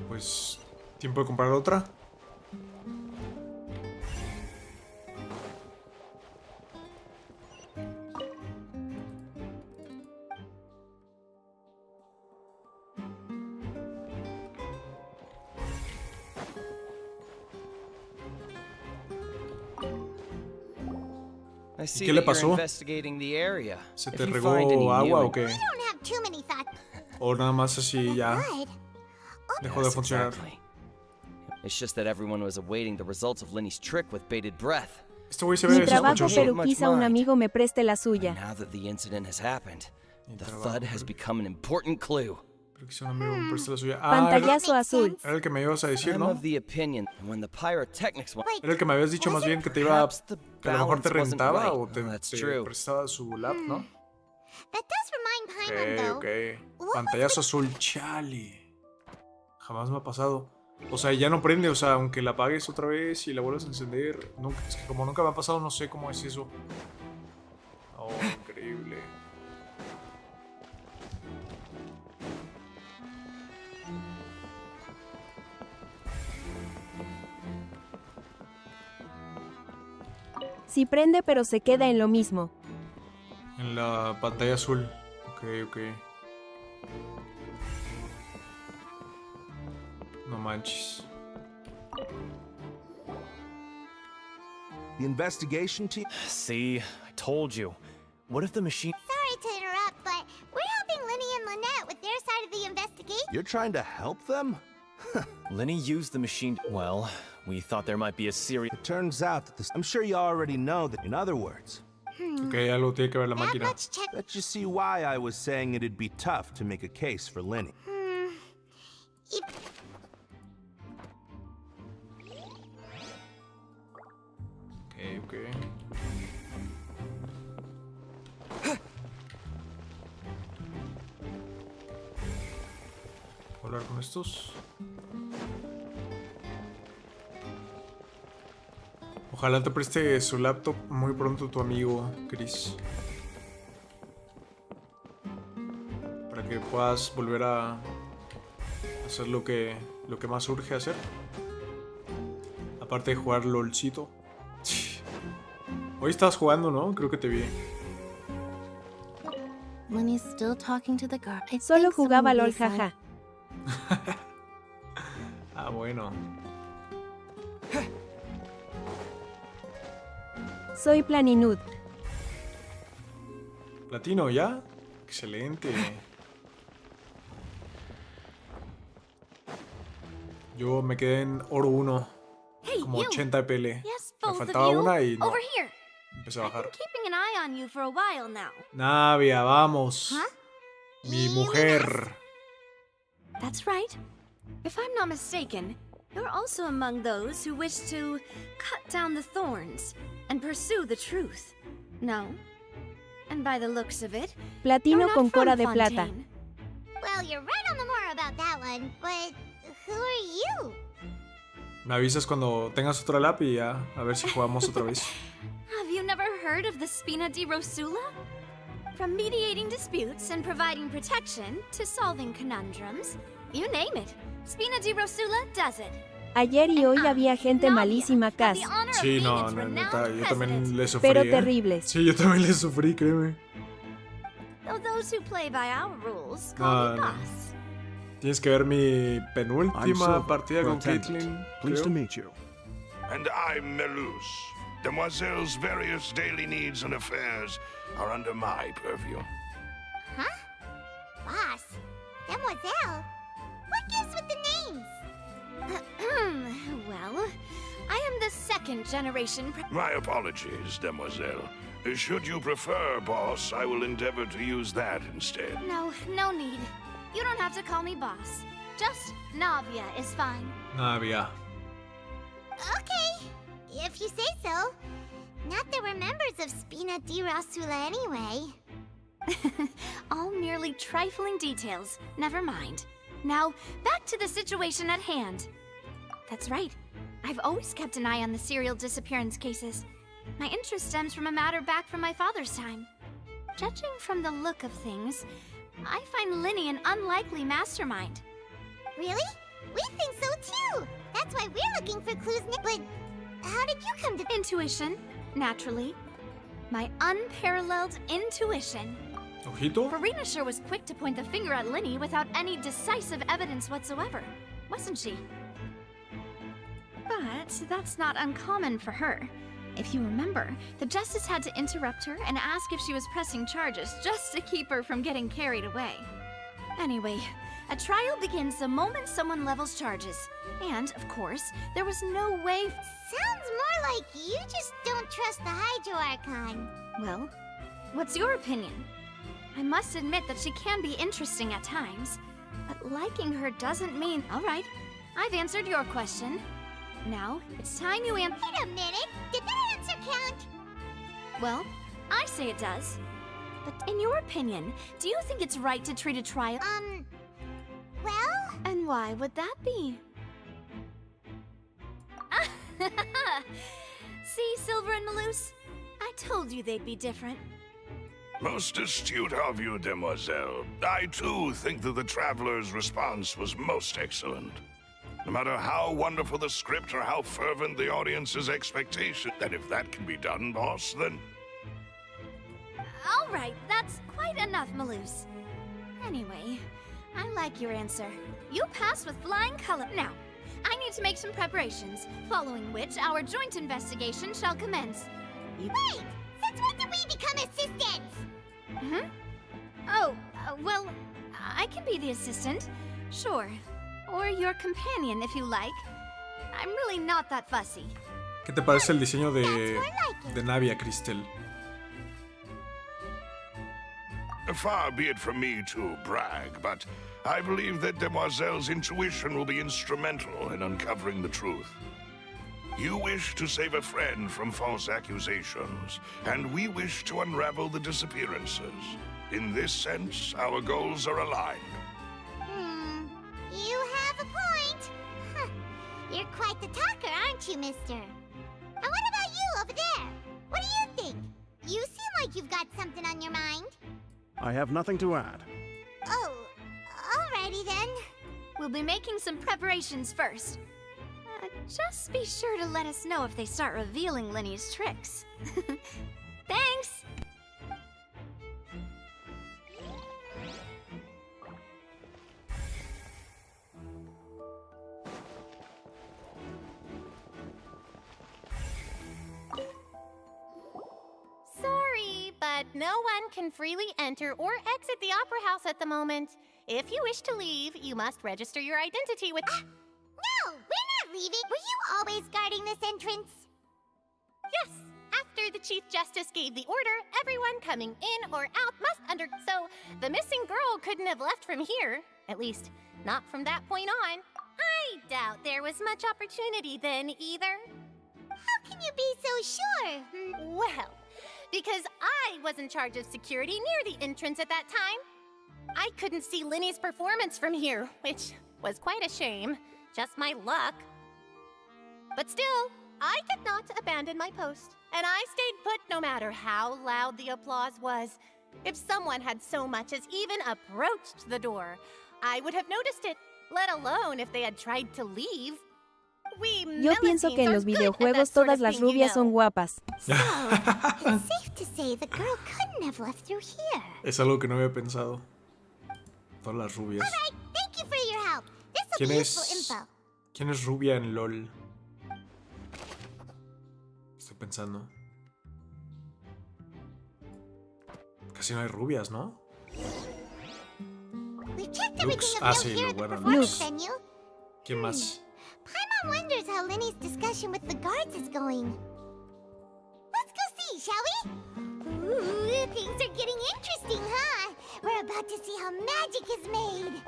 Speaker 1: Pues... ¿tiempo de comprar otra?
Speaker 12: I see
Speaker 1: qué le
Speaker 12: that you're
Speaker 1: pasó?
Speaker 12: investigating the area.
Speaker 1: ¿Se
Speaker 12: If
Speaker 1: te
Speaker 12: you
Speaker 1: regó
Speaker 12: find any
Speaker 1: agua
Speaker 12: new
Speaker 1: o qué?
Speaker 5: We don't have too many thoughts.
Speaker 1: O nada más así ya dejó de
Speaker 12: Yes,
Speaker 1: funcionar.
Speaker 12: exactly. It's just that everyone was awaiting the results of Lenny's trick with bated breath.
Speaker 1: Este güey se
Speaker 2: Mi
Speaker 1: ve
Speaker 2: trabajo,
Speaker 1: sospechoso.
Speaker 2: pero quizá un amigo me preste la suya.
Speaker 12: Now that the incident has happened, the thud has become an important clue.
Speaker 1: Pero quizá un amigo me preste la suya.
Speaker 2: Pantallazo azul.
Speaker 1: Era el que me ibas a decir,
Speaker 12: I'm
Speaker 1: ¿no?
Speaker 12: of the opinion that when the pyrotechnics
Speaker 1: Era el que me habías dicho más bien que te iba... Que a lo mejor te
Speaker 12: balance wasn't
Speaker 1: rentaba
Speaker 12: right.
Speaker 1: o te
Speaker 12: true.
Speaker 1: prestaba su lap, ¿no?
Speaker 5: That does remind Paimon, though.
Speaker 1: Ok. Pantallazo azul, chale. Jamás me ha pasado. O sea, ya no prende, o sea, aunque la apagues otra vez y la vuelvas a encender. Nunca, es que como nunca me ha pasado, no sé cómo es eso. Oh, increíble.
Speaker 2: Sí prende, pero se queda en lo mismo.
Speaker 1: En la pantalla azul. Ok, ok. No manches.
Speaker 14: The investigation team.
Speaker 15: See, I told you. What if the machine.
Speaker 5: Sorry to interrupt, but we're helping Linny and Lynette with their side of the investigation.
Speaker 14: You're trying to help them?
Speaker 15: Lenny used the machine. Well, we thought there might be a serious.
Speaker 14: It turns out that I'm sure you already know that. In other words.
Speaker 1: Ok, algo tiene que ver la máquina.
Speaker 14: Let's just see why I was saying it'd be tough to make a case for Lenny.
Speaker 1: Ok, ok. ¿Puedo hablar con estos? Ojalá te preste su laptop muy pronto tu amigo Chris. Para que puedas volver a hacer lo que más urge hacer. Aparte de jugar LOLcito. Hoy estabas jugando, ¿no? Creo que te vi.
Speaker 10: Lenny's still talking to the guard.
Speaker 2: Solo jugaba LOL, jaja.
Speaker 1: Ah, bueno.
Speaker 2: Soy Planinud.
Speaker 1: Platino, ¿ya? Excelente. Yo me quedé en oro 1. Como 80 de PL. Me faltaba una y no. Empecé a bajar.
Speaker 10: Keeping an eye on you for a while now.
Speaker 1: Navia, vamos. Mi mujer.
Speaker 10: That's right. If I'm not mistaken, you're also among those who wish to cut down the thorns and pursue the truth. No? And by the looks of it,
Speaker 2: Platino
Speaker 10: you're
Speaker 2: con
Speaker 10: not from
Speaker 2: cora de plata.
Speaker 10: Fontaine.
Speaker 5: Well, you're right on the more about that one, but who are you?
Speaker 1: Me avisas cuando tengas otra lap y ya, a ver si jugamos otra vez.
Speaker 10: Have you never heard of the Spina di Rosula? From mediating disputes and providing protection to solving conundrums, you name it, Spina di Rosula does it.
Speaker 2: Ayer y hoy había gente malísima, Cas.
Speaker 1: Sí, no, neta, yo también le sufrí.
Speaker 2: Pero terribles.
Speaker 1: Sí, yo también le sufrí, créeme.
Speaker 10: Though those who play by our rules call me
Speaker 1: No, no.
Speaker 10: boss.
Speaker 1: Tienes que ver mi penúltima partida con
Speaker 14: Fontaine.
Speaker 1: Caitlyn.
Speaker 14: Pleased
Speaker 1: creo.
Speaker 14: to meet you.
Speaker 23: And I'm Melus. Demoiselle's various daily needs and affairs are under my purview.
Speaker 5: Huh? Boss? Demoiselle? What gives with the names?
Speaker 10: Well, I am the second generation.
Speaker 23: My apologies, Demoiselle. Should you prefer, boss, I will endeavor to use that instead.
Speaker 10: No, no need. You don't have to call me boss. Just Navia is fine.
Speaker 1: Navia.
Speaker 5: Okay, if you say so. Not that we're members of Spina di Rosula anyway.
Speaker 10: All merely trifling details. Never mind. Now, back to the situation at hand. That's right. I've always kept an eye on the serial disappearance cases. My interest stems from a matter back from my father's time. Judging from the look of things, I find Linny an unlikely mastermind.
Speaker 5: Really? We think so too. That's why we're looking for clues. But how did you come to
Speaker 10: intuition? Naturally. My unparalleled intuition.
Speaker 1: Ojito?
Speaker 10: Farina sure was quick to point the finger at Linny without any decisive evidence whatsoever, wasn't she? But that's not uncommon for her. If you remember, the Justice had to interrupt her and ask if she was pressing charges just to keep her from getting carried away. Anyway, a trial begins the moment someone levels charges. And, of course, there was no way...
Speaker 5: Sounds more like you just don't trust the Hydro Archon.
Speaker 10: Well, what's your opinion? I must admit that she can be interesting at times, but liking her doesn't mean... All right, I've answered your question. Now, it's time you answer...
Speaker 5: Wait a minute! Did that answer count?
Speaker 10: Well, I say it does. But in your opinion, do you think it's right to treat a trial...
Speaker 5: Well...
Speaker 10: And why would that be? See, Silver and Malus? I told you they'd be different.
Speaker 23: Most astute of you, Demoiselle. I, too, think that the Traveler's response was most excellent. No matter how wonderful the script or how fervent the audience's expectation, that if that can be done, boss, then...
Speaker 10: All
Speaker 9: All right, that's quite enough, Maloose. Anyway, I like your answer. You passed with flying color. Now, I need to make some preparations, following which our joint investigation shall commence.
Speaker 5: Wait! Since when did we become assistants?
Speaker 9: Hmm? Oh, well, I can be the assistant. Sure. Or your companion, if you like. I'm really not that fussy.
Speaker 1: ¿Qué te parece el diseño de Navia, Crystal?
Speaker 23: Far be it from me to brag, but I believe that Demoiselle's intuition will be instrumental in uncovering the truth. You wish to save a friend from false accusations, and we wish to unravel the disappearances. In this sense, our goals are aligned.
Speaker 5: You have a point. Huh. You're quite the talker, aren't you, mister? And what about you over there? What do you think? You seem like you've got something on your mind.
Speaker 11: I have nothing to add.
Speaker 5: Oh, alrighty then.
Speaker 9: We'll be making some preparations first. Just be sure to let us know if they start revealing Lenny's tricks. Thanks!
Speaker 10: Sorry, but no one can freely enter or exit the Opera House at the moment. If you wish to leave, you must register your identity with...
Speaker 5: No, we're not leaving. Were you always guarding this entrance?
Speaker 10: Yes, after the Chief Justice gave the order, everyone coming in or out must So, the missing girl couldn't have left from here. At least, not from that point on. I doubt there was much opportunity then, either.
Speaker 5: How can you be so sure?
Speaker 10: Well, because I was in charge of security near the entrance at that time. I couldn't see Lenny's performance from here, which was quite a shame. Just my luck. But still, I did not abandon my post, and I stayed put no matter how loud the applause was. If someone had so much as even approached the door, I would have noticed it, let alone if they had tried to leave.
Speaker 2: Yo pienso que en los videojuegos todas las rubias son guapas.
Speaker 5: So, it's safe to say the girl couldn't have left through here.
Speaker 1: Es algo que no había pensado. Todas las rubias.
Speaker 5: Alright, thank you for your help. This will be useful info.
Speaker 1: ¿Quién es rubia en LOL? Estoy pensando. Casi no hay rubias, ¿no?
Speaker 5: We've checked everything
Speaker 1: Lux.
Speaker 5: of note here at the
Speaker 1: Bueno,
Speaker 5: performance
Speaker 1: Lux.
Speaker 5: venue.
Speaker 1: ¿Quién más?
Speaker 5: Paimon wonders how Lenny's discussion with the guards is going. Let's go see, shall we? Ooh, things are getting interesting, huh? We're about to see how magic is made.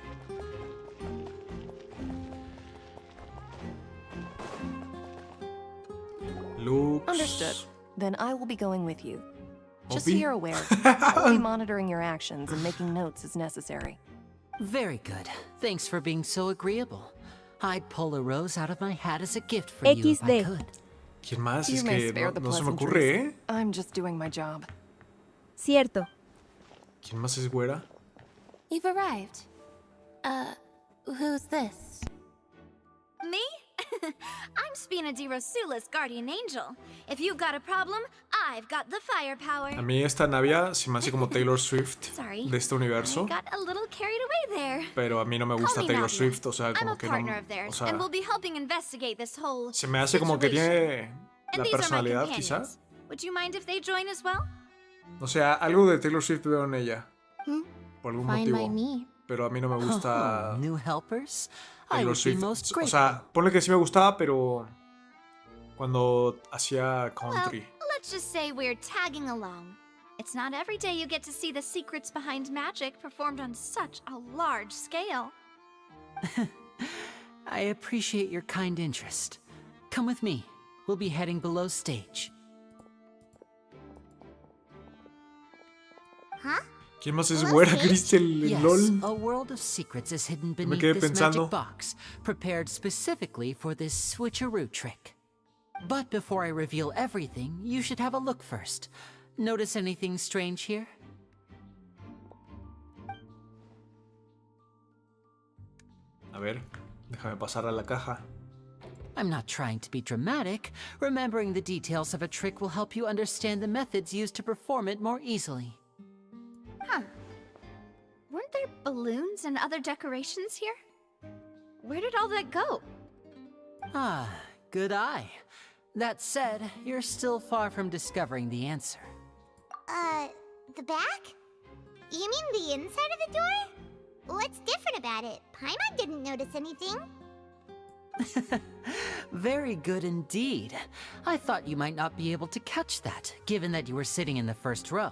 Speaker 1: Lux.
Speaker 16: Understood. Then I will be going with you. Just so
Speaker 1: Obi?
Speaker 16: you're aware, I'll be monitoring your actions and making notes as necessary.
Speaker 7: Very good. Thanks for being so agreeable. I'd pull a rose out of my hat as a gift for you if I could.
Speaker 1: ¿Quién más?
Speaker 16: You
Speaker 1: Es
Speaker 16: may
Speaker 1: que
Speaker 16: spare the
Speaker 1: no se me ocurre,
Speaker 16: pleasantries.
Speaker 1: ¿eh?
Speaker 16: I'm just doing my job.
Speaker 2: Cierto.
Speaker 1: ¿Quién más es güera?
Speaker 10: You've arrived. Who's this?
Speaker 9: Me? I'm Spina di Rosula's guardian angel. If you've got a problem, I've got the firepower.
Speaker 1: A mí esta Navia se me hace como Taylor Swift
Speaker 9: Sorry,
Speaker 1: de este universo.
Speaker 9: I got a little carried away there.
Speaker 1: Pero a mí no me gusta
Speaker 9: Call me
Speaker 1: Taylor
Speaker 9: Navia.
Speaker 1: Swift, o sea,
Speaker 9: I'm
Speaker 1: como
Speaker 9: a
Speaker 1: que
Speaker 9: partner
Speaker 1: no.
Speaker 9: of theirs,
Speaker 1: O
Speaker 9: and
Speaker 1: sea,
Speaker 9: we'll be helping investigate this whole
Speaker 1: se me hace como que tiene
Speaker 9: And
Speaker 1: la
Speaker 9: these are my
Speaker 1: personalidad,
Speaker 9: companions.
Speaker 1: quizá.
Speaker 9: Would you mind if they join as well?
Speaker 1: O sea, algo de Taylor Swift veo en ella. Por algún
Speaker 10: Fine by
Speaker 1: motivo.
Speaker 10: me.
Speaker 1: Pero a mí no me gusta
Speaker 7: New helpers? I
Speaker 1: Taylor
Speaker 7: would be
Speaker 1: Swift.
Speaker 7: most
Speaker 1: O
Speaker 7: grateful.
Speaker 1: sea, ponle que sí me gustaba, pero cuando hacía country.
Speaker 9: Let's just say we're tagging along. It's not every day you get to see the secrets behind magic performed on such a large scale.
Speaker 7: I appreciate your kind interest. Come with me. We'll be heading below stage.
Speaker 5: Huh?
Speaker 1: ¿Quién más es güera, Crystal, en
Speaker 7: Yes,
Speaker 1: LOL?
Speaker 7: a world of secrets is hidden
Speaker 1: Me
Speaker 7: beneath
Speaker 1: quedé
Speaker 7: this
Speaker 1: pensando.
Speaker 7: magic box, prepared specifically for this switcheroo trick. But before I reveal everything, you should have a look first. Notice anything strange here?
Speaker 1: A ver, déjame pasar a la caja.
Speaker 7: I'm not trying to be dramatic. Remembering the details of a trick will help you understand the methods used to perform it more easily.
Speaker 9: Huh. Weren't there balloons and other decorations here? Where did all that go?
Speaker 7: Ah, good eye. That said, you're still far from discovering the answer.
Speaker 5: The back? You mean the inside of the door? What's different about it? Paimon didn't notice anything.
Speaker 7: Very good indeed. I thought you might not be able to catch that, given that you were sitting in the first row.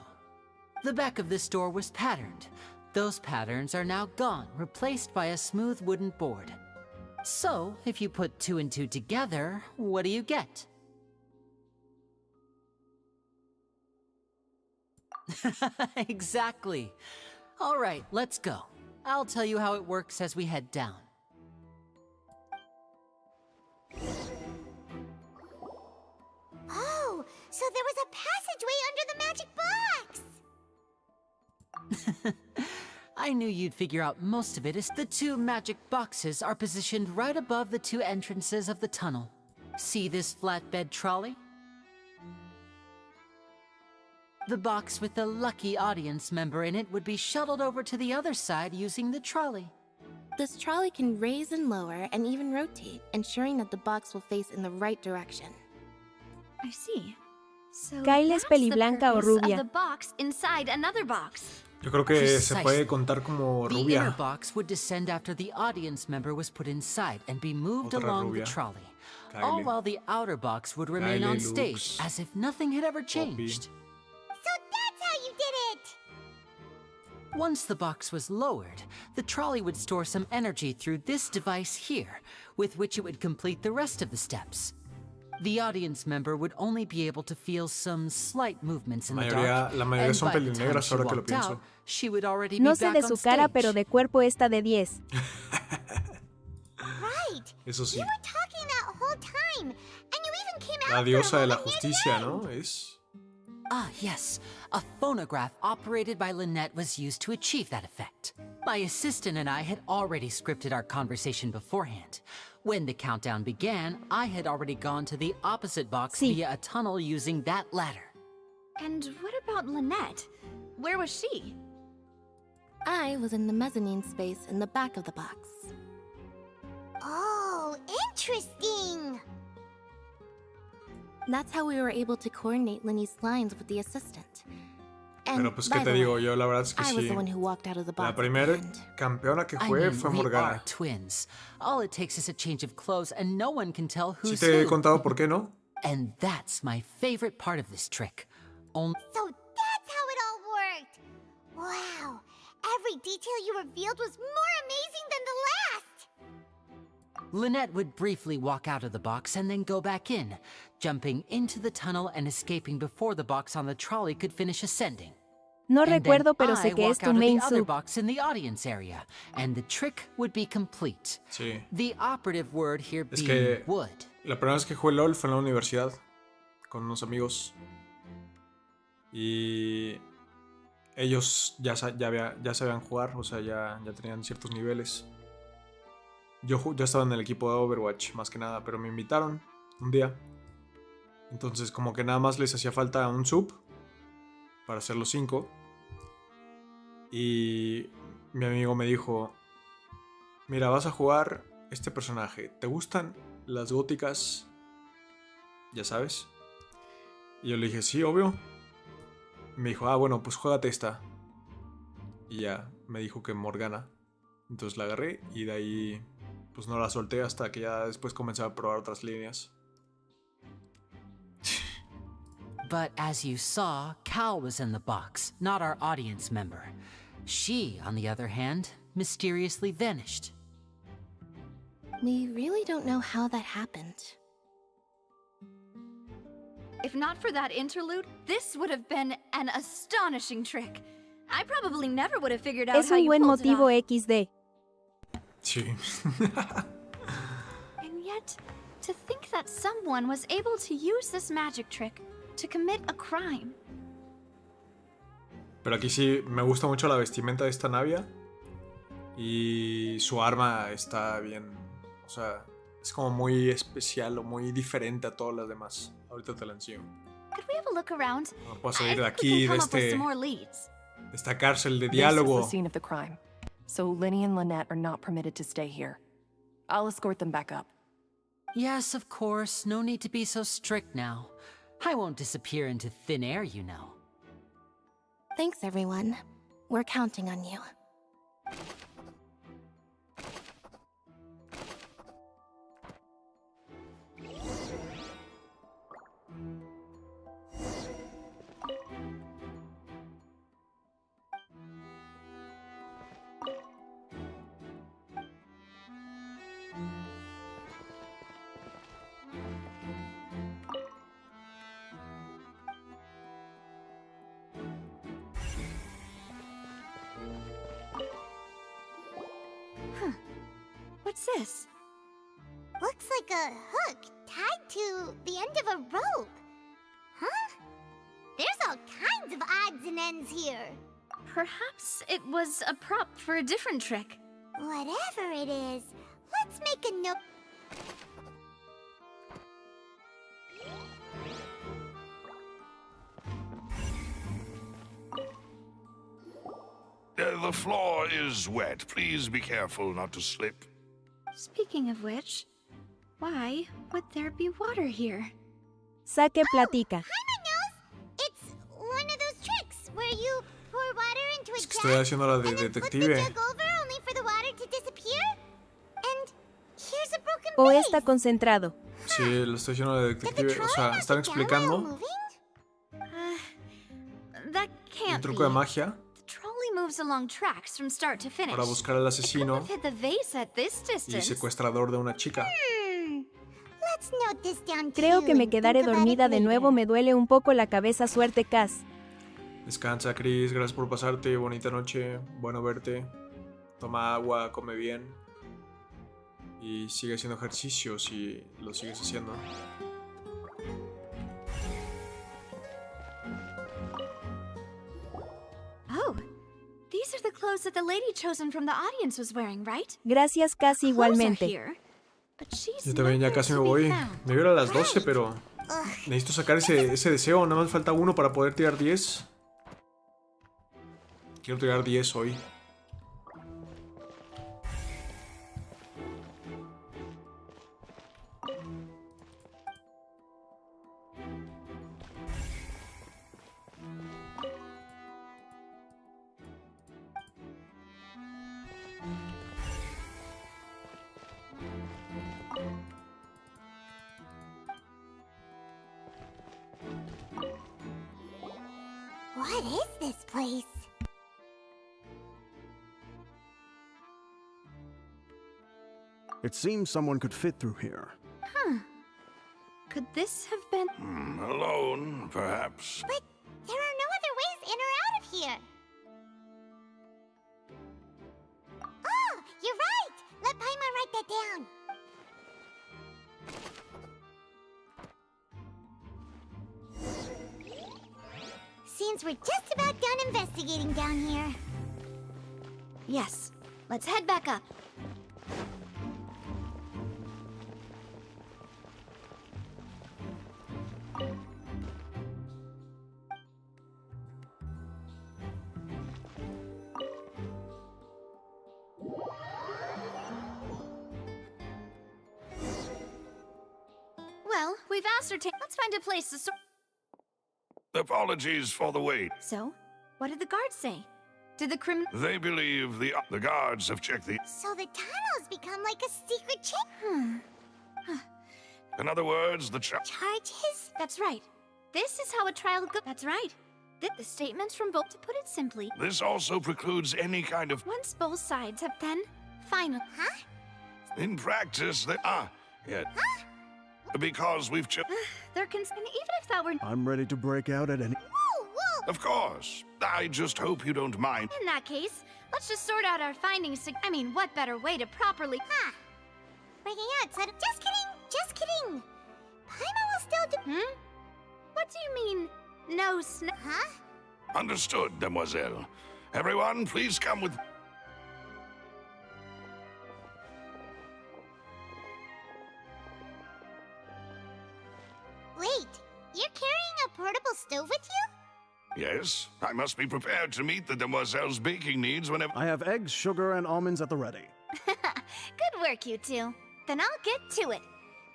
Speaker 7: The back of this door was patterned. Those patterns are now gone, replaced by a smooth wooden board. So, if you put 2 and 2 together, what do you get? Exactly. All right, let's go. I'll tell you how it works as we head down.
Speaker 5: Oh, so there was a passageway under the magic box!
Speaker 7: I knew you'd figure out most of it as the 2 magic boxes are positioned right above the 2 entrances of the tunnel. See this flatbed trolley? The box with the lucky audience member in it would be shuttled over to the other side using the trolley.
Speaker 17: This trolley can raise and lower and even rotate, ensuring that the box will face in the right direction.
Speaker 9: I see. So
Speaker 2: Kyle es
Speaker 9: that's the
Speaker 2: peliblanca o
Speaker 9: purpose of
Speaker 2: rubia.
Speaker 9: the box inside another box.
Speaker 1: Yo creo que se
Speaker 7: Precisely.
Speaker 1: puede contar como
Speaker 7: The inner
Speaker 1: rubia.
Speaker 7: box would descend after the audience member was put inside and be moved
Speaker 1: Otra
Speaker 7: along
Speaker 1: rubia.
Speaker 7: the trolley.
Speaker 1: Kylie.
Speaker 7: All while the outer box would remain
Speaker 1: Kylie
Speaker 7: on stage
Speaker 1: looks
Speaker 7: as if nothing had ever changed.
Speaker 5: So that's how you did it!
Speaker 7: Once the box was lowered, the trolley would store some energy through this device here, with which it would complete the rest of the steps. The audience member would only be able to feel some slight movements in the dark,
Speaker 1: La mayoría
Speaker 7: and
Speaker 1: son
Speaker 7: by the time
Speaker 1: pelinegras
Speaker 7: she
Speaker 1: ahora que lo
Speaker 7: walked out,
Speaker 1: pienso.
Speaker 7: she would already
Speaker 2: No
Speaker 7: be
Speaker 2: sé
Speaker 7: back
Speaker 2: de
Speaker 7: on
Speaker 2: su cara,
Speaker 7: stage.
Speaker 2: pero de cuerpo está de 10.
Speaker 5: Right!
Speaker 1: Eso sí.
Speaker 5: You were talking that whole time, and you even came out
Speaker 1: La
Speaker 5: for a
Speaker 1: diosa de la
Speaker 5: moment near the
Speaker 1: justicia,
Speaker 5: end.
Speaker 1: ¿no? Es...
Speaker 7: Ah, yes. A phonograph operated by Lynette was used to achieve that effect. My assistant and I had already scripted our conversation beforehand. When the countdown began, I had already gone to the opposite box via a tunnel using that ladder.
Speaker 9: And what about Lynette? Where was she?
Speaker 17: I was in the mezzanine space in the back of the box.
Speaker 5: Oh, interesting!
Speaker 17: That's how we were able to coordinate Linny's lines with the assistant. And
Speaker 1: Pero pues,
Speaker 17: by
Speaker 1: ¿qué te
Speaker 17: the
Speaker 1: digo?
Speaker 17: way,
Speaker 1: Yo la verdad es que
Speaker 17: I was
Speaker 1: sí.
Speaker 17: the one who walked out of the box.
Speaker 1: La primera campeona que
Speaker 7: I
Speaker 1: fue
Speaker 7: mean,
Speaker 1: fue
Speaker 7: we
Speaker 1: Morgana.
Speaker 7: are twins. All it takes is a change of clothes and no one can tell
Speaker 1: Sí
Speaker 7: who's
Speaker 1: te he
Speaker 7: who.
Speaker 1: contado por qué, ¿no?
Speaker 7: And that's my favorite part of this trick.
Speaker 5: So that's how it all worked! Wow! Every detail you revealed was more amazing than the last!
Speaker 7: Lynette would briefly walk out of the box and then go back in, jumping into the tunnel and escaping before the box on the trolley could finish ascending.
Speaker 2: No
Speaker 7: And then
Speaker 2: recuerdo, pero sé
Speaker 7: I
Speaker 2: que es
Speaker 7: walk
Speaker 2: tu
Speaker 7: out of
Speaker 2: main
Speaker 7: the other
Speaker 2: sub.
Speaker 7: box in the audience area, and the trick would be complete.
Speaker 1: Sí.
Speaker 7: The operative word here
Speaker 1: Es
Speaker 7: being
Speaker 1: que
Speaker 7: would.
Speaker 1: la primera vez que jugué LOL fue en la universidad con unos amigos. Y ellos ya sabían jugar, o sea, ya tenían ciertos niveles. Yo estaba en el equipo de Overwatch, más que nada, pero me invitaron un día. Entonces, como que nada más les hacía falta un sub para hacer los 5. Y mi amigo me dijo: mira, vas a jugar este personaje. ¿Te gustan las góticas? Ya sabes. Y yo le dije: sí, obvio. Y me dijo: ah, bueno, pues juégate esta. Y ya, me dijo que Morgana. Entonces la agarré y de ahí pues no la solté hasta que ya después comencé a probar otras líneas.
Speaker 7: But as you saw, Cal was in the box, not our audience member. She, on the other hand, mysteriously vanished.
Speaker 17: We really don't know how that happened.
Speaker 9: If not for that interlude, this would have been an astonishing trick. I probably never would have figured out
Speaker 2: Es
Speaker 9: how
Speaker 2: un
Speaker 9: you
Speaker 2: buen
Speaker 9: pulled it
Speaker 2: motivo
Speaker 9: off.
Speaker 2: XD.
Speaker 1: Sí.
Speaker 9: And yet, to think that someone was able to use this magic trick to commit a crime.
Speaker 1: Pero aquí sí me gusta mucho la vestimenta de esta Navia. Y su arma está bien. O sea, es como muy especial o muy diferente a todas las demás. Ahorita te la enseño.
Speaker 9: Could we have a look around?
Speaker 1: No puedo salir
Speaker 9: I
Speaker 1: de
Speaker 9: think we
Speaker 1: aquí,
Speaker 9: can
Speaker 1: de
Speaker 9: come up with
Speaker 1: este...
Speaker 9: some more leads.
Speaker 1: Esta cárcel de
Speaker 16: This is
Speaker 1: diálogo.
Speaker 16: the scene of the crime, so Lenny and Lynette are not permitted to stay here. I'll escort them back up.
Speaker 7: Yes, of course. No need to be so strict now. I won't disappear into thin air, you know.
Speaker 17: Thanks, everyone. We're counting on you.
Speaker 9: What's this?
Speaker 5: Looks like a hook tied to the end of a rope. Huh? There's all kinds of odds and ends here.
Speaker 9: Perhaps it was a prop for a different trick.
Speaker 5: Whatever it is, let's make a note.
Speaker 23: The floor is wet. Please be careful not to slip.
Speaker 9: Speaking of which, why would there be water here?
Speaker 2: Saque platica.
Speaker 5: It's one of those tricks where you pour water into a
Speaker 1: Es que estoy haciendo la de detective.
Speaker 5: jug over only for the water to disappear. And here's a broken
Speaker 2: O
Speaker 5: vase.
Speaker 2: está concentrado.
Speaker 1: Sí, lo estoy haciendo de detective. O sea, están explicando
Speaker 9: That
Speaker 1: un
Speaker 9: can't
Speaker 1: truco de
Speaker 9: be.
Speaker 1: magia
Speaker 9: The trolley moves along tracks from start to finish.
Speaker 1: para buscar al asesino
Speaker 9: Hit the vase at this
Speaker 1: y
Speaker 9: distance.
Speaker 1: secuestrador de una chica.
Speaker 5: Let's note this down
Speaker 2: Creo
Speaker 5: too
Speaker 2: que me
Speaker 5: and
Speaker 2: quedaré
Speaker 5: think about
Speaker 2: dormida
Speaker 5: it
Speaker 2: de
Speaker 5: later.
Speaker 2: nuevo, me duele un poco la cabeza, suerte, Cass.
Speaker 1: Descansa, Chris. Gracias por pasarte. Bonita noche. Bueno verte. Toma agua, come bien. Y sigue haciendo ejercicio si lo sigues haciendo.
Speaker 9: Oh, these are the clothes that the lady chosen from the audience was wearing, right?
Speaker 2: Gracias, Cass,
Speaker 9: Clothes are
Speaker 2: igualmente.
Speaker 9: here, but she's
Speaker 1: Yo también ya
Speaker 9: nowhere
Speaker 1: casi me
Speaker 9: to be
Speaker 1: voy.
Speaker 9: found.
Speaker 1: Me voy a ir a las 12, pero necesito sacar ese deseo. Nada más falta uno para poder tirar 10. Quiero tirar 10 hoy.
Speaker 5: What is this place?
Speaker 11: It seems someone could fit through here.
Speaker 9: Huh. Could this have been...
Speaker 23: Alone, perhaps.
Speaker 5: But there are no other ways in or out of here. Oh, you're right. Let Paimon write that down. Seems we're just about done investigating down here.
Speaker 9: Yes. Let's head back up. Well, we've ascertained. Let's find a place to sort.
Speaker 23: Apologies for the wait.
Speaker 9: So, what did the guards say? Did the criminal...
Speaker 23: They believe the guards have checked the...
Speaker 5: So the tunnel's become like a secret check.
Speaker 23: In other words, the
Speaker 5: Charges?
Speaker 9: That's right. This is how a trial goes. That's right. The statements from both, to put it simply,
Speaker 23: This also precludes any kind of...
Speaker 9: once both sides have then final.
Speaker 5: Huh?
Speaker 23: In practice, they... yeah. Because we've...
Speaker 9: They're and even if that were...
Speaker 11: I'm ready to break out at any...
Speaker 5: Whoa, whoa!
Speaker 23: Of course. I just hope you don't mind.
Speaker 9: In that case, let's just sort out our findings. I mean, what better way to properly...
Speaker 5: Huh. Breaking out, so... Just kidding! Just kidding! Paimon will still do...
Speaker 9: What do you mean, no snow?
Speaker 5: Huh?
Speaker 23: Understood, demoiselle. Everyone, please come with...
Speaker 5: Wait, you're carrying a portable stove with you?
Speaker 23: this. I must be prepared to meet the demoiselle's baking needs whenever...
Speaker 11: I have eggs, sugar, and almonds at the ready.
Speaker 9: Good work, you two. Then I'll get to it.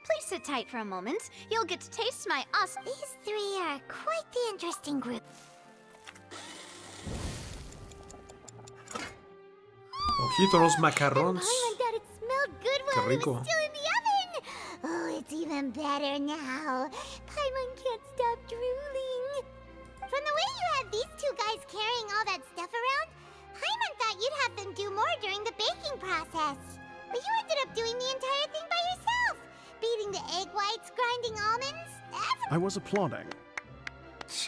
Speaker 9: Please sit tight for a moment. You'll get to taste my awesome...
Speaker 5: These three are quite the interesting group.
Speaker 1: Ojito, los macarrons.
Speaker 5: Paimon thought it smelled good
Speaker 1: Qué
Speaker 5: while it
Speaker 1: rico.
Speaker 5: was still in the oven. Oh, it's even better now. Paimon can't stop drooling. From the way you had these two guys carrying all that stuff around, Paimon thought you'd have them do more during the baking process. But you ended up doing the entire thing by yourself. Beating the egg whites, grinding almonds.
Speaker 11: I was applauding.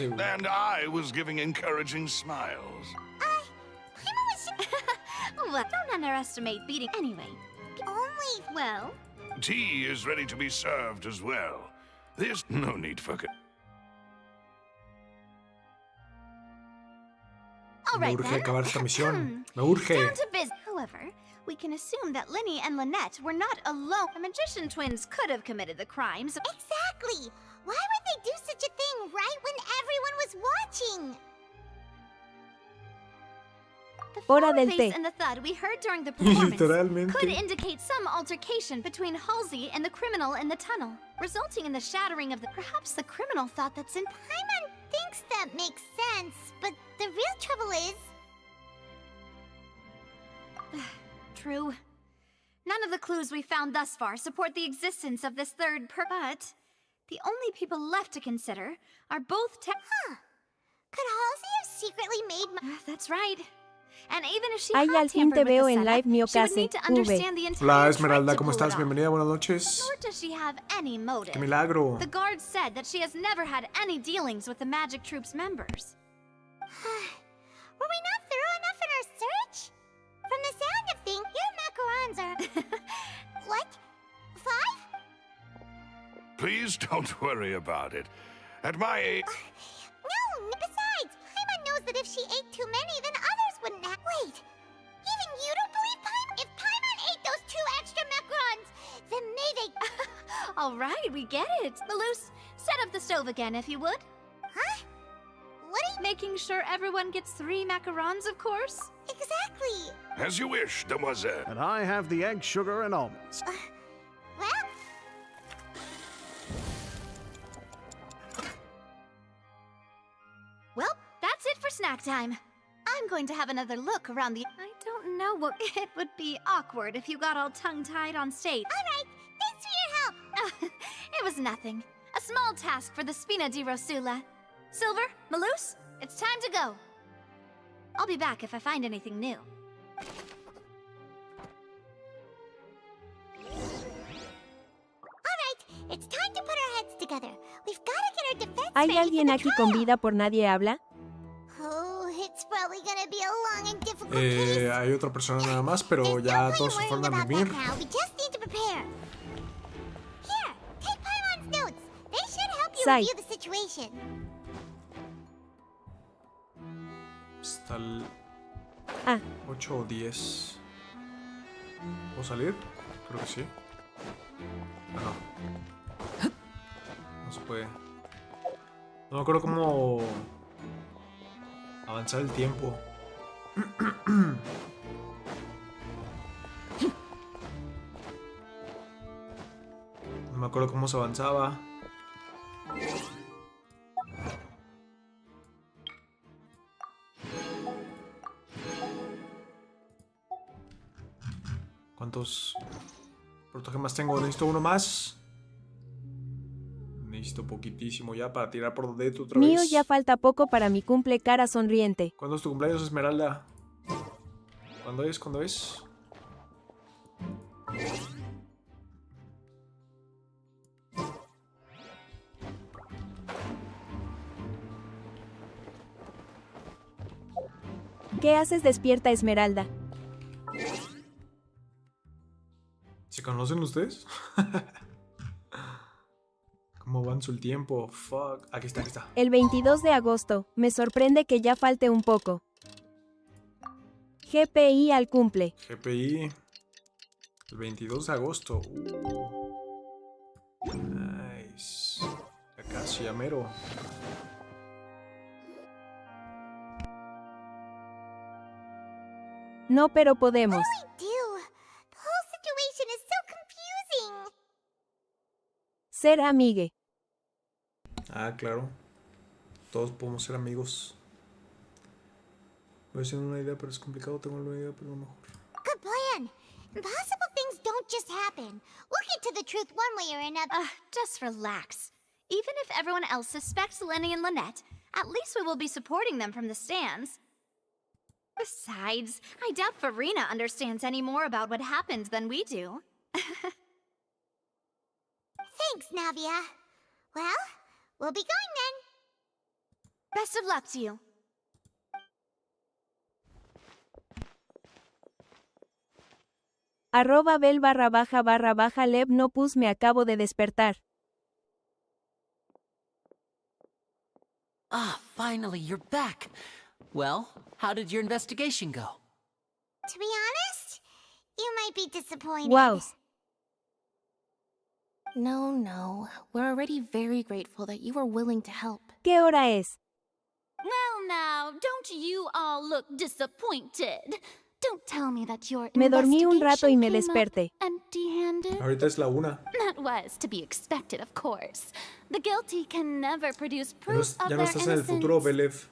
Speaker 23: And I was giving encouraging smiles.
Speaker 9: Well, don't underestimate beating anyway.
Speaker 5: Only...
Speaker 9: Well...
Speaker 23: Tea is ready to be served as well. There's no need for...
Speaker 9: All
Speaker 1: Me
Speaker 9: right,
Speaker 1: urge
Speaker 9: then.
Speaker 1: acabar esta misión. Me urge.
Speaker 9: Down to business. However, we can assume that Linny and Lynette were not alone. The magician twins could have committed the crimes.
Speaker 5: Exactly! Why would they do such a thing right when everyone was watching?
Speaker 9: The
Speaker 2: Hora
Speaker 9: forward
Speaker 2: del
Speaker 9: face
Speaker 2: té.
Speaker 9: and the thud we heard during the performance
Speaker 1: Literalmente.
Speaker 9: could indicate some altercation between Halsey and the criminal in the tunnel, resulting in the shattering of the... Perhaps the criminal thought that since...
Speaker 5: Paimon thinks that makes sense, but the real trouble is...
Speaker 9: True. None of the clues we found thus far support the existence of this third but the only people left to consider are both
Speaker 5: Could Halsey have secretly made...
Speaker 9: That's right. And even if she
Speaker 2: Ay,
Speaker 9: had
Speaker 2: al fin te
Speaker 9: tampered with
Speaker 2: veo
Speaker 9: the
Speaker 2: en
Speaker 9: setup,
Speaker 2: live, mi
Speaker 9: she would
Speaker 2: Ocase.
Speaker 9: need to
Speaker 2: V.
Speaker 9: understand the entire
Speaker 1: Hola
Speaker 9: trick
Speaker 1: Esmeralda,
Speaker 9: to
Speaker 1: ¿cómo
Speaker 9: pull it
Speaker 1: estás?
Speaker 9: off.
Speaker 1: Bienvenida, buenas noches.
Speaker 9: Nor does she have any motive.
Speaker 1: Qué milagro.
Speaker 9: The guard said that she has never had any dealings with the Magic Troop's members.
Speaker 5: Were we not thorough enough in our search? From the sound of things, your macarons are... What? 5?
Speaker 23: Please don't worry about it. At my age...
Speaker 5: No, besides, Paimon knows that if she ate too many, then others wouldn't have... Wait, even you don't believe Paimon? If Paimon ate those 2 extra macarons, then maybe...
Speaker 9: All right, we get it. Malus, set up the stove again, if you would.
Speaker 5: Huh? What are you...
Speaker 9: Making sure everyone gets 3 macarons, of course.
Speaker 5: Exactly.
Speaker 23: As you wish, demoiselle.
Speaker 11: And I have the egg, sugar, and almonds.
Speaker 5: Well...
Speaker 9: Well, that's it for snack time. I'm going to have another look around the... I don't know what... It would be awkward if you got all tongue-tied on stage.
Speaker 5: All right, thanks for your help.
Speaker 9: It was nothing. A small task for the Spina di Rosula. Silver, Malus, it's time to go. I'll be back if I find anything new.
Speaker 5: It's time to put our heads together. We've got to get our defense
Speaker 2: ¿Hay
Speaker 5: ready
Speaker 2: alguien
Speaker 5: for the
Speaker 2: aquí con
Speaker 5: trial.
Speaker 2: vida por nadie habla?
Speaker 5: Oh, it's probably gonna be a long and difficult case.
Speaker 1: Hay otra persona nada más, pero ya todos se fueron a
Speaker 5: About
Speaker 1: dormir.
Speaker 5: that now. We just need to prepare. Here, take Paimon's notes. They should help you
Speaker 2: Sai.
Speaker 5: review the situation.
Speaker 1: Hasta el
Speaker 2: Ah.
Speaker 1: 8 o 10. ¿Puedo salir? Creo que sí. Ah, no. No se puede. No me acuerdo cómo avanzar el tiempo. No me acuerdo cómo se avanzaba. ¿Cuántos portajes más tengo? Necesito uno más. Necesito poquitísimo ya para tirar por Odette otra
Speaker 2: Mío,
Speaker 1: vez.
Speaker 2: ya falta poco para mi cumple, cara sonriente.
Speaker 1: ¿Cuándo es tu cumpleaños, Esmeralda? ¿Cuándo es? ¿Cuándo es?
Speaker 2: ¿Qué haces despierta, Esmeralda?
Speaker 1: ¿Se conocen ustedes? ¿Cómo avanza el tiempo? Fuck. Aquí está, aquí está.
Speaker 2: El 22 de agosto. Me sorprende que ya falte un poco. GPI al cumple.
Speaker 1: GPI. El 22 de agosto. Nice. Ya casi, ya mero.
Speaker 2: No, pero podemos.
Speaker 5: What do we do? The whole situation is so confusing.
Speaker 2: Ser amigue.
Speaker 1: Ah, claro. Todos podemos ser amigos. Voy haciendo una idea, pero es complicado. Tengo una idea, pero no mejor.
Speaker 5: Good plan. Impossible things don't just happen. We'll get to the truth one way or another.
Speaker 9: Just relax. Even if everyone else suspects Lenny and Lynette, at least we will be supporting them from the stands. Besides, I doubt Farina understands any more about what happened than we do.
Speaker 5: Thanks, Navia. Well, we'll be going then.
Speaker 9: Best of luck to you.
Speaker 2: @bel__leb no pus me acabo de despertar.
Speaker 7: Ah, finally, you're back. Well, how did your investigation go?
Speaker 5: To be honest, you might be disappointed.
Speaker 2: Wow.
Speaker 17: No. We're already very grateful that you were willing to help.
Speaker 2: ¿Qué hora es?
Speaker 6: Well, now, don't you all look disappointed. Don't tell me that your
Speaker 2: Me dormí un rato y me
Speaker 6: investigation came up
Speaker 2: desperté.
Speaker 6: empty-handed.
Speaker 1: Ahorita es la 1.
Speaker 6: That was to be expected, of course. The guilty can never produce
Speaker 1: Ya
Speaker 6: proof of
Speaker 1: no
Speaker 6: their
Speaker 1: estás en el
Speaker 6: innocence.
Speaker 1: futuro, Belev.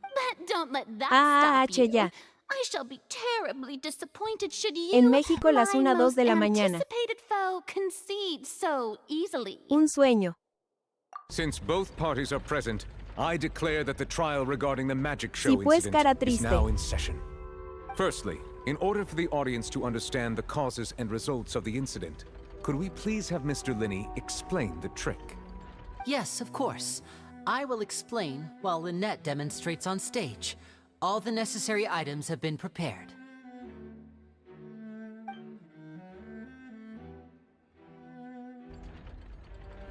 Speaker 6: But don't let that
Speaker 2: Ah,
Speaker 6: stop you.
Speaker 2: ya.
Speaker 6: I shall be terribly disappointed should you,
Speaker 2: En México las
Speaker 6: my
Speaker 2: 1:02 de la
Speaker 6: most
Speaker 2: mañana.
Speaker 6: anticipated foe, concede so easily.
Speaker 2: Un sueño.
Speaker 3: Since both parties are present, I declare that the trial regarding the magic show
Speaker 2: Sí, pues, cara
Speaker 3: incident is
Speaker 2: triste.
Speaker 3: now in session. Firstly, in order for the audience to understand the causes and results of the incident, could we please have Mr. Linney explain the trick?
Speaker 7: Yes, of course. I will explain while Lynette demonstrates on stage. All the necessary items have been prepared.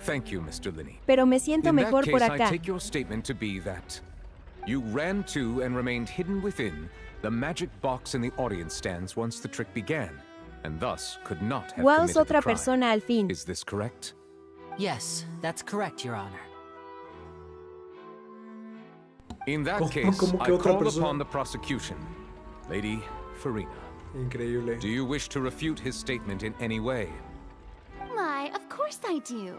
Speaker 3: Thank you, Mr. Linney.
Speaker 2: Pero me siento
Speaker 3: In
Speaker 2: mejor
Speaker 3: that
Speaker 2: por
Speaker 3: case, I
Speaker 2: acá.
Speaker 3: take your statement to be that you ran to and remained hidden within the magic box in the audience stands once the trick began, and thus could not have
Speaker 2: Wow,
Speaker 3: committed the
Speaker 2: otra
Speaker 3: crime.
Speaker 2: persona al fin.
Speaker 3: Is this correct?
Speaker 7: Yes, that's correct, Your Honor.
Speaker 3: In that
Speaker 1: ¿Cómo-
Speaker 3: case,
Speaker 1: cómo
Speaker 3: I
Speaker 1: que otra
Speaker 3: call
Speaker 1: persona?
Speaker 3: upon the prosecution. Lady Farina,
Speaker 1: Increíble.
Speaker 3: do you wish to refute his statement in any way?
Speaker 6: Why, of course I do.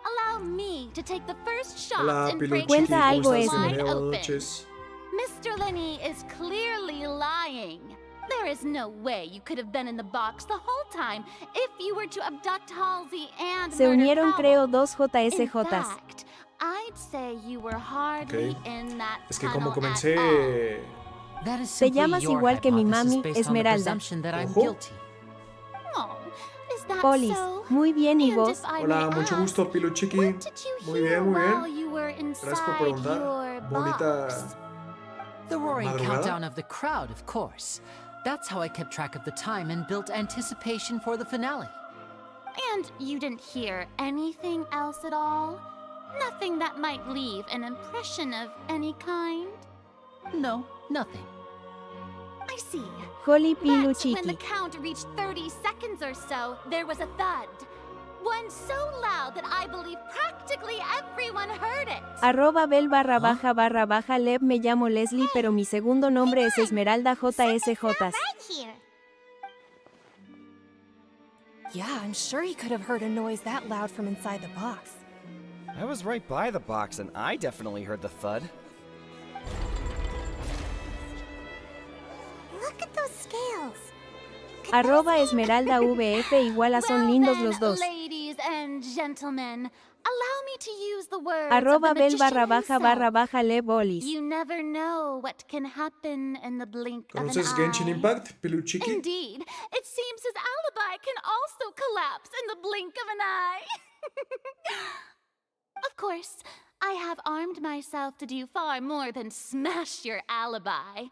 Speaker 6: Allow me to take the first shot
Speaker 1: Hola,
Speaker 6: and
Speaker 1: Piluchi.
Speaker 6: break
Speaker 2: Cuenta
Speaker 6: this
Speaker 2: algo,
Speaker 6: wide
Speaker 2: Esme.
Speaker 1: Buenas
Speaker 6: open.
Speaker 1: noches.
Speaker 6: Mr. Linney is clearly lying. There is no way you could have been in the box the whole time if you were to abduct Halsey and
Speaker 2: Se
Speaker 6: murder
Speaker 2: unieron,
Speaker 6: Powell.
Speaker 2: creo, dos
Speaker 6: In
Speaker 2: JSJs.
Speaker 6: fact, I'd say you were hardly
Speaker 1: Ok.
Speaker 6: in that
Speaker 1: Es que como
Speaker 6: tunnel at all.
Speaker 1: comencé...
Speaker 7: That is
Speaker 2: Te
Speaker 7: simply
Speaker 2: llamas
Speaker 7: your
Speaker 2: igual que mi
Speaker 7: hypothesis
Speaker 2: mami,
Speaker 7: based on the
Speaker 2: Esmeralda.
Speaker 7: presumption that I'm
Speaker 1: Ojo.
Speaker 7: guilty.
Speaker 6: Oh, is that
Speaker 2: Polis,
Speaker 6: so?
Speaker 2: muy bien, ¿y
Speaker 6: And
Speaker 2: vos?
Speaker 6: if I
Speaker 1: Hola,
Speaker 6: may
Speaker 1: mucho
Speaker 6: ask,
Speaker 1: gusto, Piluchiqui.
Speaker 6: what did you
Speaker 1: Muy
Speaker 6: hear
Speaker 1: bien, muy
Speaker 6: while
Speaker 1: bien.
Speaker 6: you were
Speaker 1: Gracias por
Speaker 6: inside
Speaker 1: preguntar.
Speaker 6: your
Speaker 1: Bonita...
Speaker 6: box?
Speaker 7: The roaring
Speaker 1: Madrugada?
Speaker 7: countdown of the crowd, of course. That's how I kept track of the time and built anticipation for the finale.
Speaker 6: And you didn't hear anything else at all? Nothing that might leave an impression of any kind?
Speaker 7: No, nothing.
Speaker 6: I see.
Speaker 2: Holly
Speaker 6: But when the
Speaker 2: Piluchiki.
Speaker 6: count reached 30 seconds or so, there was a thud. One so loud that I believe practically everyone heard it.
Speaker 2: @bel__leb me llamo Leslie, pero mi segundo nombre es Esmeralda JSJ.
Speaker 5: Right here.
Speaker 13: Yeah, I'm sure he could have heard a noise that loud from inside the box.
Speaker 12: I was right by the box, and I definitely heard the thud.
Speaker 5: Look at those scales.
Speaker 2: @Esmeralda VF igual a son lindos
Speaker 6: Then,
Speaker 2: los dos.
Speaker 6: ladies and gentlemen, allow me to use the words of
Speaker 2: @bel
Speaker 6: the magician himself.
Speaker 2: __leb olis.
Speaker 6: You never know what can happen in the blink of an
Speaker 1: ¿Conoces Genshin
Speaker 6: eye.
Speaker 1: Impact, Piluchiqui?
Speaker 6: Indeed, it seems his alibi can also collapse in the blink of an eye. Of course, I have armed myself to do far more than smash your alibi.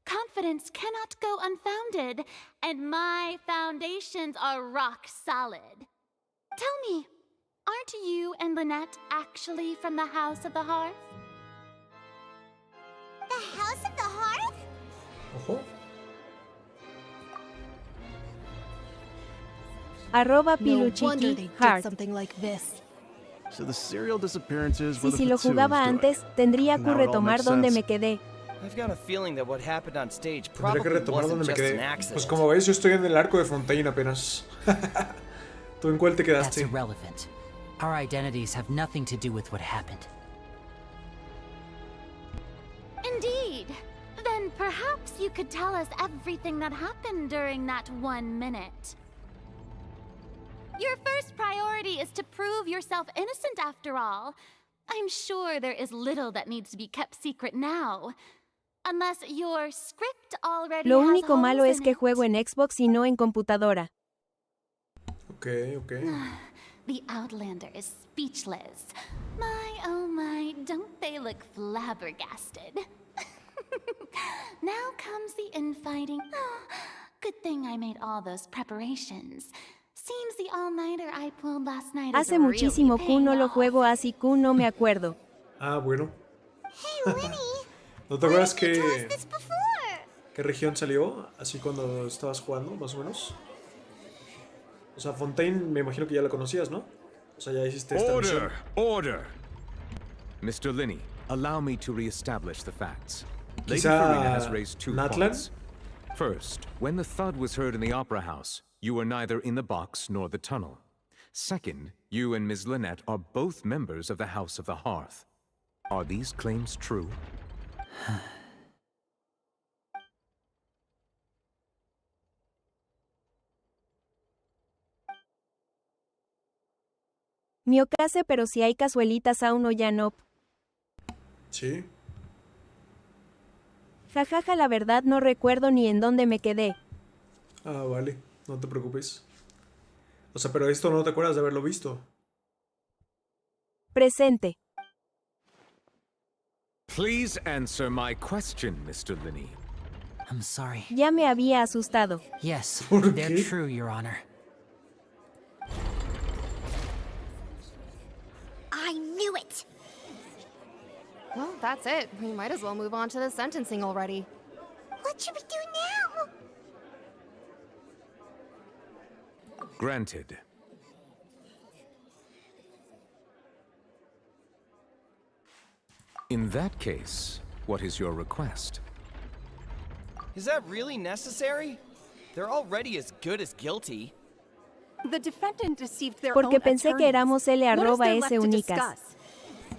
Speaker 6: Confidence cannot go unfounded, and my foundations are rock solid. Tell me, aren't you and Lynette actually from the House of the Hearth?
Speaker 5: The House of the Hearth?
Speaker 1: Ojo.
Speaker 13: No wonder
Speaker 2: @Piluchiki
Speaker 13: they did
Speaker 2: Heart.
Speaker 13: something like this.
Speaker 11: So the serial disappearances
Speaker 2: Si
Speaker 11: were the
Speaker 2: lo
Speaker 11: Fatsoos
Speaker 2: jugaba
Speaker 11: doing
Speaker 2: antes,
Speaker 11: it.
Speaker 2: tendría que
Speaker 11: Now it all
Speaker 2: retomar
Speaker 11: makes
Speaker 2: donde
Speaker 11: sense.
Speaker 2: me quedé.
Speaker 12: I've got a feeling that what happened on stage
Speaker 1: Tendré que
Speaker 12: probably
Speaker 1: retomar
Speaker 12: wasn't
Speaker 1: donde me
Speaker 12: just an
Speaker 1: quedé.
Speaker 12: accident.
Speaker 1: Pues como veis, yo estoy en el arco de Fontaine apenas. ¿Tú en cuál te
Speaker 7: That's
Speaker 1: quedaste?
Speaker 7: irrelevant. Our identities have nothing to do with what happened.
Speaker 6: Indeed. Then perhaps you could tell us everything that happened during that 1 minute. Your first priority is to prove yourself innocent after all. I'm sure there is little that needs to be kept secret now. Unless your script already
Speaker 2: Lo
Speaker 6: has
Speaker 2: único
Speaker 6: holes
Speaker 2: malo es
Speaker 6: in
Speaker 2: que
Speaker 6: it.
Speaker 2: juego en Xbox y no en computadora.
Speaker 1: Ok.
Speaker 6: The Outlander is speechless. My, oh my, don't they look flabbergasted? Now comes the infighting. Oh, good thing I made all those preparations. Seems the all-nighter I pulled last night is
Speaker 2: Hace
Speaker 6: really
Speaker 2: muchísimo Q no lo juego, así Q no me acuerdo.
Speaker 1: Ah, bueno.
Speaker 5: Hey, Lenny,
Speaker 1: ¿No te acuerdas
Speaker 5: why didn't you tell us
Speaker 1: qué
Speaker 5: this before?
Speaker 1: región salió? Así cuando estabas jugando, más o menos. O sea, Fontaine me imagino que ya la conocías, ¿no? O sea, ya hiciste esta misión.
Speaker 3: Order! Mr. Linney, allow me to re-establish the facts. Lady
Speaker 1: Quizá
Speaker 3: Farina has raised 2
Speaker 1: Natlan?
Speaker 3: points. First, when the thud was heard in the opera house, you were neither in the box nor the tunnel. Second, you and Ms. Lynette are both members of the House of the Hearth. Are these claims true?
Speaker 2: Mi ocase, pero si hay cazuelitas aún o ya no.
Speaker 1: Sí.
Speaker 2: Jajaja, la verdad no recuerdo ni en dónde me quedé.
Speaker 1: Ah, vale. No te preocupes. O sea, pero esto no te acuerdas de haberlo visto.
Speaker 2: Presente.
Speaker 3: Please answer my question, Mr. Linney.
Speaker 7: I'm sorry.
Speaker 2: Ya me había asustado.
Speaker 7: Yes,
Speaker 1: ¿Por
Speaker 7: they're
Speaker 1: qué?
Speaker 7: true, Your Honor.
Speaker 5: I knew it!
Speaker 13: Well, that's it. We might as well move on to the sentencing already.
Speaker 5: What should we do now?
Speaker 3: Granted. In that case, what is your request?
Speaker 12: Is that really necessary? They're already as good as guilty.
Speaker 19: The defendant deceived their
Speaker 2: Porque
Speaker 19: own
Speaker 2: pensé que
Speaker 19: attorneys.
Speaker 2: éramos L
Speaker 19: What is
Speaker 2: arroba
Speaker 19: there
Speaker 2: S
Speaker 19: left to
Speaker 2: únicas.
Speaker 19: discuss?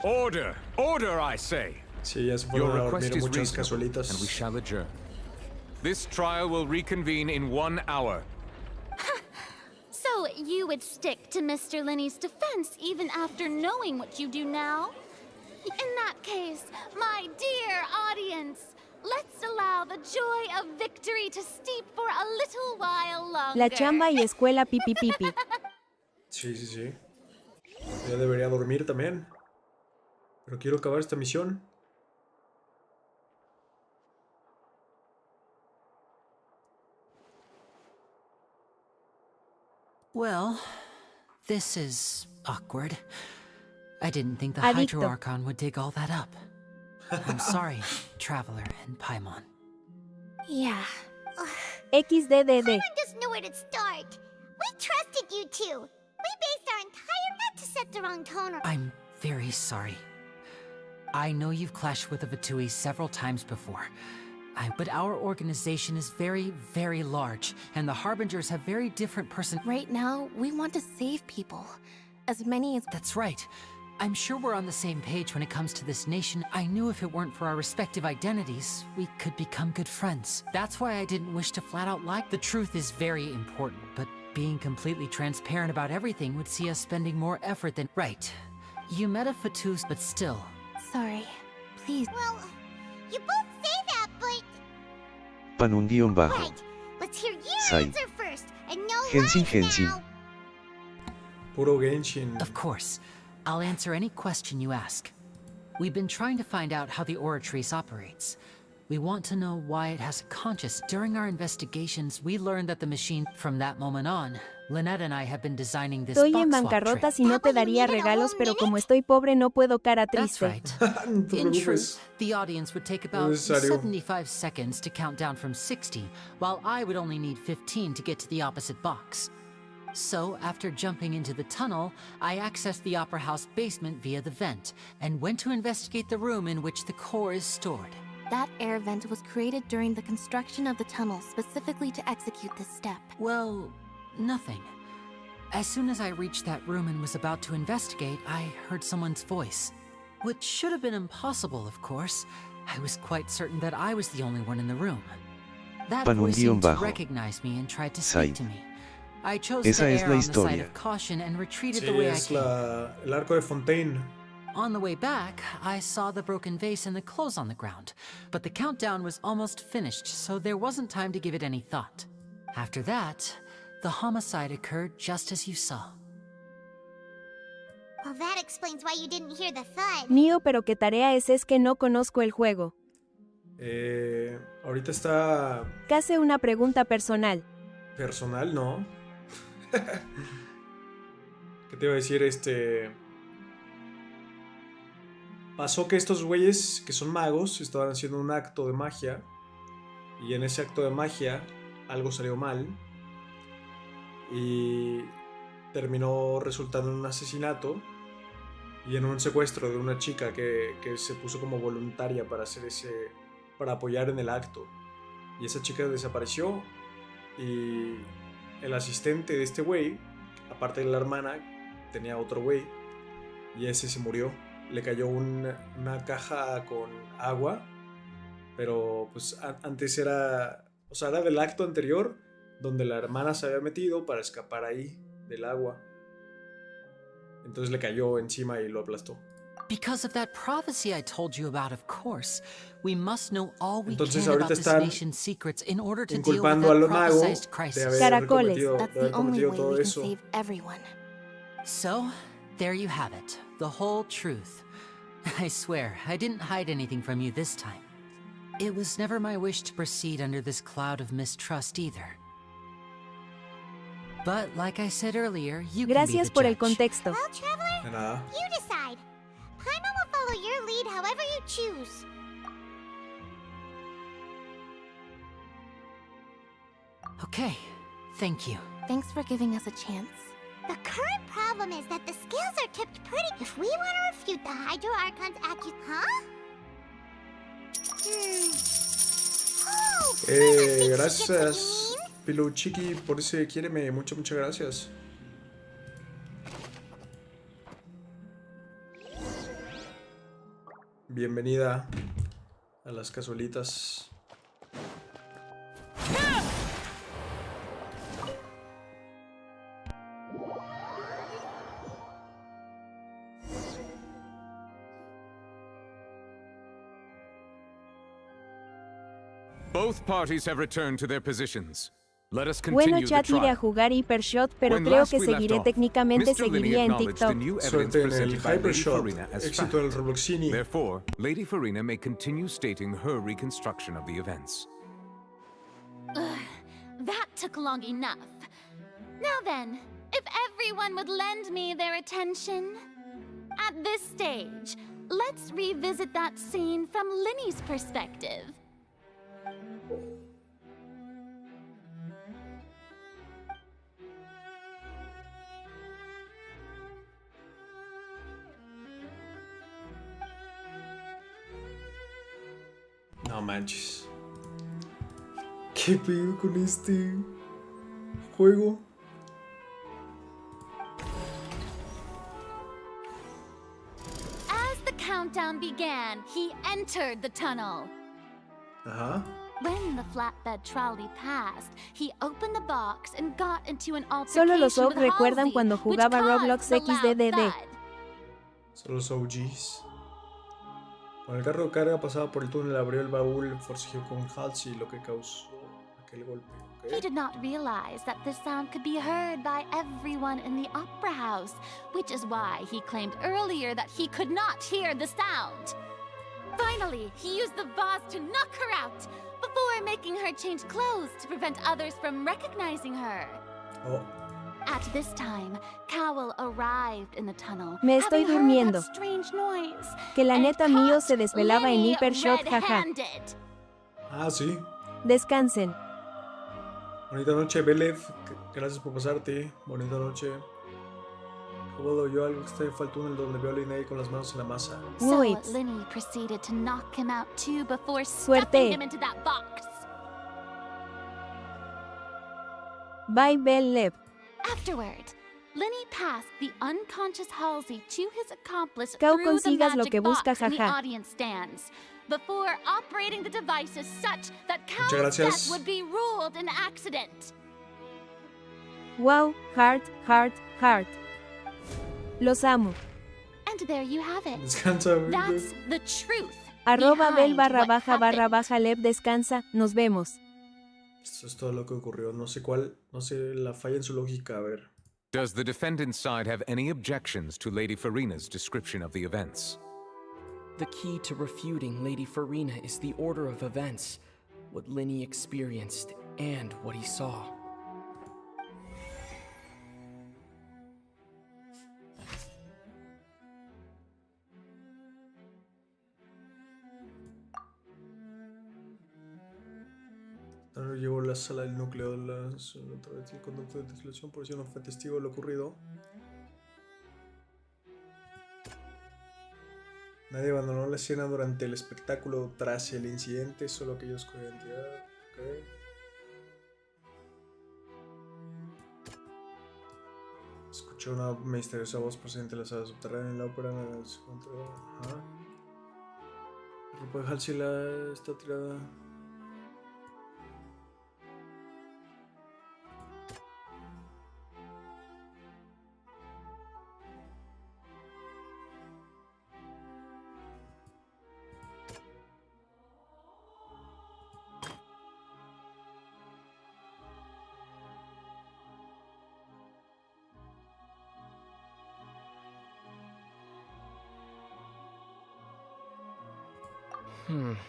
Speaker 3: Order! Order, I say!
Speaker 1: Sí, ya se
Speaker 3: Your
Speaker 1: fueron a
Speaker 3: request
Speaker 1: dormir
Speaker 3: is
Speaker 1: muchas
Speaker 3: reasonable,
Speaker 1: cazuelitas.
Speaker 3: and we shall adjourn. This trial will reconvene in 1 hour.
Speaker 6: So you would stick to Mr. Linney's defense even after knowing what you do now? In that case, my dear audience, let's allow the joy of victory to steep for a little while longer.
Speaker 2: La chamba y escuela pipi pipi.
Speaker 1: Sí. Ya debería dormir también. Pero quiero acabar esta misión.
Speaker 7: Well, this is awkward. I didn't think the
Speaker 2: Adicto.
Speaker 7: Hydro Archon would dig all that up. I'm sorry, Traveler and Paimon.
Speaker 9: Yeah.
Speaker 2: XDDD.
Speaker 5: Paimon doesn't know where to start. We trusted you two. We based our entire net to set the wrong tone.
Speaker 7: I'm very sorry. I know you've clashed with the Vatui several times before. But our organization is very, very large, and the Harbingers have very different
Speaker 17: Right now, we want to save people. As many as...
Speaker 7: That's right. I'm sure we're on the same page when it comes to this nation. I knew if it weren't for our respective identities, we could become good friends. That's why I didn't wish to flat out lie. The truth is very important, but being completely transparent about everything would see us spending more effort than... Right. You met a Fatus, but still.
Speaker 17: Sorry. Please.
Speaker 5: Well, you both say that, but...
Speaker 20: Pan un guión bajo.
Speaker 5: Right. Let's hear your
Speaker 20: Sai.
Speaker 5: answer first, and no
Speaker 20: Genshin
Speaker 5: lies
Speaker 20: Genshin.
Speaker 5: now.
Speaker 1: Puro Genshin.
Speaker 7: Of course. I'll answer any question you ask. We've been trying to find out how the Oratrice operates. We want to know why it has a conscience. During our investigations, we learned that the machine... From that moment on, Lynette and I have been designing this
Speaker 2: Estoy
Speaker 7: box
Speaker 2: en
Speaker 7: swap
Speaker 2: bancarrota
Speaker 7: trick.
Speaker 2: si no te daría regalos, pero como estoy pobre no puedo cara
Speaker 7: That's
Speaker 2: triste.
Speaker 7: right.
Speaker 1: No te
Speaker 7: In
Speaker 1: preocupes.
Speaker 7: truth, the audience would take about
Speaker 1: necesario.
Speaker 7: 75 seconds to count down from 60, while I would only need 15 to get to the opposite box. So, after jumping into the tunnel, I accessed the Opera House basement via the vent, and went to investigate the room in which the core is stored.
Speaker 17: that air vent was created during the construction of the tunnel specifically to execute this step?
Speaker 7: Well, nothing. As soon as I reached that room and was about to investigate, I heard someone's voice. Which should have been impossible, of course. I was quite certain that I was the only one in the room. That voice seemed to recognize me and tried to speak to me. I chose to err on the side of caution and retreated the way I came.
Speaker 1: El arco de Fontaine.
Speaker 7: On the way back, I saw the broken vase and the clothes on the ground, but the countdown was almost finished, so there wasn't time to give it any thought. After that, the homicide occurred just as you saw.
Speaker 5: Well, that explains why you didn't hear the thud.
Speaker 2: Mío, pero qué tarea es que no conozco el juego.
Speaker 1: Ahorita está...
Speaker 2: Casi una pregunta personal.
Speaker 1: Personal, no. ¿Qué te iba a decir? Pasó que estos güeyes, que son magos, estaban haciendo un acto de magia. Y en ese acto de magia, algo salió mal. Y terminó resultando en un asesinato. Y en un secuestro de una chica que se puso como voluntaria para hacer para apoyar en el acto. Y esa chica desapareció. Y el asistente de este güey, aparte de la hermana, tenía otro güey. Y ese se murió. Le cayó una caja con agua. Pero pues antes era... O sea, era del acto anterior, donde la hermana se había metido para escapar ahí del agua. Entonces le cayó encima y lo aplastó.
Speaker 7: Because of that prophecy I told you about, of course, we must know all we
Speaker 1: Entonces,
Speaker 7: can about
Speaker 1: ahorita
Speaker 7: this
Speaker 1: están
Speaker 7: nation's secrets in order to deal with
Speaker 1: inculpando al
Speaker 7: that
Speaker 1: mago
Speaker 7: prophesized
Speaker 1: de
Speaker 7: crisis.
Speaker 1: haber cometido todo eso.
Speaker 17: Save everyone.
Speaker 7: So, there you have it, the whole truth. I swear, I didn't hide anything from you this time. It was never my wish to proceed under this cloud of mistrust either. But like I said earlier, you
Speaker 2: Gracias
Speaker 7: can be the
Speaker 2: por el
Speaker 7: judge.
Speaker 2: contexto.
Speaker 5: Well, Traveler,
Speaker 1: De nada.
Speaker 5: you decide. Paimon will follow your lead however you choose.
Speaker 7: Okay, thank you.
Speaker 17: Thanks for giving us a chance.
Speaker 5: The current problem is that the scales are tipped pretty. If we want to refute the Hydro Archon's Huh? Oh,
Speaker 1: Gracias, Pilu Chiqui, por ese quiéreme. Muchas gracias. Bienvenida a las casualitas.
Speaker 3: Both parties have returned to their positions. Let us
Speaker 2: Bueno,
Speaker 3: continue the
Speaker 2: chat, iré a
Speaker 3: trial.
Speaker 2: jugar Hypershot, pero
Speaker 3: When
Speaker 2: creo
Speaker 3: last
Speaker 2: que
Speaker 3: we left
Speaker 2: seguiré
Speaker 3: off,
Speaker 2: técnicamente,
Speaker 3: Mr. Linney
Speaker 2: seguiría en
Speaker 3: acknowledged the
Speaker 2: TikTok.
Speaker 3: new evidence
Speaker 1: Suerte en el
Speaker 3: presented by Lady
Speaker 1: Hypershot.
Speaker 3: Farina as
Speaker 1: Éxito
Speaker 3: fact.
Speaker 1: del Robloxini.
Speaker 3: Therefore, Lady Farina may continue stating her reconstruction of the events.
Speaker 6: Ugh, that took long enough. Now then, if everyone would lend me their attention. At this stage, let's revisit that scene from Linny's perspective.
Speaker 1: No manches. ¿Qué pedo con este juego?
Speaker 6: As the countdown began, he entered the tunnel.
Speaker 1: Ajá.
Speaker 6: When the flatbed trolley passed, he opened the box and got into an
Speaker 2: Solo
Speaker 6: altercation
Speaker 2: los OG
Speaker 6: with
Speaker 2: recuerdan
Speaker 6: Halsey,
Speaker 2: cuando
Speaker 6: which
Speaker 2: jugaba
Speaker 6: caused
Speaker 2: Roblox
Speaker 6: the loud
Speaker 2: XDDD.
Speaker 6: thud.
Speaker 1: Son los OGs. Cuando el carro de carga pasaba por el túnel, abrió el baúl, forcejeó con Halsey, lo que causó aquel golpe.
Speaker 6: He did not realize that this sound could be heard by everyone in the opera house, which is why he claimed earlier that he could not hear the sound. Finally, he used the vase to knock her out, before making her change clothes to prevent others from recognizing her.
Speaker 1: Oh.
Speaker 6: At this time, Cowell arrived in the tunnel,
Speaker 2: Me estoy
Speaker 6: having heard
Speaker 2: durmiendo.
Speaker 6: that strange noise,
Speaker 2: Que la
Speaker 6: and
Speaker 2: neta
Speaker 6: caught
Speaker 2: mío se desvelaba en
Speaker 6: Linny
Speaker 2: Hypershot, jaja.
Speaker 6: red-handed.
Speaker 1: Ah, sí.
Speaker 2: Descansen.
Speaker 1: Bonita noche, Belev. Gracias por pasarte. Bonita noche. Luego oyó algo extraño, fue al túnel donde vio a Linnea con las manos en la masa.
Speaker 6: So
Speaker 2: Wait.
Speaker 6: Linny proceeded to knock him out too before
Speaker 2: Suerte.
Speaker 6: stuffing him into that box.
Speaker 2: Bye Bell Leb.
Speaker 6: Afterward, Linny passed the unconscious Halsey to his accomplice
Speaker 2: Cao,
Speaker 6: through the
Speaker 2: consigas lo
Speaker 6: magic
Speaker 2: que busca,
Speaker 6: box in the
Speaker 2: jaja.
Speaker 6: audience stands, before operating the devices such that
Speaker 1: Muchas
Speaker 6: Cao's
Speaker 1: gracias.
Speaker 6: death would be ruled an accident.
Speaker 2: Wow, heart, heart, heart. Los amo.
Speaker 6: And there you have it.
Speaker 1: Descansa, güey.
Speaker 6: That's the truth.
Speaker 2: @ Bell
Speaker 6: behind what
Speaker 2: _ Leb descansa. Nos vemos.
Speaker 1: Esto es todo lo que ocurrió. No sé la falla en su lógica. A ver.
Speaker 3: Does the defendant's side have any objections to Lady Farina's description of the events?
Speaker 4: The key to refuting Lady Farina is the order of events, what Linny experienced, and what he saw.
Speaker 1: Ahora llegó a la sala del núcleo de la otra vez el conducto de desilusión, por eso no fue testigo de lo ocurrido. Nadie abandonó la escena durante el espectáculo tras el incidente, solo aquellos con identidad. Okay. Escuchó una misteriosa voz procedente de la sala subterránea en la ópera. Ajá. El grupo de Halsey está tirada.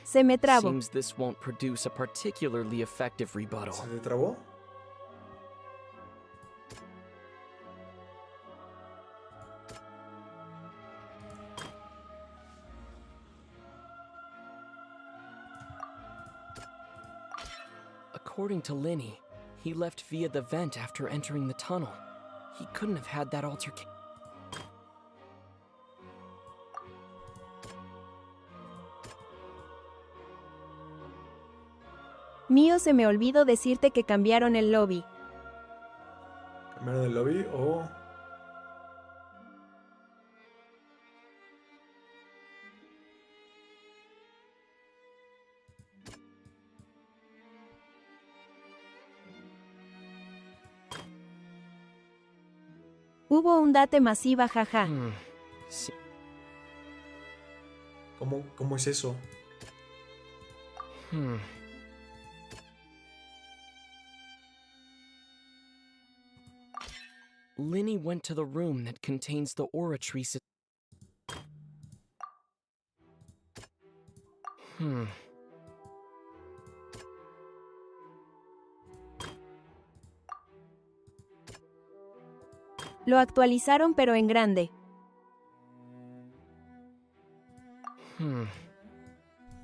Speaker 2: Se me trabó.
Speaker 4: Seems this won't produce a particularly effective rebuttal.
Speaker 1: ¿Se te trabó?
Speaker 4: According to Linny, he left via the vent after entering the tunnel. He couldn't have had that altercation.
Speaker 2: Mío, se me olvidó decirte que cambiaron el lobby.
Speaker 1: ¿Cambiaron el lobby o...?
Speaker 2: Hubo un date masiva, jaja.
Speaker 4: Sí.
Speaker 1: ¿Cómo es eso?
Speaker 4: Linny went to the room that contains the aura tree.
Speaker 2: Lo actualizaron pero en grande.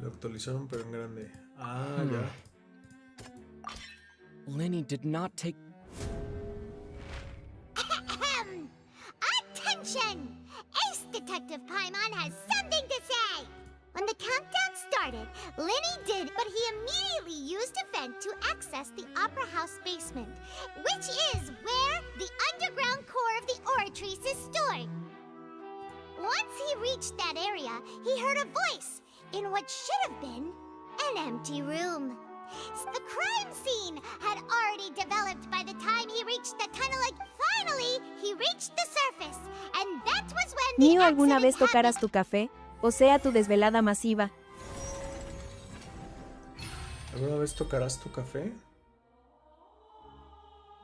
Speaker 1: Lo actualizaron pero en grande. Ah, ya.
Speaker 4: Linny did not take...
Speaker 5: Attention! Ace Detective Paimon has something to say! When the countdown started, Linny did, but he immediately used a vent to access the Opera House basement, which is where the underground core of the Oratrice is stored. Once he reached that area, he heard a voice in what should have been an empty room. The crime scene had already developed by the time he reached the tunnel. Finally, he reached the surface, and that was when the
Speaker 2: Mío, ¿alguna vez
Speaker 5: accident
Speaker 2: tocaras tu café? O sea, tu desvelada masiva.
Speaker 1: ¿Alguna vez tocarás tu café?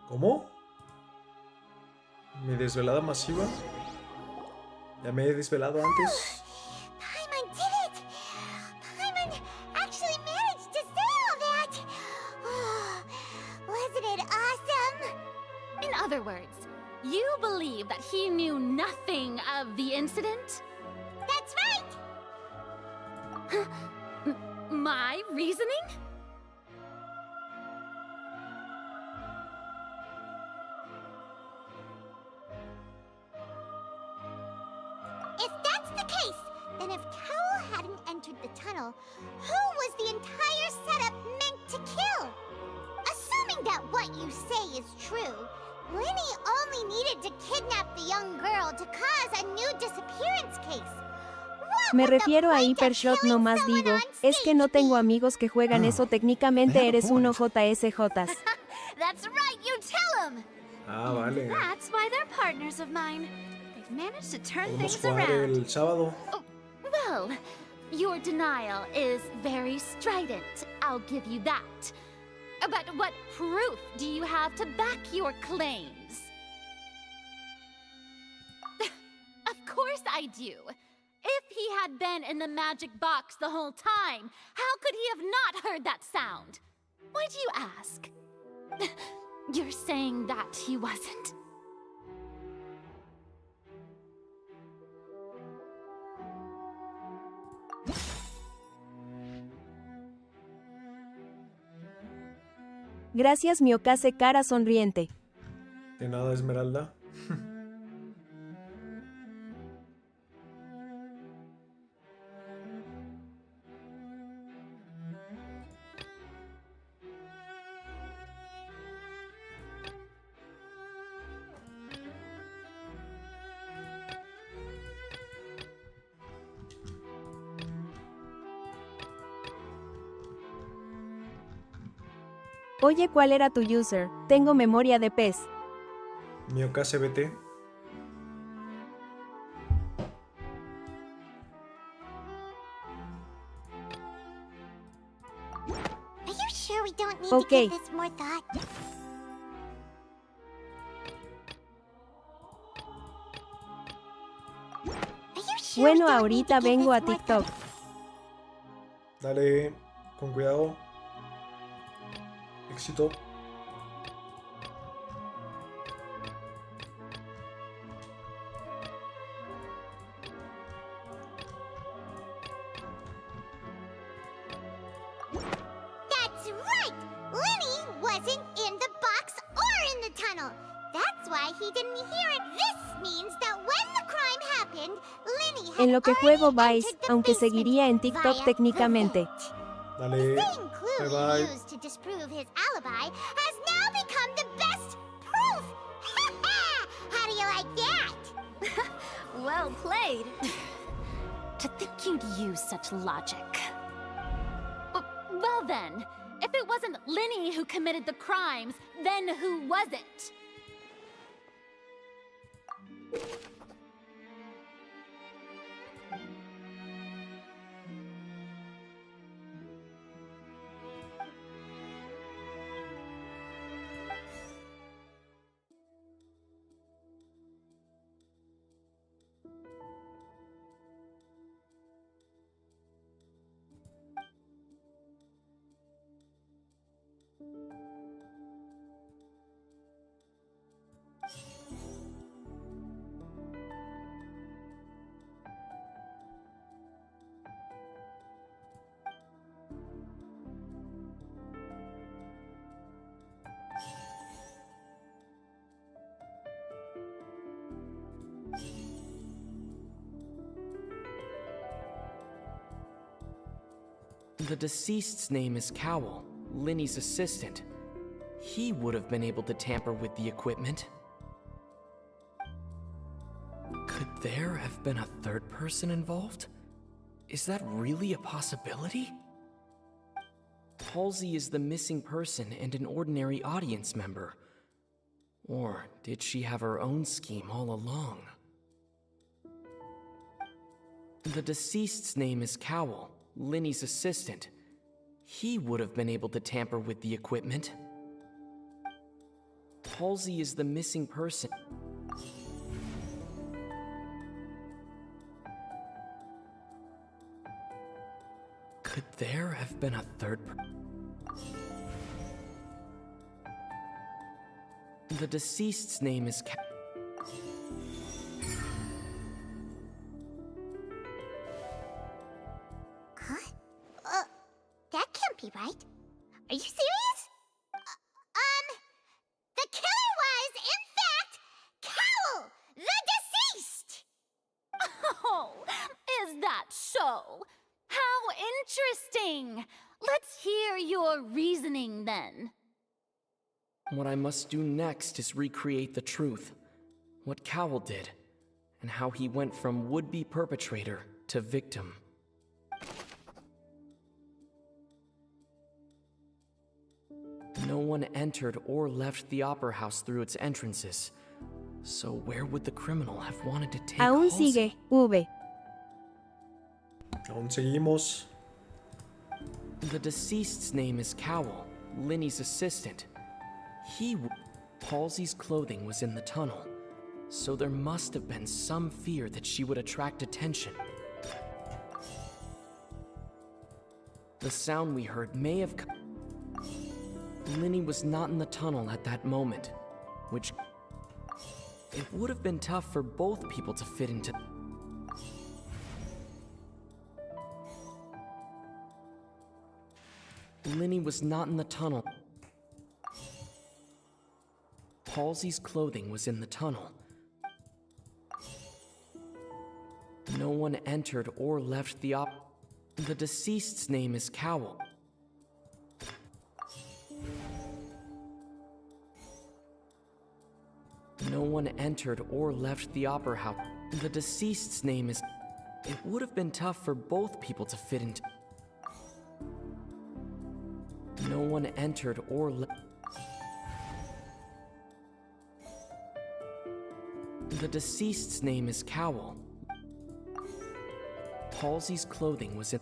Speaker 1: ¿Cómo? ¿Mi desvelada masiva? ¿Ya me he desvelado antes?
Speaker 5: Paimon did it! Paimon actually managed to say all that! Oh, wasn't it awesome?
Speaker 6: In other words, you believe that he knew nothing of the incident?
Speaker 5: That's right!
Speaker 6: My reasoning?
Speaker 5: And if Cowl hadn't entered the tunnel, who was the entire setup meant to kill? Assuming that what you say is true, Linny only needed to kidnap the young girl to cause a new disappearance case.
Speaker 2: Me refiero a Hypershot, no más digo, es que no tengo amigos que juegan eso, técnicamente eres uno JSJs.
Speaker 9: That's right, you tell him!
Speaker 1: Ah, vale.
Speaker 9: That's why they're partners of mine. They've managed to turn
Speaker 1: Podemos
Speaker 9: things
Speaker 1: jugar
Speaker 9: around.
Speaker 1: el sábado.
Speaker 6: Oh, well, your denial is very strident, I'll give you that. But what proof do you have to back your claims? Of course I do. If he had been in the magic box the whole time, how could he have not heard that sound? Why do you ask? You're saying that he wasn't.
Speaker 2: Gracias, Miokase, cara sonriente.
Speaker 1: De nada, Esmeralda.
Speaker 2: Oye, ¿cuál era tu user? Tengo memoria de pez.
Speaker 1: Miokase BT.
Speaker 5: Are you sure we don't need
Speaker 2: Okay.
Speaker 5: to give this more thought?
Speaker 2: Bueno, ahorita vengo a TikTok.
Speaker 1: Dale, con cuidado. Éxito.
Speaker 5: That's right! Linny wasn't in the box or in the tunnel. That's why he didn't hear it. This means that when the crime happened, Linny had
Speaker 2: En lo que juego
Speaker 5: already
Speaker 2: Vice,
Speaker 5: entered the
Speaker 2: aunque
Speaker 5: basement
Speaker 2: seguiría en TikTok
Speaker 5: via
Speaker 2: técnicamente.
Speaker 1: Dale.
Speaker 5: Same clue
Speaker 1: Bye
Speaker 5: he
Speaker 1: bye.
Speaker 5: used to disprove his alibi has now become the best proof! How do you like that?
Speaker 9: Well played.
Speaker 6: To think you'd use such logic. Well then, if it wasn't Linny who committed the crimes, then who was it?
Speaker 4: The deceased's name is Cowl, Linny's assistant. He would have been able to tamper with the equipment. Could there have been a third person involved? Is that really a possibility? Halsey is the missing person and an ordinary audience member. Or did she have her own scheme all along? The deceased's name is Cowl, Linny's assistant. He would have been able to tamper with the equipment. Halsey is the missing person. Could there have been a third The deceased's name is
Speaker 5: Huh? That can't be right. Are you serious? The killer was, in fact, Cowl, the deceased!
Speaker 6: Oh, is that reasoning, then?
Speaker 4: What I must do next is recreate the truth. What Cowell did, and how he went from would-be perpetrator to victim. No one entered or left the Opera House through its entrances. So where would the criminal have wanted to take
Speaker 2: Aún
Speaker 4: Halsey?
Speaker 2: sigue, V.
Speaker 1: Aún seguimos.
Speaker 4: The deceased's name is Cowell, Linny's assistant. Halsey's clothing was in the tunnel, so there must have been some fear that she would attract attention. The sound we heard may have come. Linny was not in the tunnel at that moment, which it would have been tough for both people to fit into. Linny was not in the tunnel. Halsey's clothing was in the tunnel. No one entered or left the The deceased's name is Cowell. No one entered or left the Opera House. The deceased's name is. It would have been tough for both people to fit into. No one entered or left. The deceased's name is Cowell. Halsey's clothing was in.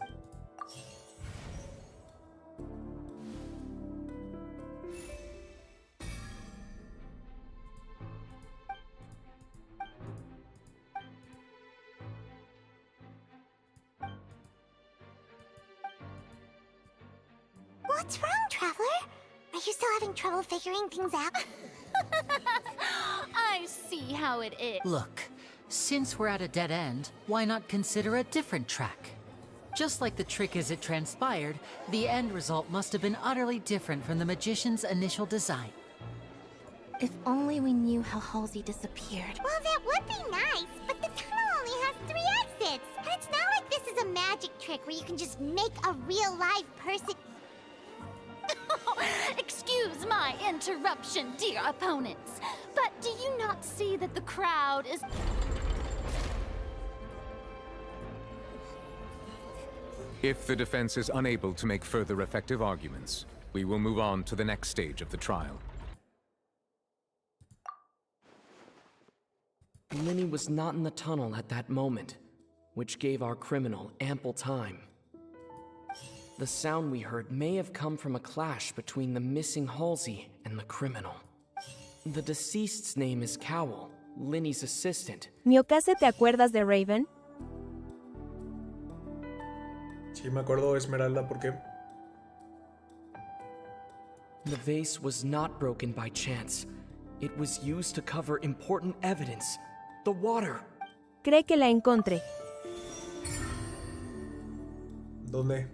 Speaker 5: What's wrong, Traveler? Are you still having trouble figuring things out?
Speaker 6: I see how it is.
Speaker 7: Look, since we're at a dead end, why not consider a different track? Just like the trick as it transpired, the end result must have been utterly different from the magician's initial design.
Speaker 17: If only we knew how Halsey disappeared.
Speaker 5: Well, that would be nice, but the tunnel only has 3 exits. And it's not like this is a magic trick where you can just make a real live person.
Speaker 6: Excuse my interruption, dear opponents, but do you not see that the crowd is...
Speaker 3: If the defense is unable to make further effective arguments, we will move on to the next stage of the trial.
Speaker 4: Linny was not in the tunnel at that moment, which gave our criminal ample time. The sound we heard may have come from a clash between the missing Halsey and the criminal. The deceased's name is Cowell, Linny's assistant.
Speaker 2: Miokase, ¿te acuerdas de Raven?
Speaker 1: Sí, me acuerdo, Esmeralda, ¿por qué?
Speaker 4: The vase was not broken by chance. It was used to cover important evidence. The water.
Speaker 2: Cree que la encontré.
Speaker 1: ¿Dónde?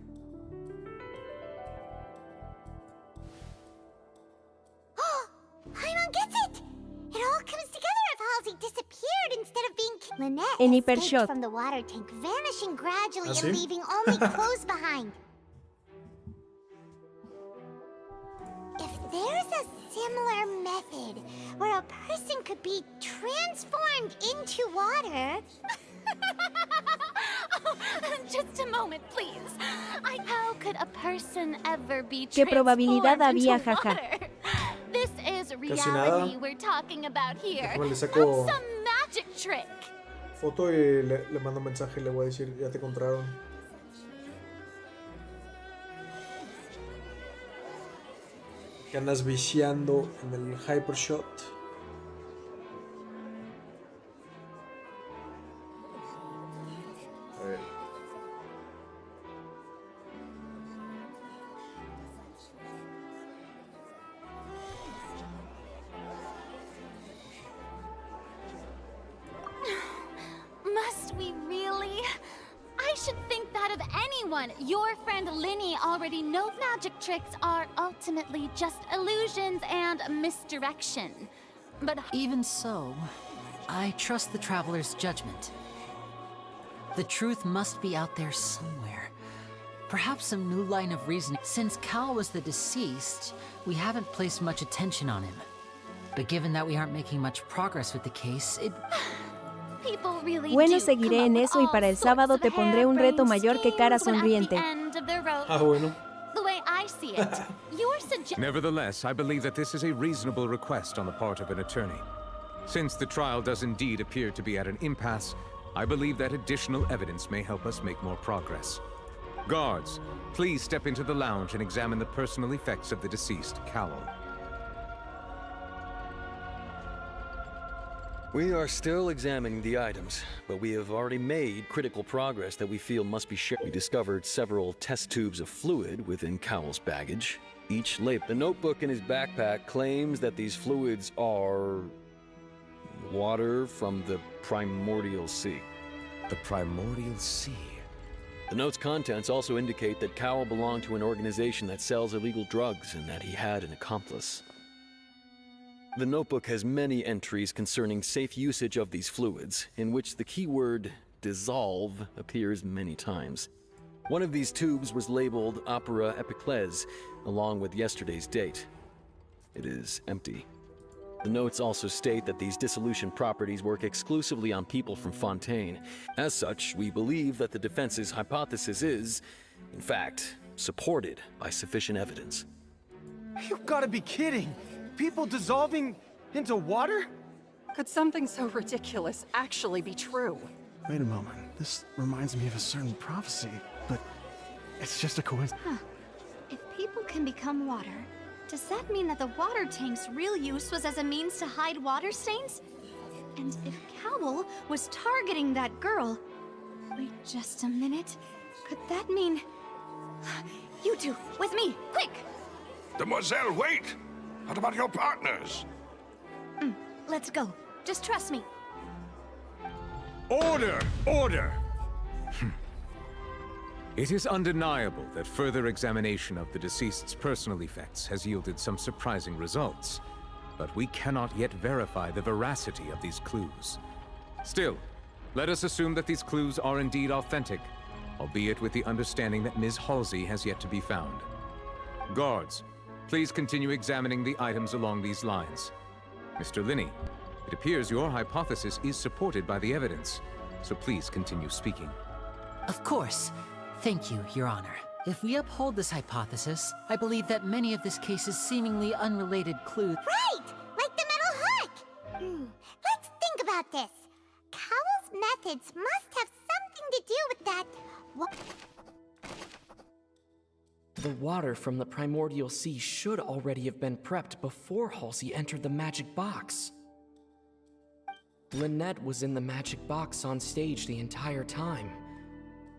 Speaker 5: Paimon gets it! It all comes together if Halsey disappeared instead of being Lynette
Speaker 2: En
Speaker 5: escaped
Speaker 2: Hypershot.
Speaker 5: from the water tank, vanishing gradually
Speaker 1: ¿Ah, sí?
Speaker 5: and leaving only clothes behind. If there's a similar method where a person could be transformed into water...
Speaker 6: Just a moment, please. How could a person ever be
Speaker 2: ¿Qué probabilidad
Speaker 6: transformed
Speaker 2: había,
Speaker 6: into
Speaker 2: jaja?
Speaker 6: water? This is
Speaker 1: Casi
Speaker 6: reality
Speaker 1: nada.
Speaker 6: we're talking about here.
Speaker 1: Déjame le saco-
Speaker 6: Of some magic trick.
Speaker 1: Foto y le mando un mensaje y le voy a decir, ya te encontraron. Que andas viciando en el Hypershot. A ver.
Speaker 6: Must we really? I should think that of anyone. Your friend Linny already knows magic tricks are ultimately just illusions and misdirection. But
Speaker 7: even so, I trust the Traveler's judgment. The truth must be out there somewhere. Perhaps some new line of reasoning. Since Cal was the deceased, we haven't placed much attention on him. But given that we aren't making much progress with the case, it...
Speaker 6: People really
Speaker 2: Bueno,
Speaker 6: do
Speaker 2: seguiré
Speaker 6: come
Speaker 2: en
Speaker 6: up with
Speaker 2: eso y
Speaker 6: all
Speaker 2: para el
Speaker 6: sorts
Speaker 2: sábado
Speaker 6: of
Speaker 2: te pondré un reto
Speaker 6: harebrained
Speaker 2: mayor que cara
Speaker 6: schemes when at the
Speaker 2: sonriente.
Speaker 6: end of their rope.
Speaker 1: Ah, bueno.
Speaker 6: The way I see it, you're suggesting...
Speaker 3: Nevertheless, I believe that this is a reasonable request on the part of an attorney. Since the trial does indeed appear to be at an impasse, I believe that additional evidence may help us make more progress. Guards, please step into the lounge and examine the personal effects of the deceased, Cowell.
Speaker 8: We are still examining the items, but we have already made critical progress that we feel must be shared. We discovered several test tubes of fluid within Cowell's baggage. Each label. The notebook in his backpack claims that these fluids are... water from the primordial sea.
Speaker 3: The primordial sea?
Speaker 8: The note's contents also indicate that Cowell belonged to an organization that sells illegal drugs and that he had an accomplice. The notebook has many entries concerning safe usage of these fluids, in which the keyword dissolve appears many times. One of these tubes was labeled Opera Epiclese, along with yesterday's date. It is empty. The notes also state that these dissolution properties work exclusively on people from Fontaine. As such, we believe that the defense's hypothesis is, in fact, supported by sufficient evidence.
Speaker 18: You've got to be kidding! People dissolving into water?
Speaker 19: Could something so ridiculous actually be true?
Speaker 11: Wait a moment. This reminds me of a certain prophecy, but it's just a coincidence.
Speaker 9: Huh. If people can become water, does that mean that the water tank's real use was as a means to hide water stains? And if Cowell was targeting that girl... Wait just a minute. Could that mean... You two, with me, quick!
Speaker 23: Demoiselle, wait! What about your partners?
Speaker 9: Let's go. Just trust me.
Speaker 3: Order! Order! It is undeniable that further examination of the deceased's personal effects has yielded some surprising results, but we cannot yet verify the veracity of these clues. Still, let us assume that these clues are indeed authentic, albeit with the understanding that Ms. Halsey has yet to be found. Guards, please continue examining the items along these lines. Mr. Linney, it appears your hypothesis is supported by the evidence, so please continue speaking.
Speaker 7: Of course. Thank you, Your Honor. If we uphold this hypothesis, I believe that many of this case's seemingly unrelated clues...
Speaker 5: Right! Like the metal hook! Let's think about this. Cowell's methods must have something to do with that...
Speaker 4: The water from the primordial sea should already have been prepped before Halsey entered the magic box. Lynette was in the magic box on stage the entire time.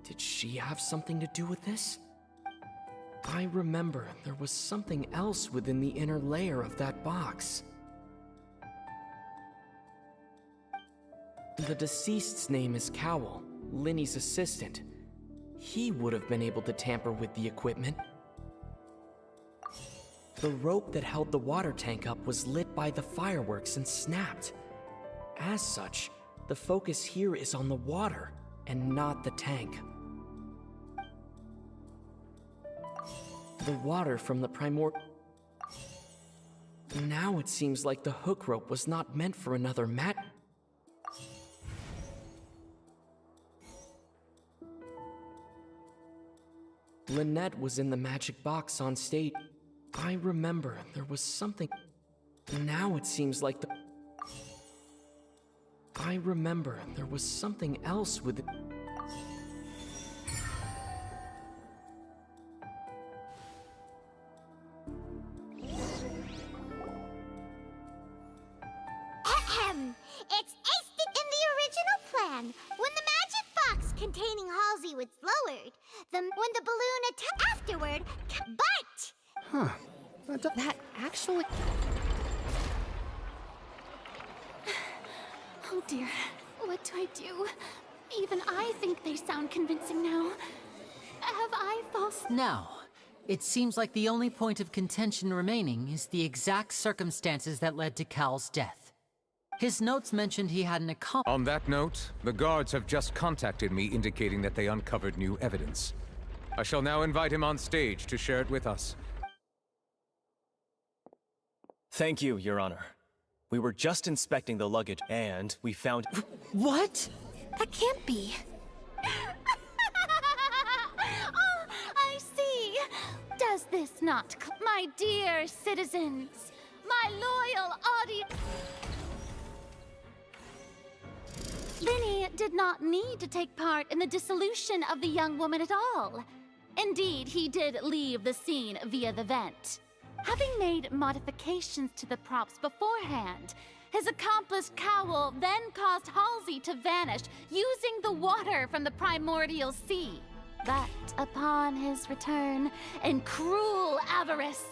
Speaker 4: Did she have something to do with this? I remember there was something else within the inner layer of that box. The deceased's name is Cowell, Linny's assistant. He would have been able to tamper with the equipment. The rope that held the water tank up was lit by the fireworks and snapped. As such, the focus here is on the water and not the tank. The water from the Now it seems like the hook rope was not meant for another mat. Lynette was in the magic box on stage. I remember there was something. Now it seems like the... I remember there was something else with it.
Speaker 5: It's aced in the original plan. When the magic box containing Halsey was lowered, when the balloon attacked afterward, but...
Speaker 11: Huh.
Speaker 9: That actually...
Speaker 6: Oh dear, what do I do? Even I think they sound convincing now. Have I false...
Speaker 7: Now, it seems like the only point of contention remaining is the exact circumstances that led to Cal's death. His notes mentioned he had an accomplice.
Speaker 3: On that note, the guards have just contacted me indicating that they uncovered new evidence. I shall now invite him on stage to share it with us.
Speaker 15: Thank you, Your Honor. We were just inspecting the luggage, and we found...
Speaker 17: What? That can't be.
Speaker 6: Oh, I see. Does this not... My dear citizens, my loyal audience... Linny did not need to take part in the dissolution of the young woman at all. Indeed, he did leave the scene via the vent. Having made modifications to the props beforehand, his accomplice Cowl then caused Halsey to vanish using the water from the primordial sea. But upon his return, in cruel avarice,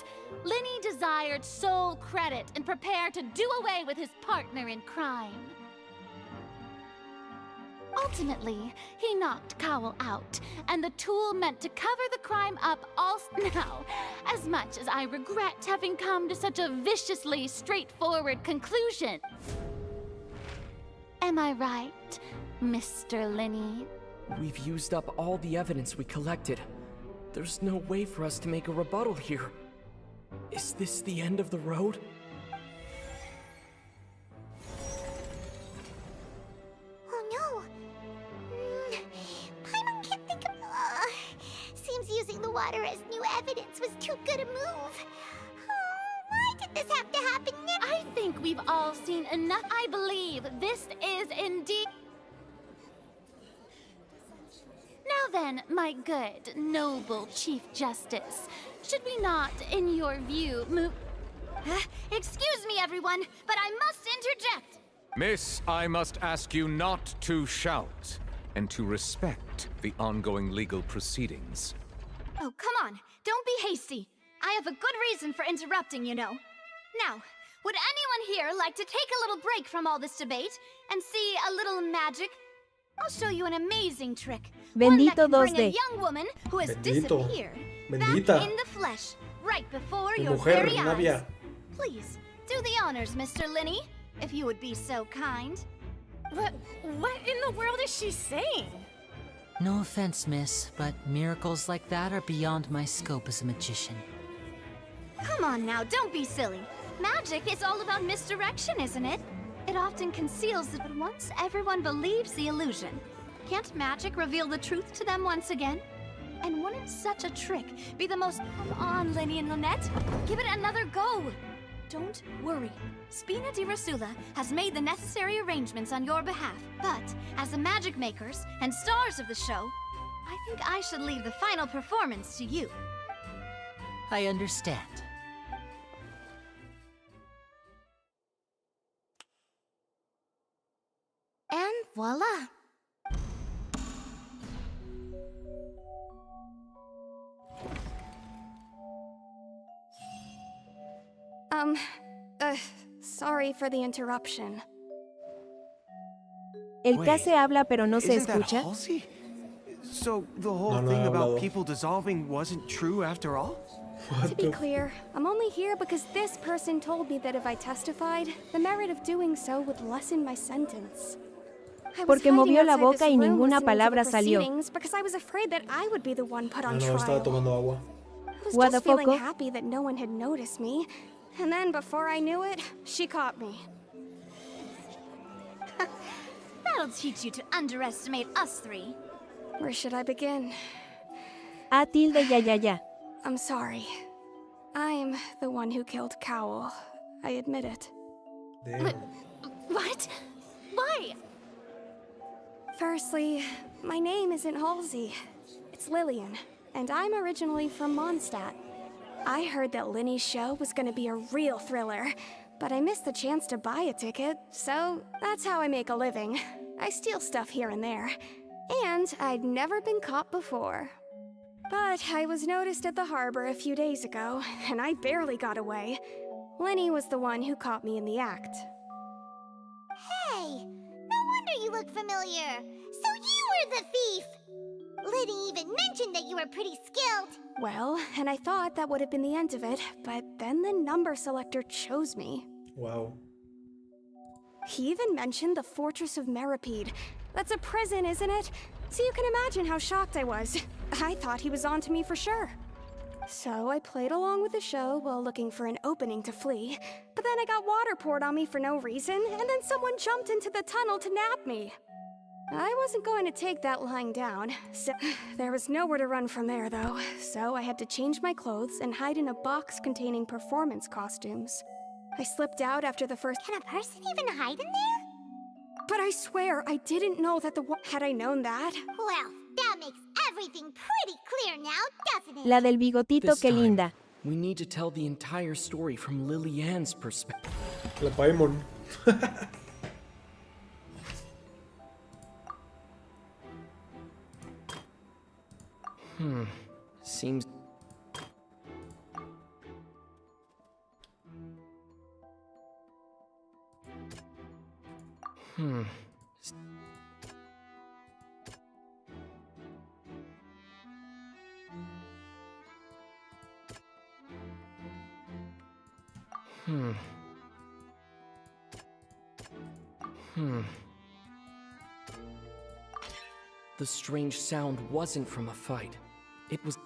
Speaker 6: Linny desired sole credit and prepared to do away with his partner in crime. Ultimately, he knocked Cowl out, and the tool meant to cover the crime up also. Now, as much as I regret having come to such a viciously straightforward conclusion. Am I right, Mr. Linny?
Speaker 4: We've used up all the evidence we collected. There's no way for us to make a rebuttal here. Is this the end of the road?
Speaker 5: Using the water as new evidence was too good a move. Why did this have to happen now?
Speaker 6: I think we've all seen enough. I believe this is indeed... Now then, my good, noble Chief Justice, should we not, in your view, move...
Speaker 5: Excuse me, everyone, but I must interject.
Speaker 3: Miss, I must ask you not to shout, and to respect the ongoing legal proceedings.
Speaker 9: Oh, come on. Don't be hasty. I have a good reason for interrupting, you know. Now, would anyone here like to take a little break from all this debate and see a little magic? I'll show you an amazing trick.
Speaker 2: Bendito
Speaker 9: one that can bring
Speaker 2: 2D.
Speaker 9: a young woman who has
Speaker 1: Bendito.
Speaker 9: disappeared
Speaker 1: Bendita.
Speaker 9: back in the flesh, right before
Speaker 1: Mi
Speaker 9: your
Speaker 1: mujer,
Speaker 9: very eyes.
Speaker 1: Navia.
Speaker 9: Please, do the honors, Mr. Linny, if you would be so kind.
Speaker 13: What in the world is she saying?
Speaker 7: No offense, miss, but miracles like that are beyond my scope as a magician.
Speaker 9: Come on now, don't be silly. Magic is all about misdirection, isn't it? It often conceals it, but once everyone believes the illusion, can't magic reveal the truth to them once again? And wouldn't such a trick be the most... Come on, Linny and Lynette, give it another go. Don't worry. Spina di Rasula has made the necessary arrangements on your behalf. But, as the magic makers and stars of the show, I think I should leave the final performance to you.
Speaker 7: I understand.
Speaker 9: And voila!
Speaker 13: Sorry for the interruption.
Speaker 2: El Case habla pero no se
Speaker 18: Isn't that
Speaker 2: escucha.
Speaker 18: Halsey? So the whole
Speaker 1: No,
Speaker 18: thing about
Speaker 1: hablado.
Speaker 18: people dissolving wasn't true after all?
Speaker 13: To be clear, I'm only here because this person told me that if I testified, the merit of doing so would lessen my sentence. I was
Speaker 2: Porque movió
Speaker 13: hiding
Speaker 2: la
Speaker 13: outside
Speaker 2: boca
Speaker 13: this
Speaker 2: y
Speaker 13: room
Speaker 2: ninguna
Speaker 13: listening to the
Speaker 2: palabra salió.
Speaker 13: proceedings because I was afraid that I would be the one put on
Speaker 1: No,
Speaker 13: trial.
Speaker 1: estaba tomando agua.
Speaker 13: I was
Speaker 2: What
Speaker 13: just
Speaker 2: the
Speaker 13: feeling
Speaker 2: foco?
Speaker 13: happy that no one had noticed me. And then before I knew it, she caught me.
Speaker 9: That'll teach you to underestimate us three.
Speaker 13: Where should I begin?
Speaker 2: A tilde ya ya ya.
Speaker 13: I'm sorry. I'm the one who killed Cowl. I admit it.
Speaker 1: Damn.
Speaker 9: What? Why?
Speaker 13: Firstly, my name isn't Halsey. It's Lillian, and I'm originally from Mondstadt. I heard that Linny's show was gonna be a real thriller, but I missed the chance to buy a ticket, so that's how I make a living. I steal stuff here and there. And I'd never been caught before. But I was noticed at the harbor a few days ago, and I barely got away. Linny was the one who caught me in the act.
Speaker 5: Hey, no wonder you look familiar. So you were the thief. Liddy even mentioned that you were pretty skilled.
Speaker 13: Well, and I thought that would have been the end of it, but then the number selector chose me.
Speaker 1: Wow.
Speaker 13: He even mentioned the Fortress of Meripede. That's a prison, isn't it? So you can imagine how shocked I was. I thought he was on to me for sure. So I played along with the show while looking for an opening to flee. But then I got water poured on me for no reason, and then someone jumped into the tunnel to nab me. I wasn't going to take that lying down, so there was nowhere to run from there, though. So I had to change my clothes and hide in a box containing performance costumes. I slipped out after the first—
Speaker 5: Can a person even hide in there?
Speaker 13: But I swear, I didn't know that had I known that.
Speaker 5: Well, that makes everything pretty clear now, doesn't it?
Speaker 2: La del bigotito,
Speaker 4: This
Speaker 2: qué
Speaker 4: time,
Speaker 2: linda.
Speaker 4: we need to tell the entire story from Lillian's perspective.
Speaker 1: La Paimon.
Speaker 4: Seems... The strange sound wasn't from a fight. It was...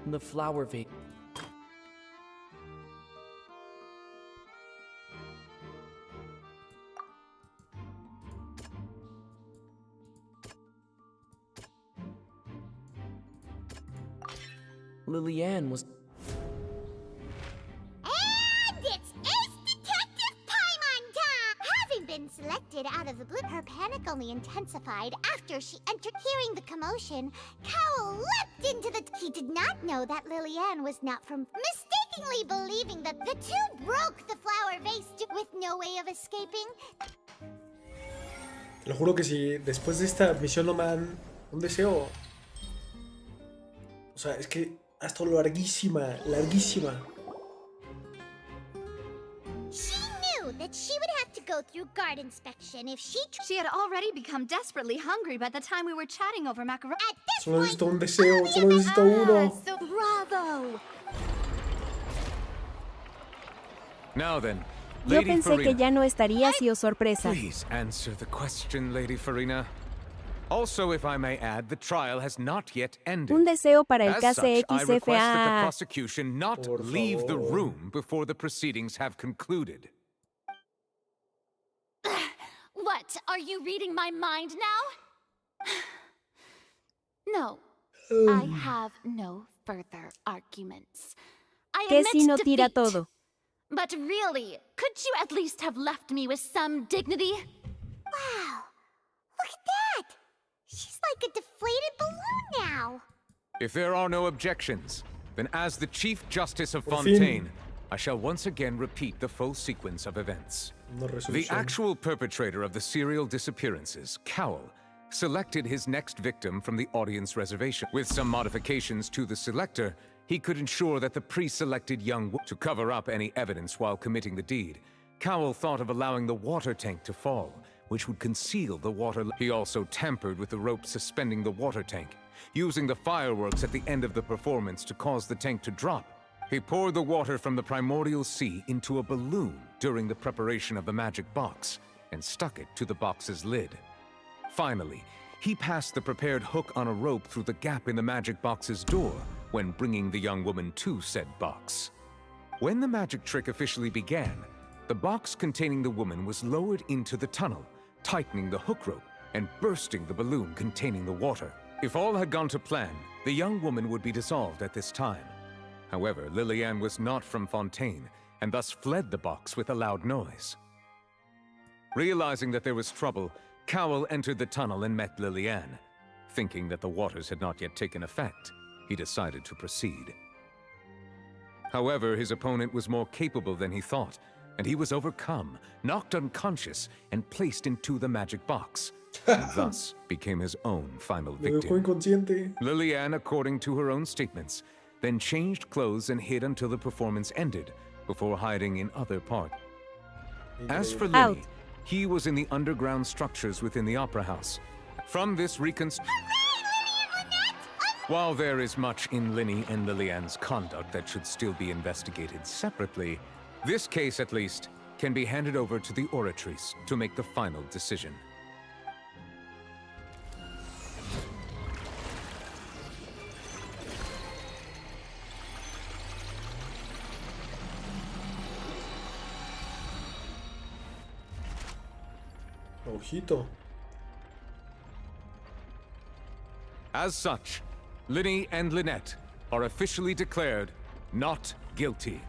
Speaker 4: the flower vase. Lillian was...
Speaker 5: And it's Ace Detective Paimon time! Having been selected out of the blue, her panic only intensified after she entered. Hearing the commotion, Cowell leapt into the... He did not know that Lillian was not from... Mistakenly believing that the two broke the flower vase with no way of escaping.
Speaker 1: Te lo juro que si después de esta misión no me dan un deseo... O sea, es que ha estado larguísima, larguísima.
Speaker 5: She knew that she would have to go through guard inspection if she...
Speaker 9: She had already become desperately hungry by the time we were chatting over macaroni.
Speaker 5: At this
Speaker 1: Solo
Speaker 5: point,
Speaker 1: necesito un deseo, solo necesito uno.
Speaker 9: So bravo!
Speaker 3: Now then,
Speaker 2: Yo
Speaker 3: Lady
Speaker 2: pensé que
Speaker 3: Farina.
Speaker 2: ya no estarías y oh sorpresa.
Speaker 3: Please answer the question, Lady Farina. Also, if I may add, the trial has not yet ended.
Speaker 2: Un deseo para el
Speaker 3: As such, I request that the
Speaker 2: KCXFA.
Speaker 3: prosecution not leave the room before the proceedings have concluded.
Speaker 6: What? Are you reading my mind now? No. I have no further arguments. I
Speaker 2: Que
Speaker 6: admit
Speaker 2: si no tira
Speaker 6: defeat.
Speaker 2: todo.
Speaker 6: But really, could you at least have left me with some dignity?
Speaker 5: Wow. Look at that. She's like a deflated balloon now.
Speaker 3: If there are no objections, then as the Chief Justice of
Speaker 1: Por fin.
Speaker 3: Fontaine, I shall once again repeat the full sequence of events.
Speaker 1: Una
Speaker 3: The
Speaker 1: resolución.
Speaker 3: actual perpetrator of the serial disappearances, Cowell, selected his next victim from the audience reservation. With some modifications to the selector, he could ensure that the pre-selected to cover up any evidence while committing the deed. Cowell thought of allowing the water tank to fall, which would conceal the water. He also tampered with the rope suspending the water tank, using the fireworks at the end of the performance to cause the tank to drop. He poured the water from the primordial sea into a balloon during the preparation of the magic box, and stuck it to the box's lid. Finally, he passed the prepared hook on a rope through the gap in the magic box's door when bringing the young woman to said box. When the magic trick officially began, the box containing the woman was lowered into the tunnel, tightening the hook rope and bursting the balloon containing the water. If all had gone to plan, the young woman would be dissolved at this time. However, Lillian was not from Fontaine, and thus fled the box with a loud noise. Realizing that there was trouble, Cowell entered the tunnel and met Lillian. Thinking that the waters had not yet taken effect, he decided to proceed. However, his opponent was more capable than he thought, and he was overcome, knocked unconscious, and placed into the magic box, and thus became his own final
Speaker 1: Me dejó
Speaker 3: victim.
Speaker 1: inconsciente.
Speaker 3: Lillian, according to her own statements, then changed clothes and hid until the performance ended, before hiding in other parts. As for
Speaker 2: Out.
Speaker 3: Lenny, he was in the underground structures within the opera house. From this reconstruction...
Speaker 5: Hooray, Lily and Lynette!
Speaker 3: While there is much in Linny and Lillian's conduct that should still be investigated separately, this case, at least, can be handed over to the Oratrice to make the final decision.
Speaker 1: Ojito.
Speaker 3: As such, Linny and Lynette are officially declared not guilty.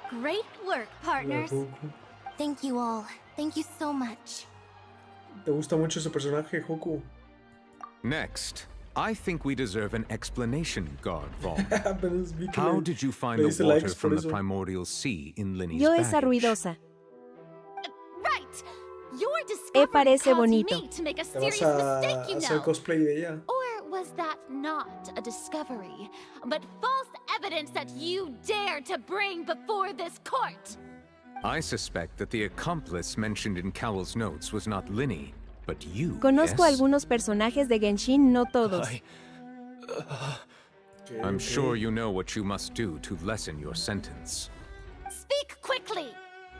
Speaker 9: Great work, partners.
Speaker 10: Thank you all. Thank you so much.
Speaker 1: ¿Te gusta mucho ese personaje, Hoku?
Speaker 3: Next, I think we deserve an explanation, Guard Vaughn.
Speaker 1: Apenas vi que
Speaker 3: How
Speaker 1: le-
Speaker 3: did you find
Speaker 1: le
Speaker 3: the
Speaker 1: hice
Speaker 3: water
Speaker 1: likes
Speaker 3: from
Speaker 1: por
Speaker 3: the
Speaker 1: eso.
Speaker 3: primordial sea in Linny's
Speaker 2: Yo esa
Speaker 3: baggage?
Speaker 2: ruidosa.
Speaker 6: Right! Your discovery
Speaker 2: parece
Speaker 6: caused
Speaker 2: bonito.
Speaker 6: me to make a
Speaker 1: ¿Te vas
Speaker 6: serious
Speaker 1: a
Speaker 6: mistake, you
Speaker 1: hacer
Speaker 6: know.
Speaker 1: cosplay de ella?
Speaker 6: Or was that not a discovery, but false evidence that you dare to bring before this court?
Speaker 3: I suspect that the accomplice mentioned in Cowell's notes was not Linny, but you,
Speaker 2: Conozco
Speaker 3: yes?
Speaker 2: algunos personajes de Genshin, no todos.
Speaker 3: I'm sure you know what you must do to lessen your sentence.
Speaker 6: Speak quickly!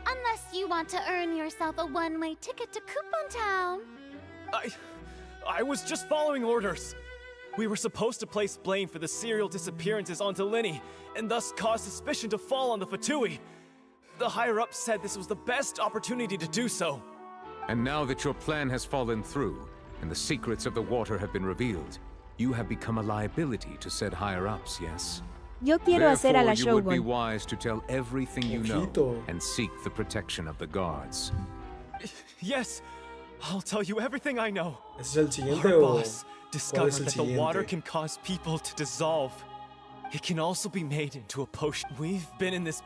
Speaker 6: Unless you want to earn yourself a one-way ticket to Coupon Town.
Speaker 15: I was just following orders. We were supposed to place blame for the serial disappearances onto Linny, and thus cause suspicion to fall on the Fatui. The higher-ups said this was the best opportunity to do so.
Speaker 3: And now that your plan has fallen through, and the secrets of the water have been revealed, you have become a liability to said higher-ups, yes?
Speaker 2: Yo quiero hacer a la
Speaker 3: Therefore, you would be
Speaker 2: Shogun.
Speaker 3: wise to tell everything you know,
Speaker 1: Ojito.
Speaker 3: and seek the protection of the guards.
Speaker 15: Yes, I'll tell you everything I know.
Speaker 1: ¿Ese es el siguiente
Speaker 15: Our
Speaker 1: o
Speaker 15: boss
Speaker 1: cuál
Speaker 15: discovered
Speaker 1: es el
Speaker 15: that the water
Speaker 1: siguiente?
Speaker 15: can cause people to dissolve. It can also be made into a potion. We've been in this.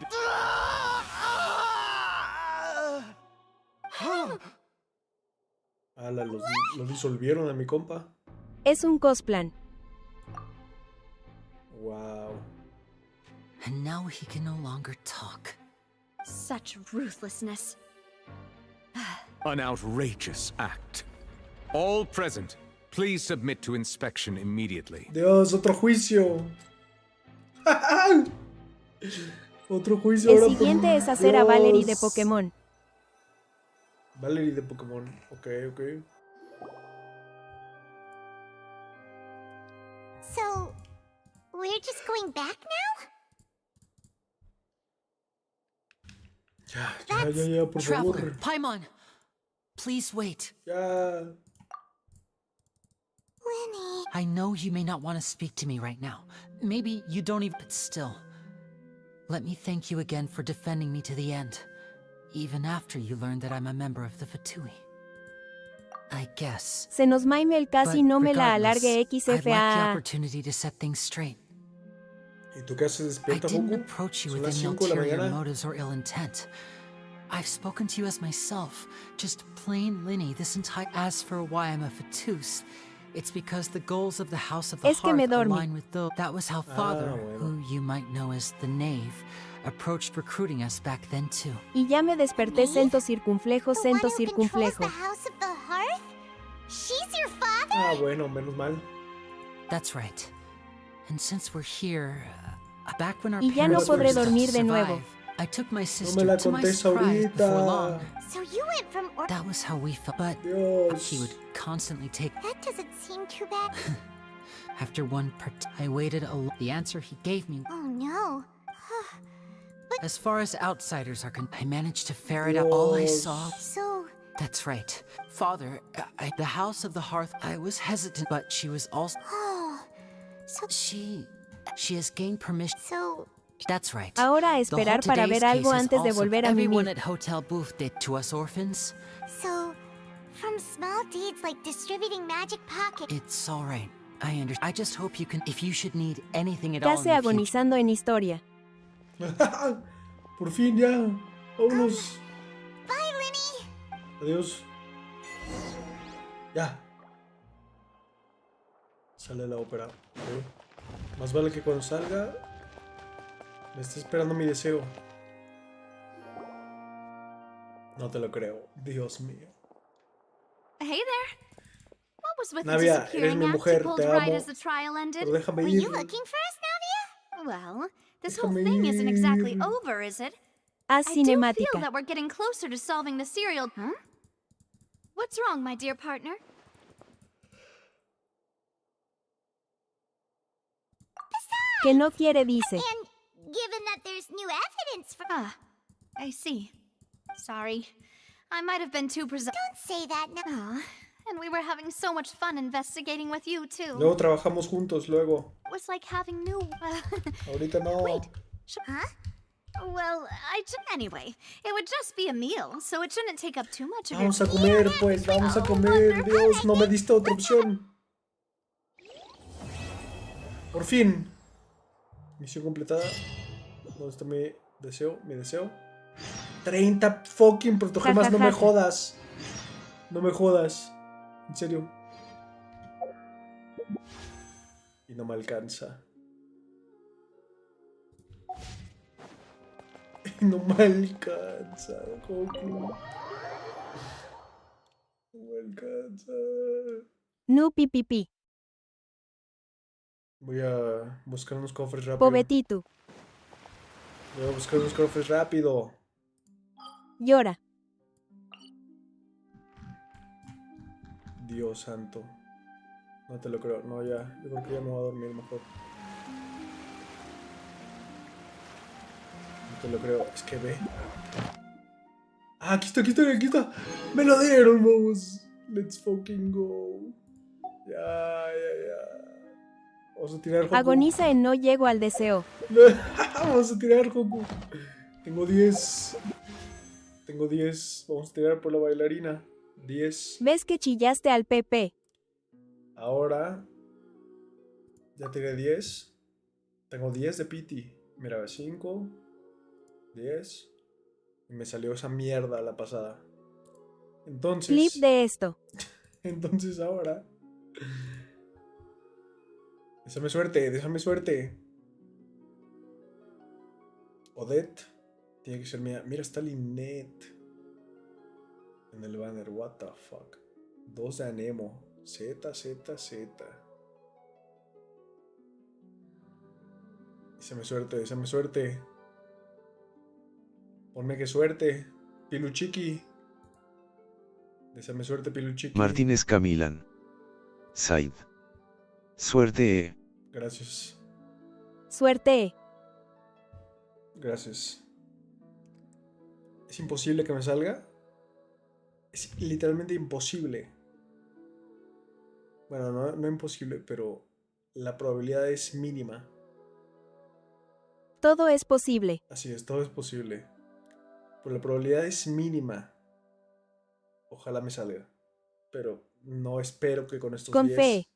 Speaker 1: Ala, los disolvieron a mi compa.
Speaker 2: Es un cosplan.
Speaker 1: Wow.
Speaker 7: And now he can no longer talk.
Speaker 9: Such ruthlessness.
Speaker 3: An outrageous act. All present, please submit to inspection immediately.
Speaker 1: Dios, otro juicio. Otro juicio
Speaker 2: El
Speaker 1: ahora por-
Speaker 2: siguiente es hacer a Valerie de
Speaker 1: Dios.
Speaker 2: Pokémon.
Speaker 1: Valerie de Pokémon. Ok, ok.
Speaker 5: So, we're just going back now?
Speaker 1: Ya, por
Speaker 7: Traveler,
Speaker 1: favor.
Speaker 7: Paimon, please wait.
Speaker 1: Ya.
Speaker 5: Winnie.
Speaker 7: I know you may not want to speak to me right now. Maybe you don't even, but still. Let me thank you again for defending me to the end, even after you learned that I'm a member of the Fatui. I guess.
Speaker 2: Se nos maime el casi
Speaker 7: But
Speaker 2: no me la
Speaker 7: regardless,
Speaker 2: alargue
Speaker 7: I'd like the
Speaker 2: XFA.
Speaker 7: opportunity to set things straight.
Speaker 1: ¿Y tú qué haces
Speaker 7: I
Speaker 1: despierta,
Speaker 7: didn't
Speaker 1: Goku?
Speaker 7: approach you
Speaker 1: Son
Speaker 7: with
Speaker 1: las
Speaker 7: any
Speaker 1: 5 de la
Speaker 7: ulterior
Speaker 1: mañana.
Speaker 7: motives or ill intent. I've spoken to you as myself, just plain Linny this entire. As for why I'm a Fatus, it's because the goals of the House of the
Speaker 2: Es que me
Speaker 7: Hearth
Speaker 2: dormí.
Speaker 7: align with those. That was how Father,
Speaker 1: bueno.
Speaker 7: who you might know as the Knave, approached recruiting us back then too.
Speaker 2: Y ya me desperté cento circunflejo,
Speaker 5: The one
Speaker 2: cento
Speaker 5: who controls
Speaker 2: circunflejo.
Speaker 5: the House of the Hearth? She's your father?
Speaker 1: Ah, bueno, menos mal.
Speaker 7: That's right. And since we're here, back when our
Speaker 2: Y ya no
Speaker 7: parents
Speaker 2: podré
Speaker 7: first
Speaker 2: dormir de nuevo.
Speaker 7: survived, I took my
Speaker 1: No
Speaker 7: sister
Speaker 1: me la
Speaker 7: to my
Speaker 1: contés
Speaker 7: surprise before long.
Speaker 1: ahorita.
Speaker 5: So you went from
Speaker 7: That was how we felt. But
Speaker 1: Dios.
Speaker 7: he would constantly take.
Speaker 5: That doesn't seem too bad.
Speaker 7: After one I waited the answer he gave me.
Speaker 5: Oh no.
Speaker 7: As far as outsiders are concerned, I managed to ferret out all I
Speaker 1: Dios.
Speaker 7: saw.
Speaker 5: So,
Speaker 7: That's right. Father, the House of the Hearth, I was hesitant, but she was also.
Speaker 5: oh. So,
Speaker 7: She has gained permission.
Speaker 5: so,
Speaker 7: That's right.
Speaker 2: Ahora a
Speaker 7: The whole
Speaker 2: esperar para
Speaker 7: today's
Speaker 2: ver algo
Speaker 7: case is
Speaker 2: antes de
Speaker 7: also
Speaker 2: volver a
Speaker 7: everyone
Speaker 2: mimir.
Speaker 7: at Hotel Booth did to us orphans.
Speaker 5: so, from small deeds like distributing magic pocket.
Speaker 7: It's all right. I understand. I just hope you can. If you should need anything at all in
Speaker 2: Casi
Speaker 7: the future.
Speaker 2: agonizando en historia.
Speaker 1: Por fin ya. Vámonos.
Speaker 5: Bye, Linny.
Speaker 1: Adiós. Ya. Sale la ópera. Ok. Más vale que cuando salga me esté esperando mi deseo. No te lo creo. Dios mío.
Speaker 9: Hey there. What was with the
Speaker 1: Navia, eres
Speaker 9: disappearing
Speaker 1: mi
Speaker 9: act
Speaker 1: mujer,
Speaker 9: you pulled
Speaker 1: te
Speaker 9: right
Speaker 1: amo.
Speaker 9: as the trial ended?
Speaker 1: Pero déjame
Speaker 9: Were
Speaker 1: ir.
Speaker 9: you looking for us, Navia? Well, this whole
Speaker 1: Déjame
Speaker 9: thing isn't exactly
Speaker 1: ir.
Speaker 9: over, is it?
Speaker 2: Haz
Speaker 9: I do feel
Speaker 2: cinemática.
Speaker 9: that we're getting closer to solving the serial. Huh? What's wrong, my dear partner?
Speaker 2: Que no quiere dice.
Speaker 5: And given that there's new evidence for...
Speaker 9: Ah, I see. Sorry. I might have been too
Speaker 5: Don't say that now.
Speaker 9: Ah, and we were having so much fun investigating with you, too.
Speaker 1: Luego trabajamos juntos, luego.
Speaker 9: It was like having new...
Speaker 1: Ahorita no.
Speaker 9: Wait. Huh? Well, anyway, it would just be a meal, so it shouldn't take up too much of your
Speaker 1: Vamos a comer, pues, vamos a comer. Dios, no me diste otra opción. Por fin. Misión completada. ¿Dónde está mi deseo? Mi deseo. 30 fucking protogemas, no me jodas. No me jodas. En serio. Y no me alcanza. No me alcanza, Goku. No me alcanza.
Speaker 2: Nu pipipi.
Speaker 1: Voy a buscar unos cofres rápido.
Speaker 2: Pobetito.
Speaker 1: Voy a buscar unos cofres rápido.
Speaker 2: Llora.
Speaker 1: Dios santo. No te lo creo. No, ya. Yo creo que ya me voy a dormir mejor. No te lo creo. Es que ve. Ah, aquí está, aquí está, aquí está. Me lo dieron, vamos. Let's fucking go. Ya. Vamos a tirar Goku.
Speaker 2: Agoniza en no llego al deseo.
Speaker 1: Vamos a tirar Goku. Tengo 10. Tengo 10. Vamos a tirar por la bailarina. 10.
Speaker 2: ¿Ves que chillaste al PP?
Speaker 1: Ahora. Ya tiré 10. Tengo 10 de piti. Mira, 5. 10. Y me salió esa mierda la pasada. Entonces.
Speaker 2: Clip de esto.
Speaker 1: Entonces ahora. Déjame suerte, déjame suerte. Odette. Tiene que ser mía. Mira, está Lynette. En el banner. What the fuck. 2 de Anemo. Z. Déjame suerte, déjame suerte. Ponme que suerte. Piluchiqui. Déjame suerte, Piluchiqui.
Speaker 20: Martínez Camilan. Said. Suerte.
Speaker 1: Gracias.
Speaker 2: Suerte.
Speaker 1: Gracias. ¿Es imposible que me salga? Es literalmente imposible. Bueno, no imposible, pero la probabilidad es mínima.
Speaker 2: Todo es posible.
Speaker 1: Así es, todo es posible. Pero la probabilidad es mínima. Ojalá me salga. Pero no espero que con estos
Speaker 2: Con
Speaker 1: 10
Speaker 2: fe.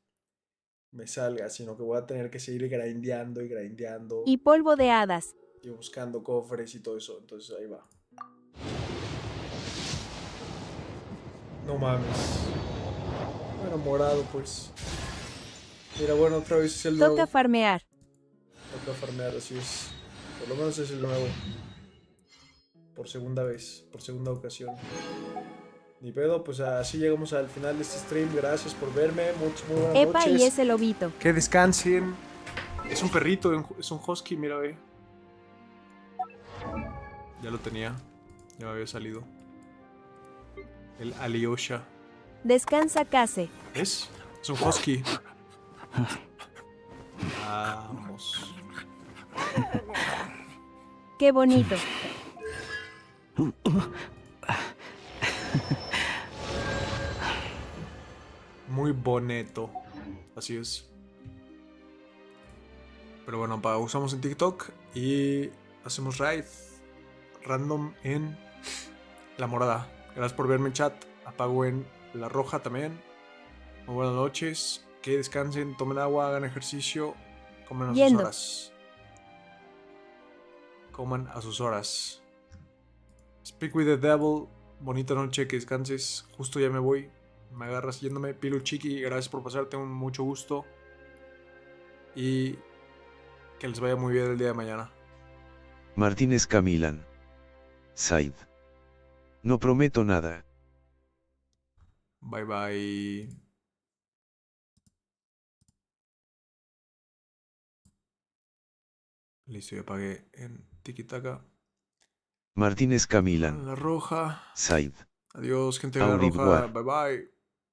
Speaker 1: me salga, sino que voy a tener que seguir grindeando y grindeando.
Speaker 2: Y polvo de hadas.
Speaker 1: Y buscando cofres y todo eso. Entonces ahí va. No mames. Bueno, morado pues. Mira, bueno, otra vez es el nuevo.
Speaker 2: Toca farmear.
Speaker 1: Toca farmear, así es. Por lo menos es el nuevo. Por segunda vez, por segunda ocasión. Ni pedo, pues así llegamos al final de este stream. Gracias por verme. Muy buenas
Speaker 2: Epa
Speaker 1: noches.
Speaker 2: y ese lobito.
Speaker 1: Que descansen. Es un perrito, es un husky, mira, ve. Ya lo tenía. Ya me había salido. El Alyosha.
Speaker 2: Descansa case.
Speaker 1: ¿Es? Es un husky. Vamos.
Speaker 2: Qué bonito.
Speaker 1: Muy bonito. Así es. Pero bueno, usamos en TikTok y hacemos raid random en la morada. Gracias por verme en chat. Apago en la roja también. Muy buenas noches. Que descansen, tomen agua, hagan ejercicio. Coman a sus horas. Coman a sus horas. Speak with the devil. Bonita noche, que descanses. Justo ya me voy. Me agarras yéndome. Pilu Chiqui, gracias por pasarte, mucho gusto. Y que les vaya muy bien el día de mañana.
Speaker 20: Martínez Camilan. Said. No prometo nada.
Speaker 1: Bye bye. Listo, ya apagué en tiki-taka.
Speaker 20: Martínez Camilan.
Speaker 1: La roja.
Speaker 20: Said.
Speaker 1: Adiós, gente de la
Speaker 20: Au
Speaker 1: roja.
Speaker 20: revoir.
Speaker 1: Bye bye.